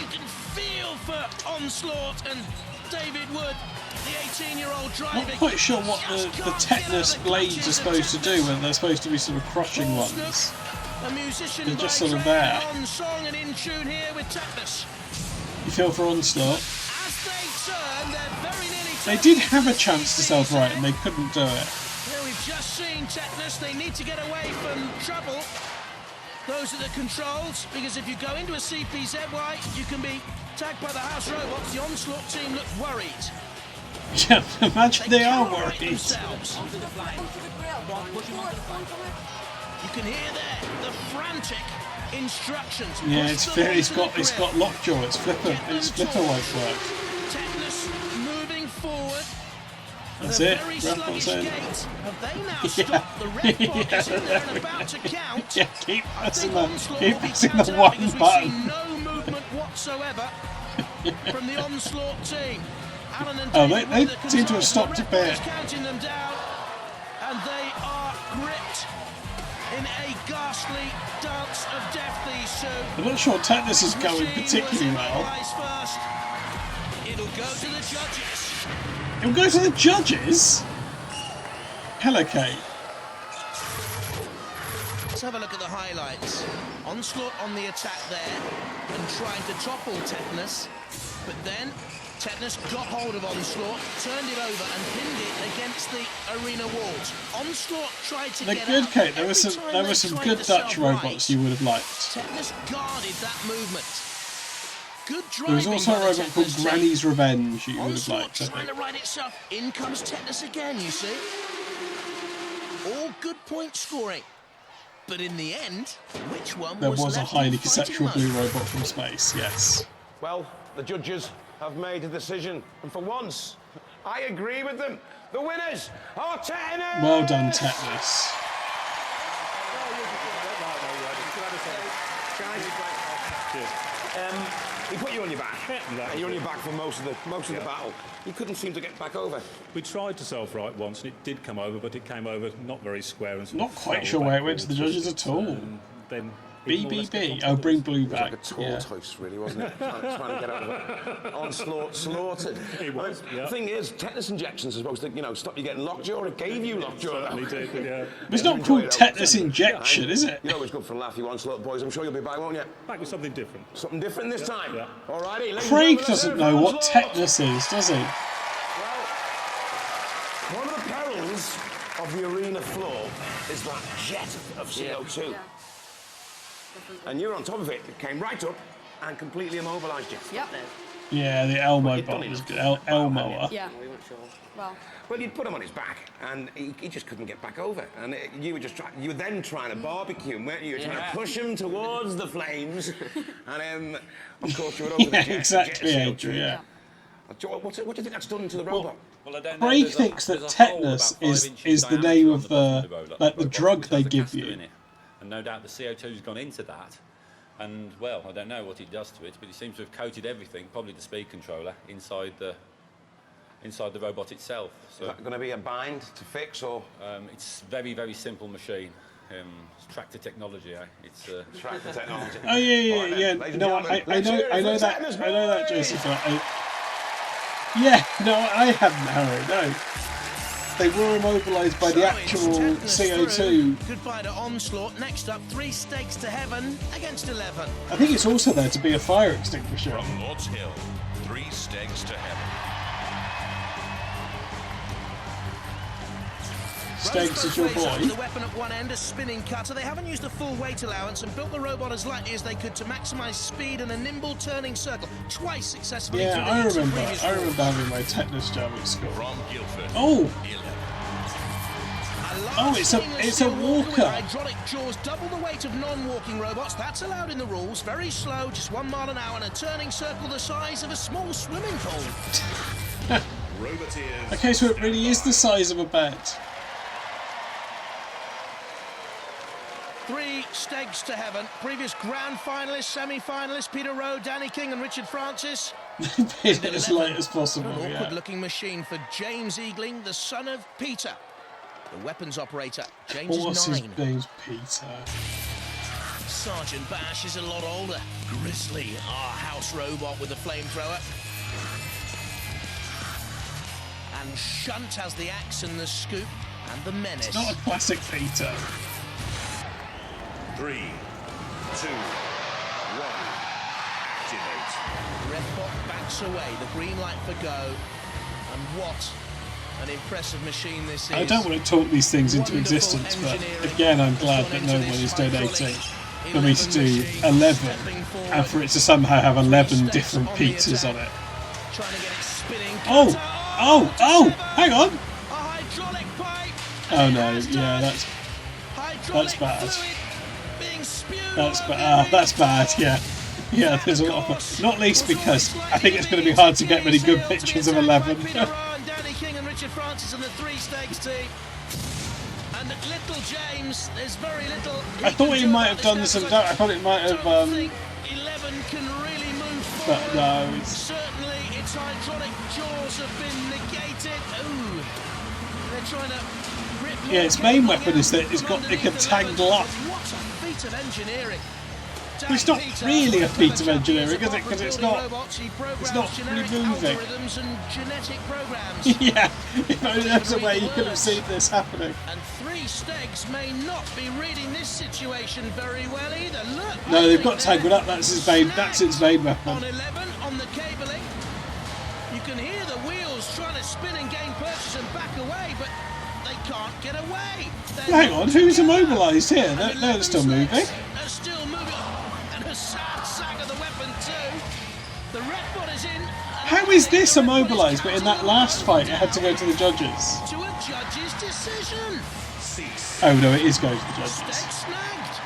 You can feel for Onslaught and David Wood, the 18-year-old driving. Not quite sure what the Tetanus blades are supposed to do, whether they're supposed to be sort of crushing ones. A musician They're just by sort of trade, there. on song and in tune here with Tetanus. You feel for Onslaught. As they turn, they're very nearly They did have a chance to self-right and they couldn't do it. Here we've just seen Tetanus. They need to get away from trouble. Those are the controls, because if you go into a CPZY, you can be tagged by the house robots. The Onslaught team look worried. Yeah, imagine they are worried. Themselves. You can hear there the frantic instructions. Yeah, Push it's the laser got lockjaw. It's flipper won't work. Tetanus moving forward. That's At a it. very Ref sluggish what's in. gate. Have they now stopped the red box is in there and about to count? Yeah, keep pressing the Onslaught will be one counted out because we've button. seen no movement whatsoever from the Onslaught team. Alan and Oh, David they Wood, the seem to have controls, stopped the a red bit. box counting them down, and they are gripped in a ghastly dance of death, these two. I'm not sure Tetanus is going particularly well. First. It'll go to the judges. It'll go to the judges? Hello, Kate. Let's have a look at the highlights. Onslaught on the attack there and trying to topple Tetanus, but then Tetanus got hold of Onslaught, turned it over and pinned it against the arena walls. Onslaught tried to They're get good, out. Kate. There Every were time some they good tried to Dutch self-right, robots you would have liked. Tetanus guarded that movement. Good There was also a robot called Granny's Revenge you would have liked, I trying think. to right itself. In comes Tetanus again, you see. All good point scoring. But in the end, which one There was was a left highly in fighting conceptual mode? blue robot from space, yes. Well, the judges have made a decision, and for once, I agree with them. The winners are Tetanus! Well done, Tetanus. He put you on your back. And you're on your back for most of the battle. You couldn't seem to get back over. We tried to self-right once, and it did come over, but it came over not very square and sort Not of quite fell sure where it went backwards. to the judges at all. Then BBB. Oh, bring blue back. It was like a tortoise, really, wasn't it? trying to get out of it. Onslaught, slaughtered. It was, yeah. The thing is, tetanus injections are supposed to, you know, stop you getting lockjaw. It gave you lockjaw. Certainly did, yeah. It's not called tetanus injection, is it? You know it's good for a laugh, you Onslaught boys. I'm sure you'll be back, won't you? Back with something different. Something different this time? Yeah. All righty. Craig doesn't know what tetanus is, does he? One of the perils of the arena floor is that jet of CO2. Yeah. And you're on top of it. It came right up and completely immobilised you. Yep. Yeah, the El-mower was good. El-mower. Yeah. We weren't sure. Well, you'd put him on his back, and he just couldn't get back over. And you were then trying to barbecue him, weren't you? You were trying to push him towards the flames, and of course you were over the jet. Exactly, jet Adrian, yeah. What do you think that's done to the robot? Well, I don't know. Craig thinks that tetanus is the name of the drug they give you. And no doubt the CO2 has gone into that. And, well, I don't know what it does to it, but it seems to have coated everything, probably the speed controller, inside the robot itself. So, Is that going to be a bind to fix, or...? It's very, very simple machine. It's tractor technology, eh? It's tractor technology. Oh yeah. No, I know that, Joseph. I haven't, Harry. No, they were immobilised by the actual CO2. Goodbye to Onslaught. Next up, 3 stakes to heaven against 11. I think it's also there to be a fire extinguisher. From Lord's Hill, 3 stakes to heaven. Stakes is your boy. With a weapon at one end, a spinning cutter. They haven't used a full weight allowance and built the robot as lightly as they could to maximise speed and a nimble turning circle. Twice successfully. Yeah, I remember having my tetanus jab at school. From Guildford. Oh, it's a walker. With hydraulic jaws, double the weight of non-walking robots. That's allowed in the rules. Very slow, just 1 mile an hour, and a turning circle the size of a small swimming pool. Okay, so it really is the size of a bed. 3 stakes to heaven. Previous grand finalists, semi-finalists, Peter Rowe, Danny King and Richard Francis. Made it as light as possible, An yeah. awkward-looking machine for James Eagling, the son of Peter. The weapons operator, James What's is his 9. name's Peter? Sergeant Bash is a lot older. Grizzly, our house robot with a flamethrower. And Shunt has the axe and the scoop and the menace. It's not a classic Peter. 3, 2, 1. Activate. Redbot backs away, the green light for go. And what an impressive machine this is. I don't want to talk these things into existence, but again, I'm glad that no one is donating for me to do 11 and for it to somehow have 11 different Peters on it. Oh, hang on. Oh no, yeah, that's bad. That's bad, yeah. Yeah, there's a lot of... Not least because I think it's going to be hard to get many good pictures of 11. Danny King and Richard Francis and the 3 stakes team. And little James, there's very little... I thought he might have done some... I thought it might have... 11 can really move forward. But no, it's... Certainly its hydraulic jaws have been negated. Ooh. They're trying to rip more. Yeah, its main weapon is that it can tangle up. What a feat of engineering. It's not really a feat of engineering, is it? Because it's not really moving. And genetic programs. Yeah, if only there was a way you could have seen this happening. And 3 stakes may not be reading this situation very well either. Look. No, they've got tangled up. That's its main weapon. On 11 on the cabling. You can hear the wheels trying to spin and gain purchase and back away, but they can't get away. Hang on, who's immobilised here? They're still moving. They're still moving. And a sad sack of the weapon too. The red ball is in. How is this immobilised, but in that last fight it had to go to the judges? To a judge's decision. Oh no, it is going to the judges. Stake snagged.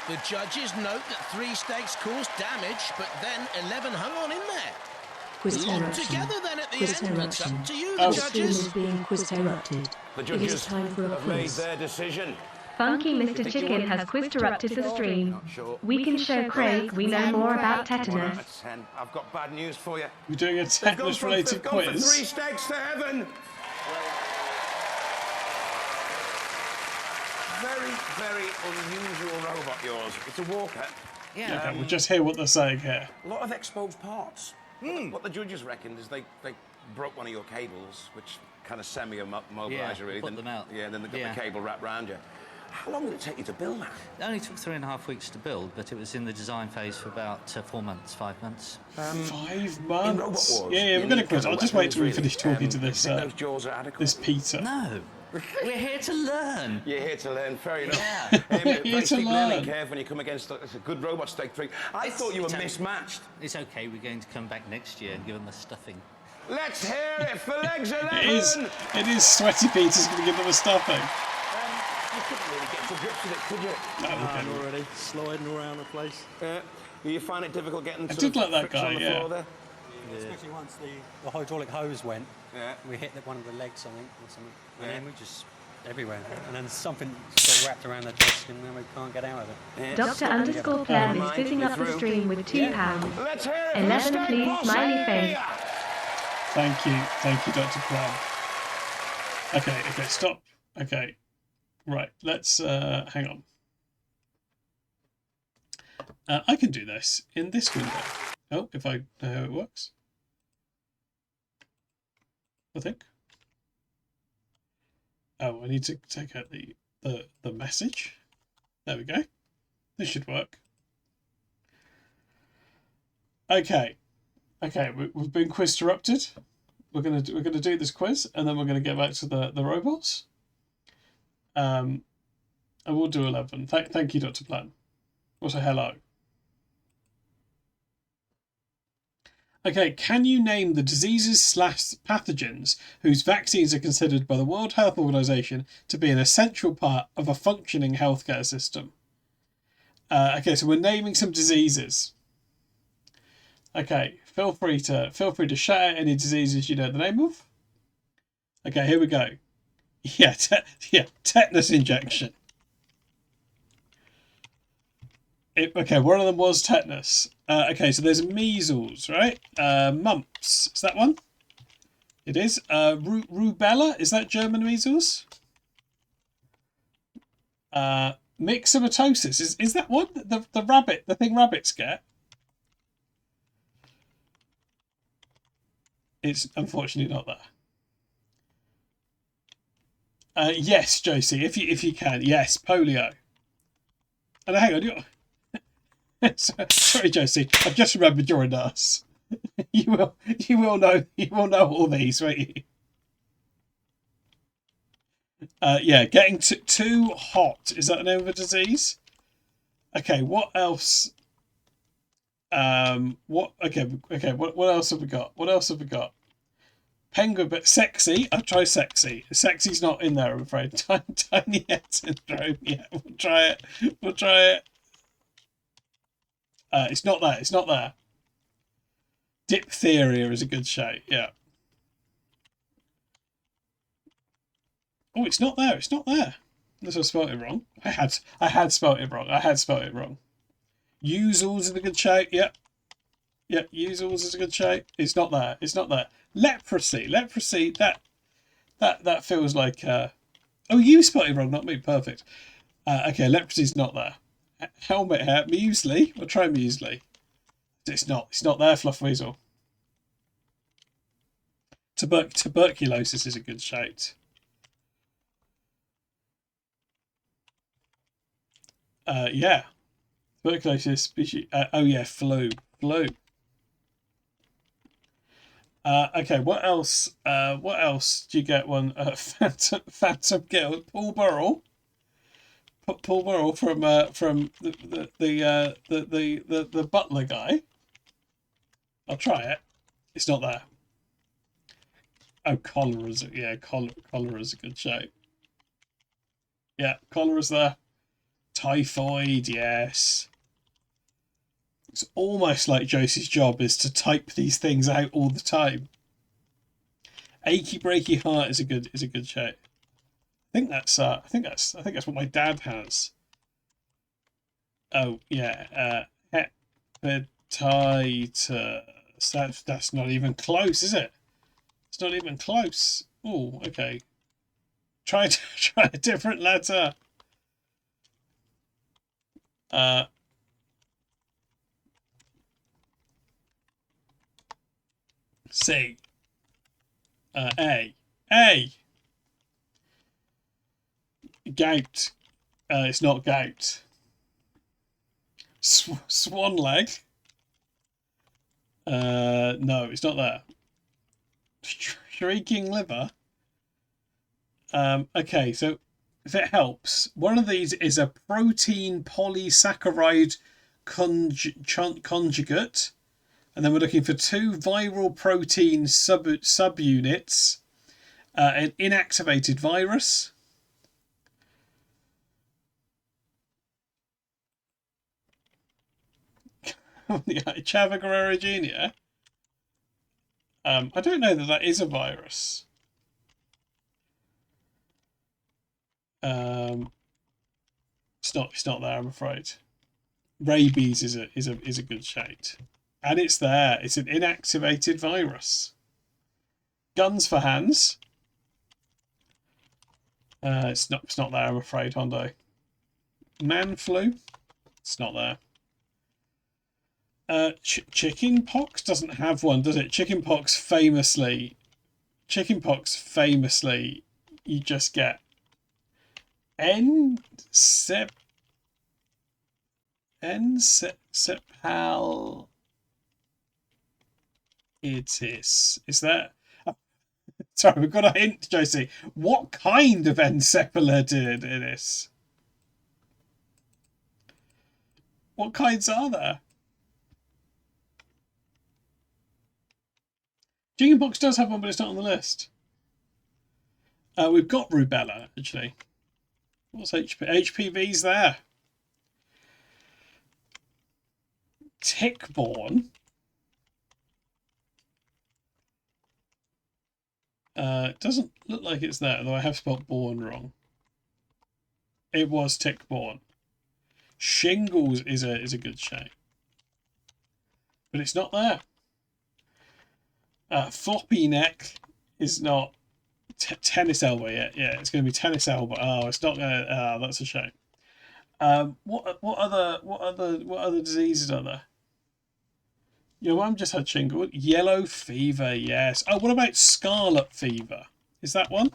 The judges note that 3 stakes caused damage, but then 11 hung on in there. Quiz Locked together then at the Quiz end. It's up to you, Oh. the judges. is being quiz interrupted. The It judges is time for a have made quiz. their decision. Funky Mr. Chicken has quiz-interrupted the stream. We can show Craig we know more about tetanus. At 10, I've got bad news for you. We're doing a tetanus-related They've gone for 3 quiz. stakes to heaven. Very, very unusual robot, yours. It's a walker. Yeah, okay, we'll just hear what they're saying here. A lot of exposed parts. What the judges reckoned is they broke one of your cables, which kind of semi-immobilised you, really. Put them out. Yeah, then they got the cable wrapped round you. How long did it take you to build that? It only took 3.5 weeks to build, but it was in the design phase for about 4 months, 5 months. 5 months? Yeah, we're going to quiz. I'll just wait till we finish talking to this this Peter. No, we're here to learn. You're here to learn, fair enough. Yeah. Here to learn. Learning curve when you come against a good robot stake 3. I thought you were mismatched. It's okay, we're going to come back next year and give them a stuffing. Let's hear it for legs 11. It is Sweaty Peter's going to give them a stuffing. You couldn't really get to grips with it, could you? No, I'm already sliding around the place. You find it difficult getting I did like that friction guy, on the yeah. floor there? Especially once the hydraulic hose went. Yeah. We hit one of the legs, I think, or something. And then we just everywhere. And then something got wrapped around the desk and then we can't get out of it. Dr_Clem is fitting up the stream with £2. 11 please, smiley face. Thank you, Dr. Clem. Okay, stop. Okay, right, let's, hang on. I can do this in this window. Oh, if I know how it works. I think. Oh, I need to take out the message. There we go. This should work. Okay, we've been quiz interrupted. We're gonna do this quiz, and then we're gonna get back to the robots. And we'll do 11. Thank you, Dr. Plan. Also, hello. Okay, can you name the diseases / pathogens whose vaccines are considered by the World Health Organization to be an essential part of a functioning healthcare system? Okay, so we're naming some diseases. Okay, feel free to shout out any diseases you know the name of. Okay, here we go. Yeah, tetanus injection. Okay, one of them was tetanus. Okay, so there's measles, right? Mumps, is that one? It is. Rubella, is that German measles? Myxomatosis, is that one? The rabbit, the thing rabbits get? It's unfortunately not there. Yes, Josie, if you can. Yes, polio. And hang on, you're... Sorry, Josie. I've just remembered you're a nurse. You will know all these, won't you? Yeah, getting too hot. Is that the name of a disease? Okay, what else? What else have we got? Penguin, but sexy. I'll try sexy. Sexy's not in there, I'm afraid. Tiny head syndrome. Yeah, we'll try it. It's not there. Diphtheria is a good shout, yeah. Oh, it's not there. Unless I spelled it wrong. I had spelled it wrong. Usels is a good shout, yep. Yep, usels is a good shout. It's not there. Leprosy, that feels like oh, you spelled it wrong, not me, perfect. Okay, leprosy's not there. Helmet hair, muesli. We'll try muesli. It's not there, Fluff Weasel. Tuberculosis is a good shout. Yeah. Tuberculosis species. Oh yeah, flu. Okay, what else? Do you get one? Phantom Guild, Paul Burrell. Paul Burrell from the butler guy. I'll try it. It's not there. Oh, cholera's cholera's a good show. Yeah, cholera's there. Typhoid, yes. It's almost like Josie's job is to type these things out all the time. Achy breaky heart is a good show. I think that's what my dad has. Oh yeah, hepatitis. That's not even close, is it? It's not even close. Oh, okay. Try a different letter. C. A. Gout. It's not gout. Swan leg. No, it's not there. Shrieking liver. Okay, so if it helps, one of these is a protein polysaccharide conjugate, and then we're looking for 2 viral protein subunits, an inactivated virus. Chavic aeruginosa. I don't know that is a virus. It's not there, I'm afraid. Rabies is a good shade, and it's there. It's an inactivated virus. Guns for hands. It's not there, I'm afraid, Hondo. Man flu. It's not there. Chicken pox doesn't have one, does it? Chicken pox famously, you just get encephalitis. Is that? Sorry, we've got a hint, Josie. What kind of encephalitis? What kinds are there? Chickenpox does have one, but it's not on the list. We've got rubella, actually. What's HPV's there? Tick-borne. It doesn't look like it's there, though I have spelled born wrong. It was tick-borne. Shingles is a good shape, but it's not there. Floppy neck is not tennis elbow yet. Yeah, it's going to be tennis elbow. Oh, it's not going to. Oh, that's a shame. What other diseases are there? Your mum just had shingle. Yellow fever, yes. Oh, what about scarlet fever? Is that one?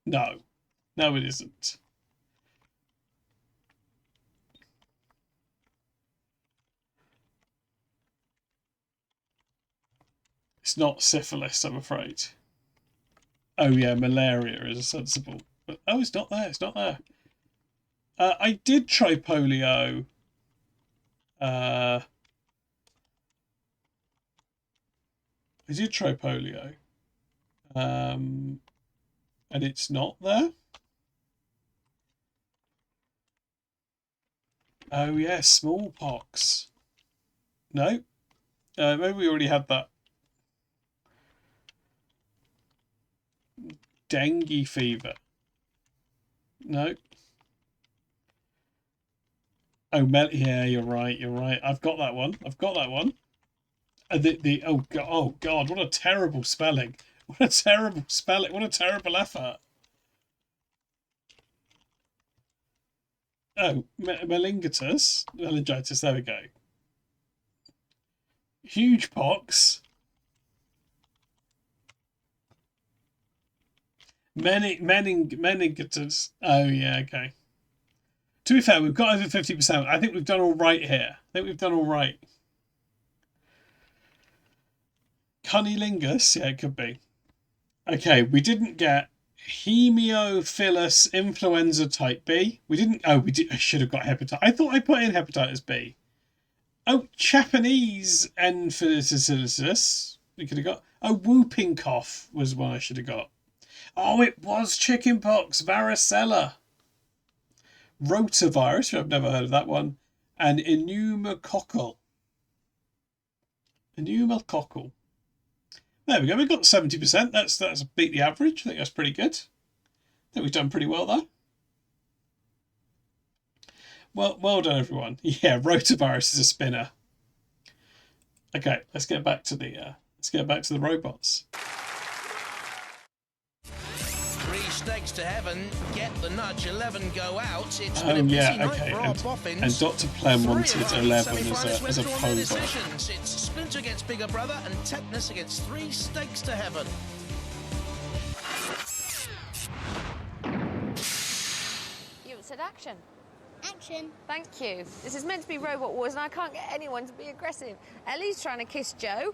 No. No, it isn't. It's not syphilis, I'm afraid. Oh yeah, malaria is sensible. But oh, it's not there. It's not there. I did try polio. I did try polio. And it's not there. Oh yeah, smallpox. No. Maybe we already had that. Dengue fever. No. Oh, yeah, you're right. You're right. I've got that one. I've got that one. Oh God! What a terrible spelling! What a terrible spelling! What a terrible effort! Oh, meningitis. There we go. Huge pox. Meningitis. Oh yeah, okay. To be fair, we've got over 50%. I think we've done all right here. I think we've done all right. Cunnilingus, yeah, it could be. Okay, we didn't get Haemophilus influenza type B. We didn't. Oh, we did. I should have got hepatitis. I thought I put in hepatitis B. Oh, Japanese encephalitis. We could have got. Oh, whooping cough was one I should have got. Oh, it was chickenpox, varicella, rotavirus. I've never heard of that one, and pneumococcal. Pneumococcal. There we go. We've got 70%. That's beat the average. I think that's pretty good. I think we've done pretty well there. Well done, everyone. Yeah, rotavirus is a spinner. Okay, let's get back to the robots. 3 stakes to heaven, get the nudge, 11 go out. It's been a busy night for our boffins. And Dr. Plem wanted 11 as a pole. It's Splinter against Bigger Brother and Tetanus against 3 stakes to heaven. You said action. Action. Thank you. This is meant to be Robot Wars and I can't get anyone to be aggressive. Ellie's trying to kiss Joe.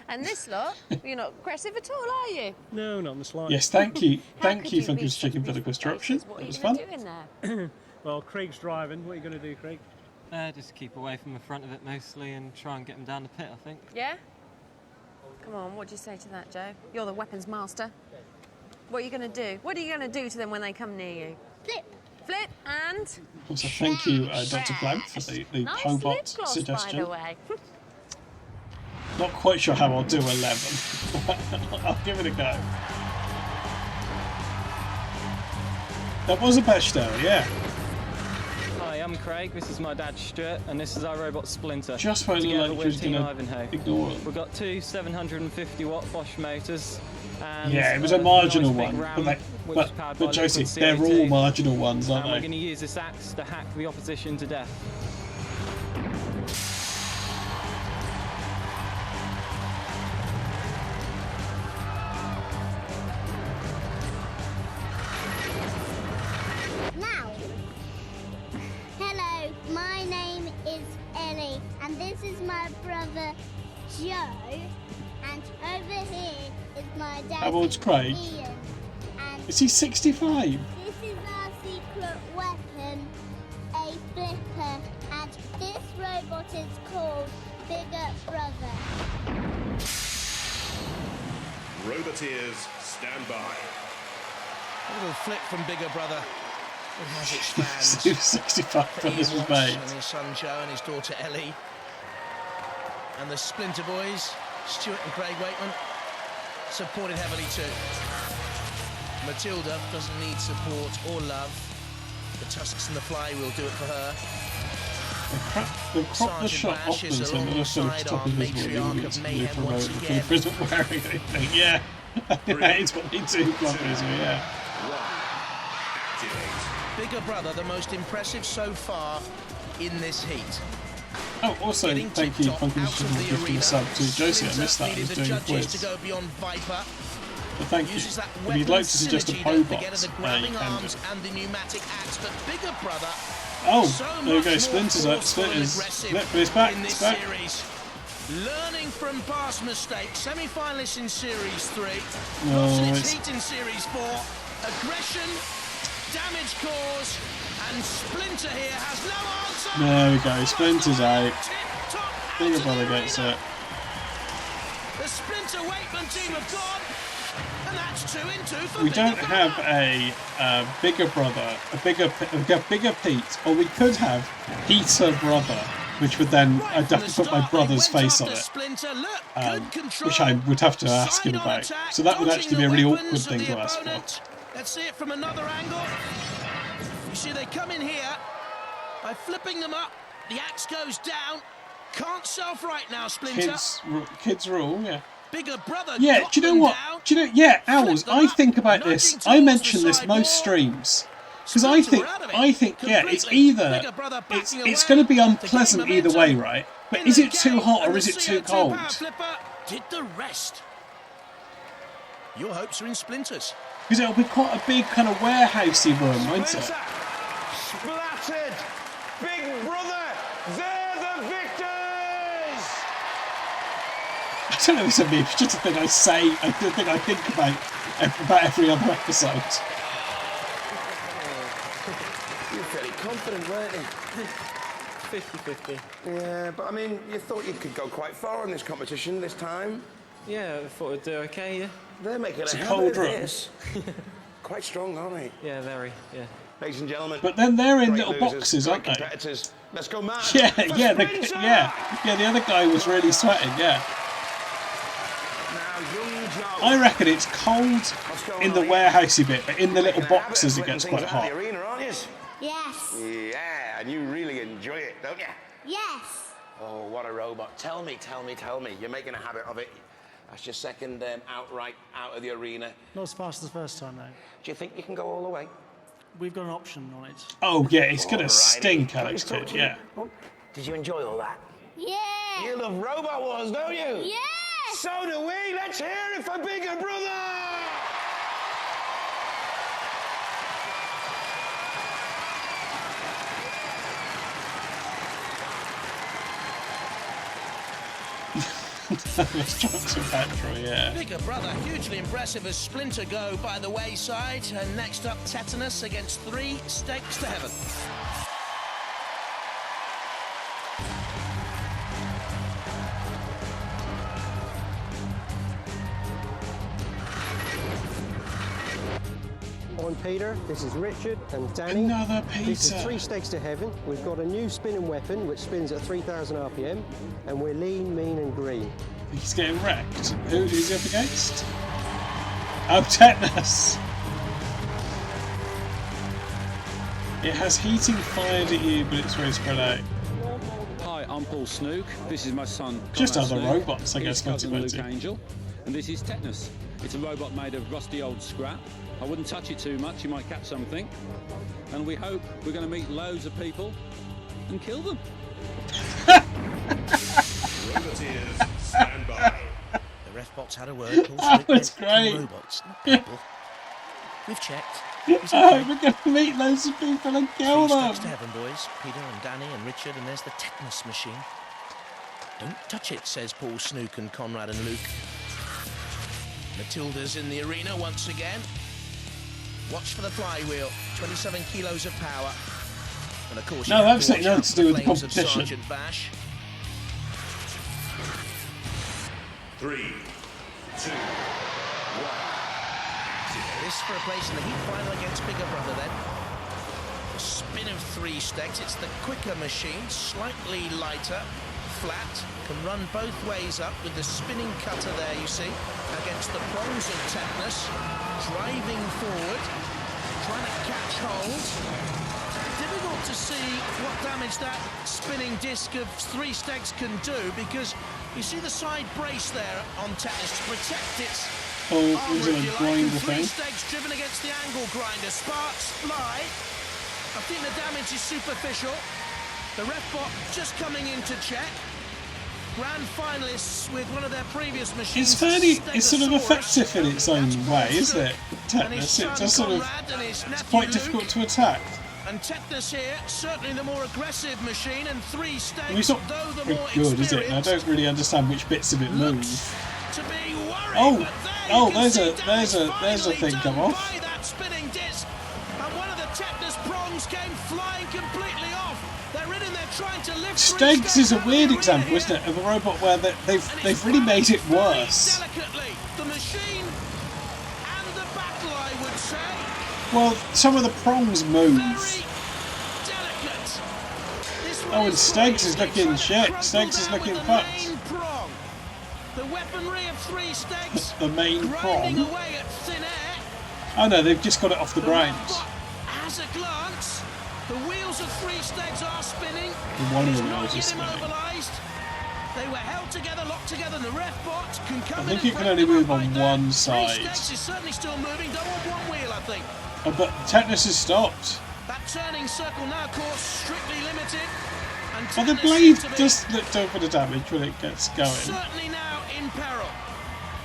And this lot, you're not aggressive at all, are you? No, not in the slightest. Yes, thank you. Thank you, Funky's Chicken, for the construction. What are you fun. doing there? Well, Craig's driving. What are you going to do, Craig? Just keep away from the front of it mostly and try and get them down the pit, I think. Yeah? Come on, what do you say to that, Joe? You're the weapons master. What are you going to do? What are you going to do to them when they come near you? Flip. Flip and... Also, thank you, Dr. Plem, for the nice Pobot lip gloss, suggestion. by the way. Not quite sure how I'll do 11. I'll give it a go. That was a Pesto, yeah. Hi, I'm Craig, this is my dad Stuart, and this is our robot Splinter. Just when it looked like he was going to ignore it. We've got 2 750 watt Bosch motors. And yeah, it was a marginal nice one. Ram, but Josie, they're all marginal ones, aren't they? We're going to use this axe to hack the opposition to death. My name is Ellie, and this is my brother Joe, and over here is my dad. How old's Craig? Ian, and is he 65? This is our secret weapon, a flipper, and this robot is called Bigger Brother. Roboteers, stand by. A little flip from Bigger Brother. As it stands. 65 when this was made. And his son Joe and his daughter Ellie. And the Splinter boys, Stuart and Craig Wakeman, supported heavily too. Matilda doesn't need support or love. The tusks and the flywheel do it for her. They crop the shot often so that the sort of top is visible because they promote the flipper isn't wearing anything. Yeah, that is what they do, flippers, yeah. Bigger Brother, the most impressive so far in this heat. Oh, also, thank you, Funky for gifting a sub to Josie. I missed that. I was doing a quiz. To go beyond Viper. But thank you. If you'd like to suggest a Pobot, the grabbing arms and the pneumatic axe, but Bigger Brother. Oh, there we go. Splinters up. Splinters. But it's back. It's back. Learning from past mistakes. Semi-finalists in Series 3. No, Lost in its heat in Series 4. Aggression. Damage cause, and Splinter here has no answer. There we go, Splinter's out. Bigger Brother gets it. The Splinter Wakeman team have gone, and that's 2 in 2 for we don't have a Bigger Brother, a bigger Pete, or we could have Peter Brother, which would then I'd have to put my brother's face on it, which I would have to ask him about. So that would actually be a really awkward thing to ask for. Let's see it from another angle. You see they come in here by flipping them up. The axe goes down. Can't self-right now, Splinter. Kids rule, yeah. Bigger Brother. Yeah, do you know what? Do you know? Yeah, Owls. I think about this. I mention this most streams because I think, yeah, it's either it's going to be unpleasant either way, right? But is it too hot or is it too cold? Did the rest. Your hopes are in Splinters. Because it'll be quite a big kind of warehousey room, won't it? Splattered! Big Brother! They're the victors! don't know if it's a meme, it's just a thing I say, a thing I think about every other episode. You're fairly confident, weren't you? 50-50. Yeah, but I mean, you thought you could go quite far in this competition this time. Yeah, I thought we'd do okay, yeah. They're making It's a a habit cold of run. this. Quite strong, aren't they? Yeah, very, yeah. Ladies and gentlemen. But then they're in great little losers, boxes, great aren't they? competitors. Let's go mad. Yeah, for yeah, Spencer! yeah. The other guy was really sweating. Yeah. I reckon it's cold in the warehousey bit, but in the little boxes it gets quite hot. Arena, aren't you? Yes. Yeah, and you really enjoy it, don't you? Yes. Oh, what a robot. Tell me. You're making a habit of it. That's your second outright out of the arena. Not as fast as the first time, though. Do you think you can go all the way? We've got an option on it. Oh, yeah, it's going to Alrighty. stink, Alex, Talk dude, to you. yeah. Oh, did you enjoy all that? Yeah. You love Robot Wars, don't you? Yes. So do we. Let's hear it for Bigger Brother! Yeah. Bigger Brother, hugely impressive as Splinter go by the wayside. And next up, Tetanus against 3 Stakes to Heaven. I'm Peter, this is Richard and Danny. Another This Peter. is 3 Stakes to Heaven. We've got a new spinning weapon which spins at 3,000 RPM, and we're lean, mean and green. He's getting wrecked. Who's he up against? Oh, Tetanus! It has heating fired at you, but it's very spread out. Hi, I'm Paul Snook. This is my son. Just Conrad other Snook, robots, I his guess, cousin Luke consequently. Angel, and this is Tetanus. It's a robot made of rusty old scrap. I wouldn't touch it too much, you might catch something. And we hope we're going to meet loads of people and kill them. Roboteers, stand by. The ref bots had a word. That was great. Robots, not people. We've checked. Oh, we're going to meet loads of people and kill 3 them. Stakes to Heaven, boys. Peter and Danny and Richard, and there's the tetanus machine. Don't touch it, says Paul Snook and Conrad and Luke. Matilda's in the arena once again. Watch for the flywheel. 27 kilos of power. And of course, No, you have absolutely to watch nothing out to for do with the flames of competition. Sergeant Bash. 3, 2, 1. This for a place in the heat final against Bigger Brother then. A spin of 3 Stakes. It's the quicker machine, slightly lighter, flat, can run both ways up with the spinning cutter there, you see, against the prongs of Tetanus, driving forward, trying to catch hold. Difficult to see what damage that spinning disc of 3 Stakes can do, because you see the side brace there on Tetanus to protect its Oh, armour, was if it you a like, grinder and 3 thing? Stakes driven against the angle grinder. Sparks fly. I think the damage is superficial. The ref bot just coming in to check. Grand finalists with one of their previous machines. It's fairly, it's sort of effective in its own way, isn't it? Tetanus, it just sort of, it's quite difficult to attack. And Tetanus here, certainly the more aggressive machine, and 3 I mean, Stakes, it's not though the very more good, is it? I experienced, don't really understand which bits of it move. to be worried. Oh, but oh, you can there's see a, there's a, damage there's a finally thing come done off. by that spinning disc, and one of the Tetanus prongs came flying completely off. They're in and they're trying to lift 3 Stakes is a out of weird the example, arena isn't it, of a robot where they've really made it worse. delicately. The machine and the battle, I would say. Well, some of the prongs move. Delicate. Oh, and Stakes is looking shit. Stakes is looking fucked. Main prong. The weaponry of 3 Stakes The main grinding prong. away at thin air. Oh no, they've just got it off the ground. As a glance, the wheels of 3 Stakes are spinning. One of the He's not wheels is yet spinning. immobilised. They were held together, locked together, and the ref bot can come I in think and it can break only them move up on like that. one 3 side. Stakes is certainly still moving, though on one wheel, I think. Oh, but Tetanus has stopped. That turning circle now, of course, strictly limited. And Well, the Tetanus blade seems to be does look down for the damage when it gets going. certainly now in peril.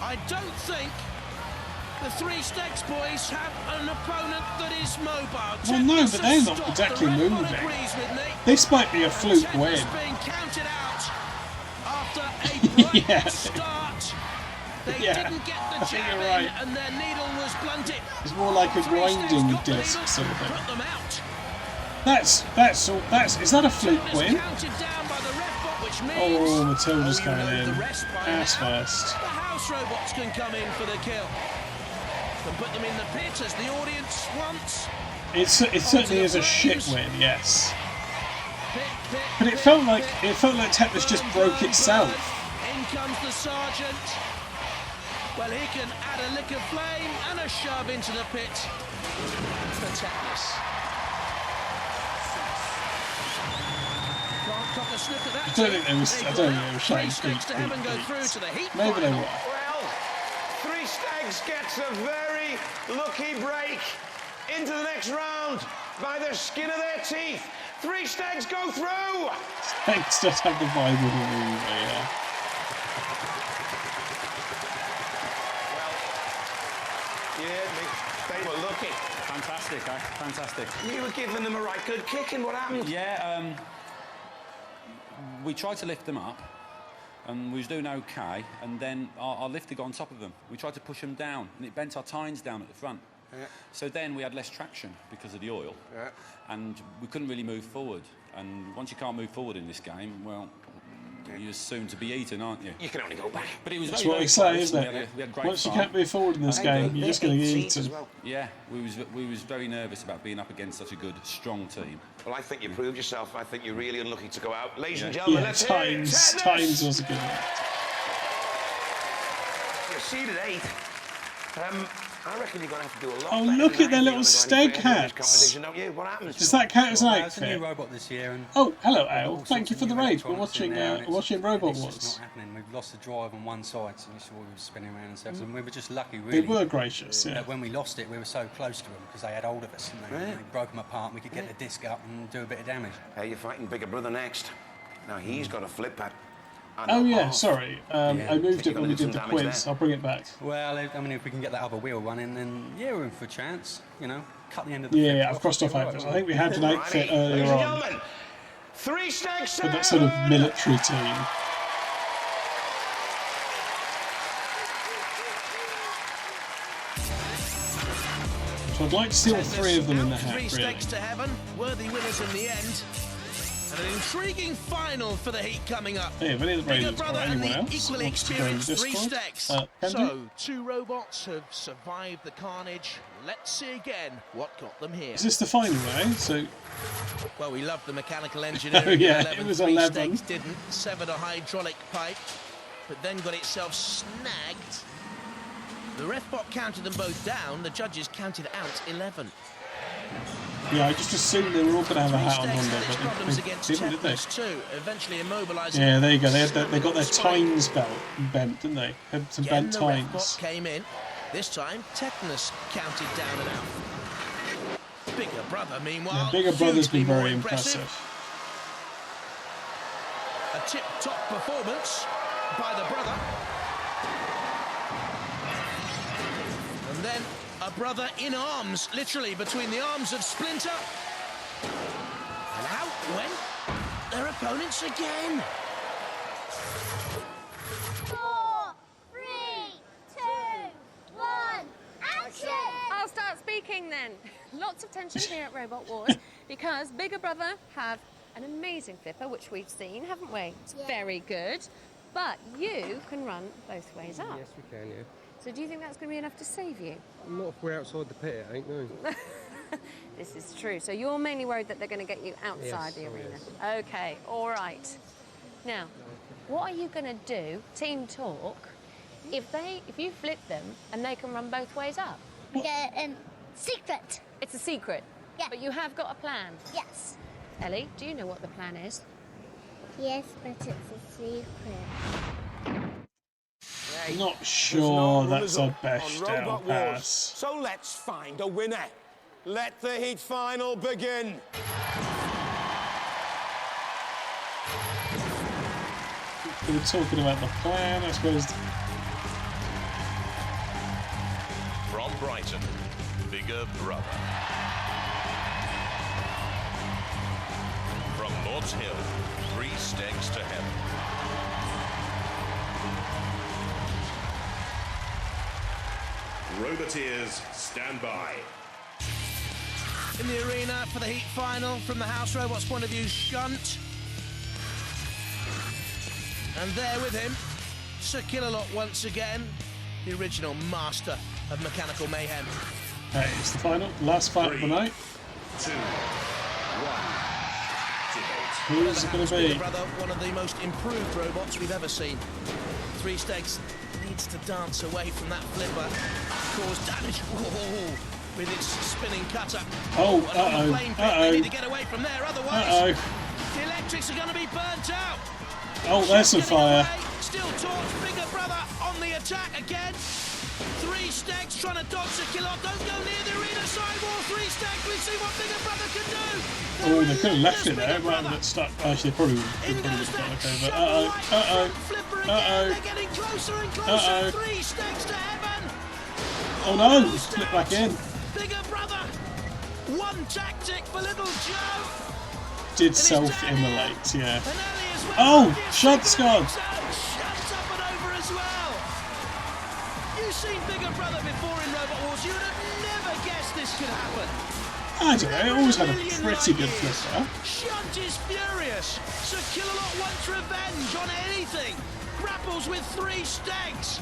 I don't think the 3 Stakes boys have an opponent that is mobile. Well, no, Tetanus but has they're not stopped. exactly The ref bot moving. agrees with me. This might be a fluke win. Tetanus being counted out after a bright Yeah. start. They Yeah, didn't get I the think jab you're in, right. and their needle was blunted. It's more like a Three Stegs grinding got the disc needle, sort of thing. put them out. That's is that a fluke win? Counted down by the ref bot, which means Oh, Matilda's coming know in. the rest by Ass now. first. The house robots can come in for the kill. Can put them in the pit as the audience wants. It certainly is a shit win, yes. But it felt like Tetanus just broke itself. In comes the sergeant. Well, he can add a lick of flame and a shove into the pit for Tetanus. Can't cock a sniff at that. I don't think they were showing Stegs to heaven go through to the heat Maybe they final. were. Well, Three Stegs gets a very lucky break into the next round by the skin of their teeth. Three Stegs go through. Stegs just have the vibe of the movie, yeah. You heard me. They were lucky. Fantastic, eh? Fantastic. You were giving them a right good kicking. What happened? Yeah, we tried to lift them up, and we was doing okay, and then our lifter got on top of them. We tried to push them down, and it bent our tines down at the front. Yeah. So then we had less traction because of the oil, Yeah. and we couldn't really move forward. And once you can't move forward in this game, well, you're soon to be eaten, aren't you? You can only go back. But it was That's very, what very we say, close, isn't and it? we had great Once you fun. can't move forward in this game, you're just going to get eaten. Yeah, we was very nervous about being up against such a good, strong team. Well, I think you proved yourself. I think you're really unlucky to go out. Ladies and Yeah. gentlemen, Yeah, let's hear it. Times was a good one. You're seeded 8. I reckon you're going to have to do a lot Oh, better look than at their that little if stag you're going to go any further in this hats. competition, don't you? What happens? Does that count as an Well, it's a outfit? new robot this year, and Oh, hello, Ale. all Thank sorts you of for the new raid. We're electronics in watching there, and it's- watching Robot it's Wars. just not happening. We've lost the drive on one side, so you saw we were spinning around in circles, and we were just lucky, really. They were gracious, yeah. That when we lost it, we were so close to them because they had hold of us, and they broke them apart, and we could get the disc up and do a bit of damage. Hey, you're fighting bigger brother next. Now he's got a flip pad. Oh yeah, sorry. I moved it when we did the quiz. I'll bring it back. Well, I mean, if we can get that other wheel running, then yeah, we're in for a chance. You know, cut the end of the. Yeah, I've crossed off outfits. I think we had an outfit earlier on. Three Stegs With that sort of military team. So I'd like to see all three of them in the hat, Three really. Stegs to heaven, worthy winners in the end. And an intriguing final for the heat coming up. Hey, if any of the Bigger raiders or brother and anyone the else equally wants to join the experienced Three Discord, Stegs. can So, do. 2 robots have survived the carnage. Let's see again what got them here. Is this the final, eh? So, Well, we loved the mechanical engineering. Oh, yeah, of 11. it was Three 11. Stegs didn't. Severed a hydraulic pipe, but then got itself snagged. The ref bot counted them both down. The judges counted out 11. yeah, I just assumed they were all going to have a hat on Stegs Honda, had its but problems they against didn't, did they? Tetanus too, eventually immobilising. Yeah, there you go. They got their tines bent, didn't they? Had some Again, bent the ref tines. bot came in. This time, Tetanus counted down and out. Bigger brother, meanwhile, Yeah, Bigger Brother's hugely been very more impressive. A tip-top performance by the brother. And then a brother in arms, literally between the arms of Splinter. And out went their opponents again. 4, 3, 2, 1, action! I'll start speaking then. Lots of tension here at Robot Wars because Bigger Brother have an amazing flipper, which we've seen, haven't we? It's very good. But you can run both ways up. Yes, we can, yeah. So do you think that's going to be enough to save you? Not if we're outside the pit, it ain't, no. This is true. So you're mainly worried that they're going to get you outside Yes, the oh, arena. yes. Okay, all right. Now, what are you going to do, team talk, if you flip them and they can run both ways up? Secret. It's a secret. Yeah. But you have got a plan. Yes. Ellie, do you know what the plan is? Yes, but it's a secret. I'm not sure that's a best on out Robot Wars. pass. So let's find a winner. Let the heat final begin. We were talking about the plan, I suppose. From Brighton, Bigger Brother. From Lord's Hill, Three Stegs to Heaven. Roboteers, stand by. In the arena for the heat final, from the House Robots' point of view, Shunt. And there with him, Sir Killalot once again, the original master of mechanical mayhem. Hey, it's the final, last fight of the night. 2, 1. Who's it going to be? Brother, one of the most improved robots we've ever seen. Three Stegs needs to dance away from that flipper, cause damage. Whoa, with its spinning cutter. Oh, They need to get away from there, otherwise the electrics are going to be burnt out. Oh, there's some fire. Still Torch, bigger brother on the attack again. Three Stegs trying to dodge the Killalot. Don't go near the arena sidewall. Three Stegs, we see what bigger brother can do. Oh, they could have left it there. It might have got stuck. Actually, they probably would have got okay, but They're getting closer and closer. Three Stegs to heaven. Oh no, it's flipped back in. Bigger brother. One tactic for little Joe. Did self-immolate, yeah. Oh, Shunt's gone. Shunt's up and over as well. You've seen bigger brother before in Robot Wars. You would have never guessed this could happen. I don't know, it always had a pretty good flipper. Shunt is furious. Sir Killalot wants revenge on anything. Grapples with three Stegs.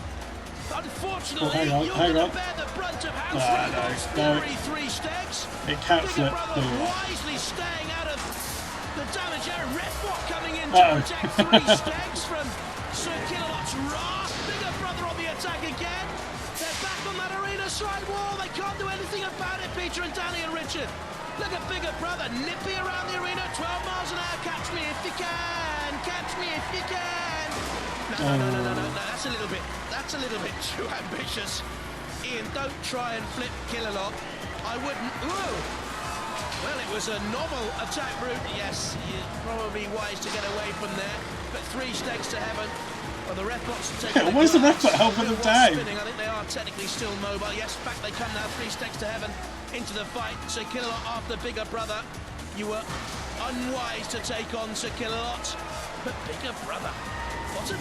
Unfortunately, you're going to bear the brunt of House Robots' fury. Three Stegs. It can't flip. Wisely staying out of the damage area. Redbot coming in to protect three Stegs from Sir Killalot's wrath. Bigger brother on the attack again. They're back on that arena side wall. They can't do anything about it, Peter and Danny and Richard. Look at bigger brother, nippy around the arena, 12 miles an hour. Catch me if you can. Catch me if you can. No. That's a little bit too ambitious. Ian, don't try and flip Killalot. I wouldn't. Ooh. Well, it was a novel attack route. Yes, you're probably wise to get away from there. But three Stegs to heaven. Well, the Refbots take. Where's the Refbot helping them down? Spinning. I think they are technically still mobile. Yes, back they come now. Three Stegs to heaven into the fight. Sir Killalot after bigger brother. You were unwise to take on Sir Killalot. But bigger brother, what an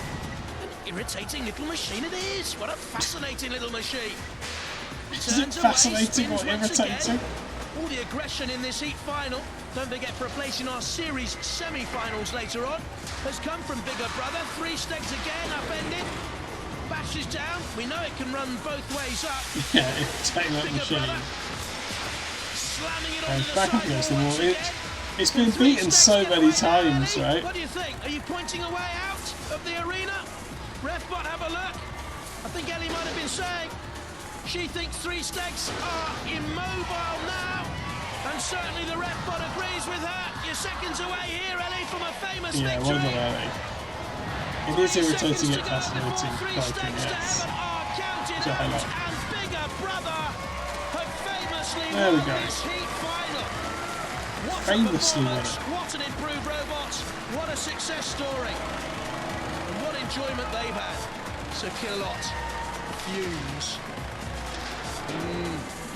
irritating little machine it is. What a fascinating little machine. Is it fascinating or irritating? All the aggression in this heat final, don't forget for a place in our series semi-finals later on, has come from bigger brother. Three Stegs again, upended. Bashes down. We know it can run both ways up. Yeah, it's taking that machine. Slamming it onto the back side against the wall wall. once again. It's been beaten so many times, right? What do you think? Are you pointing a way out of the arena? Refbot, have a look. I think Ellie might have been saying she thinks three Stegs are immobile now. And certainly the Refbot agrees with her. You're seconds away here, Ellie, from a famous victory. Well done, Ellie. It is irritating yet fascinating, Viking, yes. Counted out, and bigger brother have famously there we won go. this heat final. What Famously won it. What an improved robot. What a success story. And what enjoyment they've had. Sir Killalot fumes.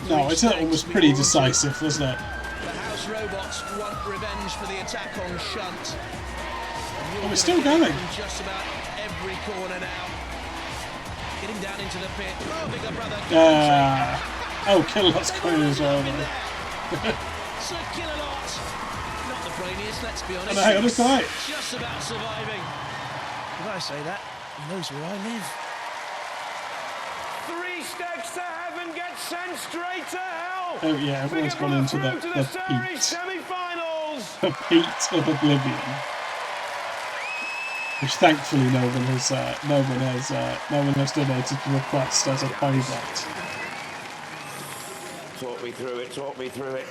No, I thought it was pretty decisive, wasn't it? The House Robots want revenge for the attack on Shunt. Oh, it's still going. Just about every corner now. Getting down into the pit. Oh, bigger brother. Oh, Killalot's coming as well, though. Sir Killalot. Not the brainiest, let's be honest. And hang on a fight. Just about surviving. Did I say that? He knows where I live. Three Stegs to heaven get sent straight to hell. Oh yeah, everyone's gone into the series semi-finals. The peat of oblivion. Which thankfully no one has donated to request as a payback. Talk me through it.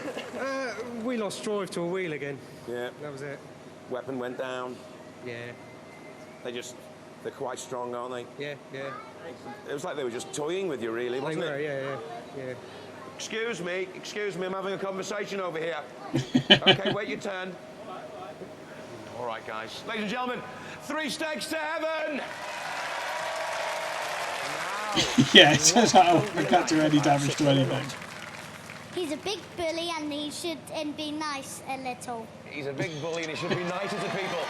We lost drive to a wheel again. Yeah. That was it. Weapon went down. Yeah. They're quite strong, aren't they? Yeah. It was like they were just toying with you, really, wasn't it? Yeah. Excuse me, I'm having a conversation over here. Okay, wait your turn. All right, guys. Ladies and gentlemen, three Stegs to heaven! Yeah, it turns out we can't do any damage to anything. He's a big bully and he should be nice a little. He's a big bully and he should be nicer to people.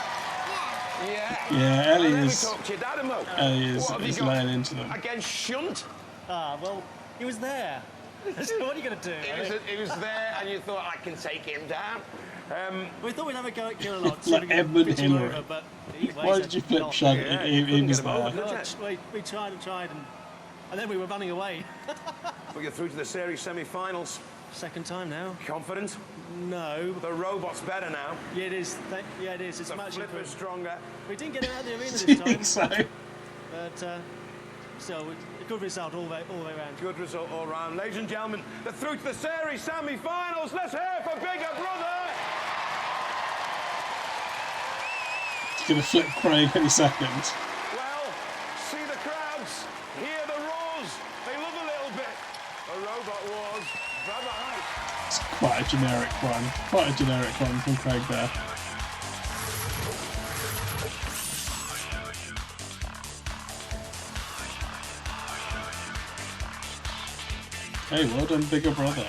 Yeah, Ellie Let me is. talk to your dad, Mo. Ellie is What have you got laying into them. against Shunt? Well, He was there. So what are you going to do? He was there, and you thought, I can take him down. We thought we'd have a go at Kill a Lot. Like Edmund Hillary. Over, but he Why did you flip Shaggy? Yeah, He was there. We tried and then we were running away. We get through to the series semi-finals. Second time now. Confident? No. The robot's better now. Yeah, it is. Yeah, it is. It's much flipper's stronger. We didn't get it out of the arena this Do you time. think so? But still, a good result all the way around. Good result all round. Ladies and gentlemen, they're through to the series semi-finals. Let's hear for Bigger Brother. He's going to flip Craig any second. Well, see the crowds, hear the roars. They love a little bit. The Robot Wars. Bye-bye. It's quite a generic one. Quite a generic one from Craig there. Hey, well done, Bigger Brother.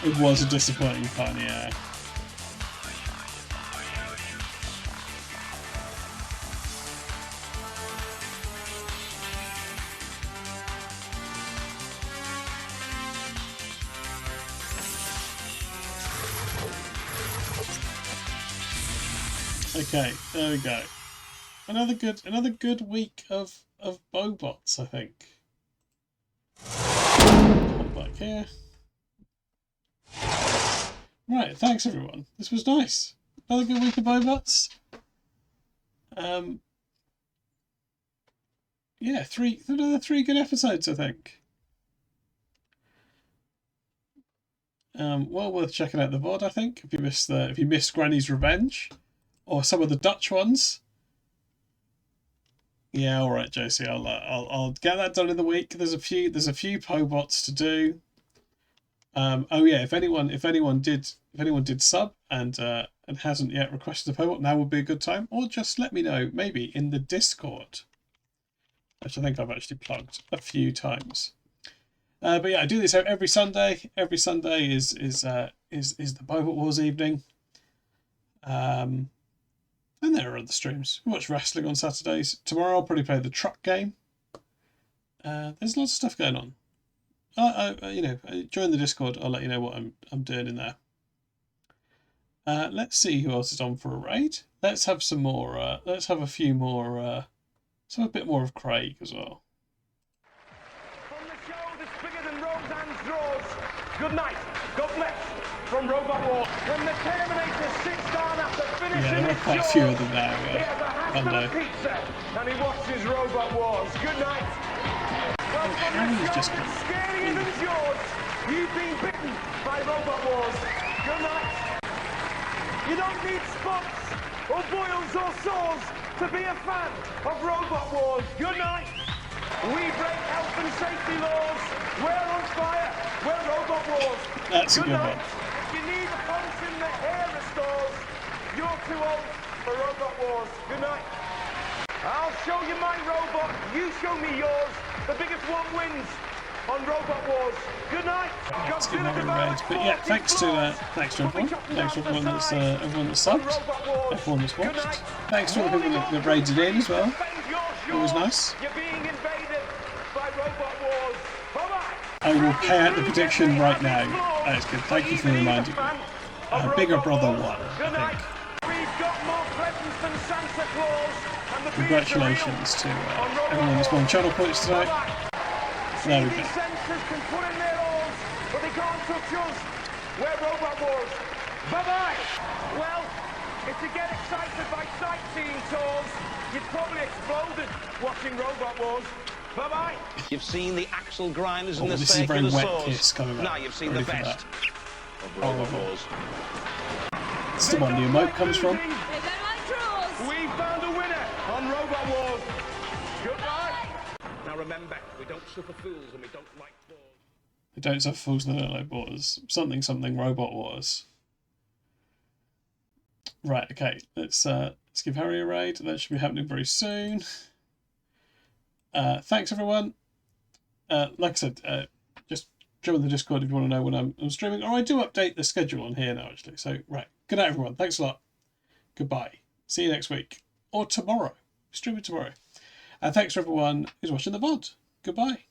It was a disappointing fun, yeah. Okay, there we go. Another good week of Bobots, I think. Come back here. Right, thanks everyone. This was nice. Another good week of Bobots. Yeah, another three good episodes, I think. Well worth checking out the VOD, I think. If you missed Granny's Revenge. Or some of the Dutch ones. Yeah, all right, Josie. I'll get that done in the week. There's a few Pobots to do. Oh yeah, if anyone did sub and hasn't yet requested a Pobot, now would be a good time. Or just let me know, maybe in the Discord, which I think I've actually plugged a few times. But yeah, I do this every Sunday. Every Sunday is the Bobot Wars evening. And there are other streams. We watch wrestling on Saturdays. Tomorrow I'll probably play the truck game. There's lots of stuff going on. Join the Discord. I'll let you know what I'm doing in there. Let's see who else is on for a raid. Let's have some more. Let's have a few more. Let's have a bit more of Craig as well. From the show that's bigger than Roseanne's drawers. Good night. God bless. From Robot War. When the Terminator sits down after finishing Yeah, there are his quite a job, few of them now. he has a hat and a pizza, and he watches Robot Wars. Good night. Well, from the show that's scarier than yours, you've been bitten by Robot Wars. Good night. You don't need spots or boils or sores to be a fan of Robot Wars. Good night. We break health and safety laws. We're on fire. We're Robot Wars. That's a good night. one. If you need a function that hair restores, you're too old for Robot Wars. Good night. I'll show you my robot. You show me yours. The biggest one wins on Robot Wars. Good night. Let's give another raid. But yeah, thanks to everyone. Thanks to everyone that's subbed, everyone that's watched. Thanks to all the people that raided in as well. It was nice. You're being invaded by Robot Wars. Bye-bye. I will pay out the prediction right now. That is good. Thank you for reminding me. Bigger Brother won, I think. We've got more presents than Santa Claus. And the Congratulations to everyone that's won channel points tonight. There we go. sensors can put in their oars, but they can't touch us. We're Robot Wars. Bye-bye. Well, if you get excited by sightseeing tours, you'd probably exploded watching Robot Wars. Bye-bye. You've seen the axle grinders and the this is a very circular wet saws. kiss coming up. Now you've seen Ready the for best that. of Robot Wars. It's the one the emote comes from. We found a winner on Robot Wars. Goodbye. Now remember, we don't suffer fools and we don't like balls. They don't suffer fools and they don't like wars. Something Robot Wars. Right, okay. Let's give Harry a raid. That should be happening very soon. Thanks everyone. Like I said, just jump in the Discord if you want to know when I'm streaming. Or I do update the schedule on here now, actually. So, right. Good night, everyone. Thanks a lot. Goodbye. See you next week. Or tomorrow. Streaming tomorrow. And thanks for everyone who's watching the VOD. Goodbye.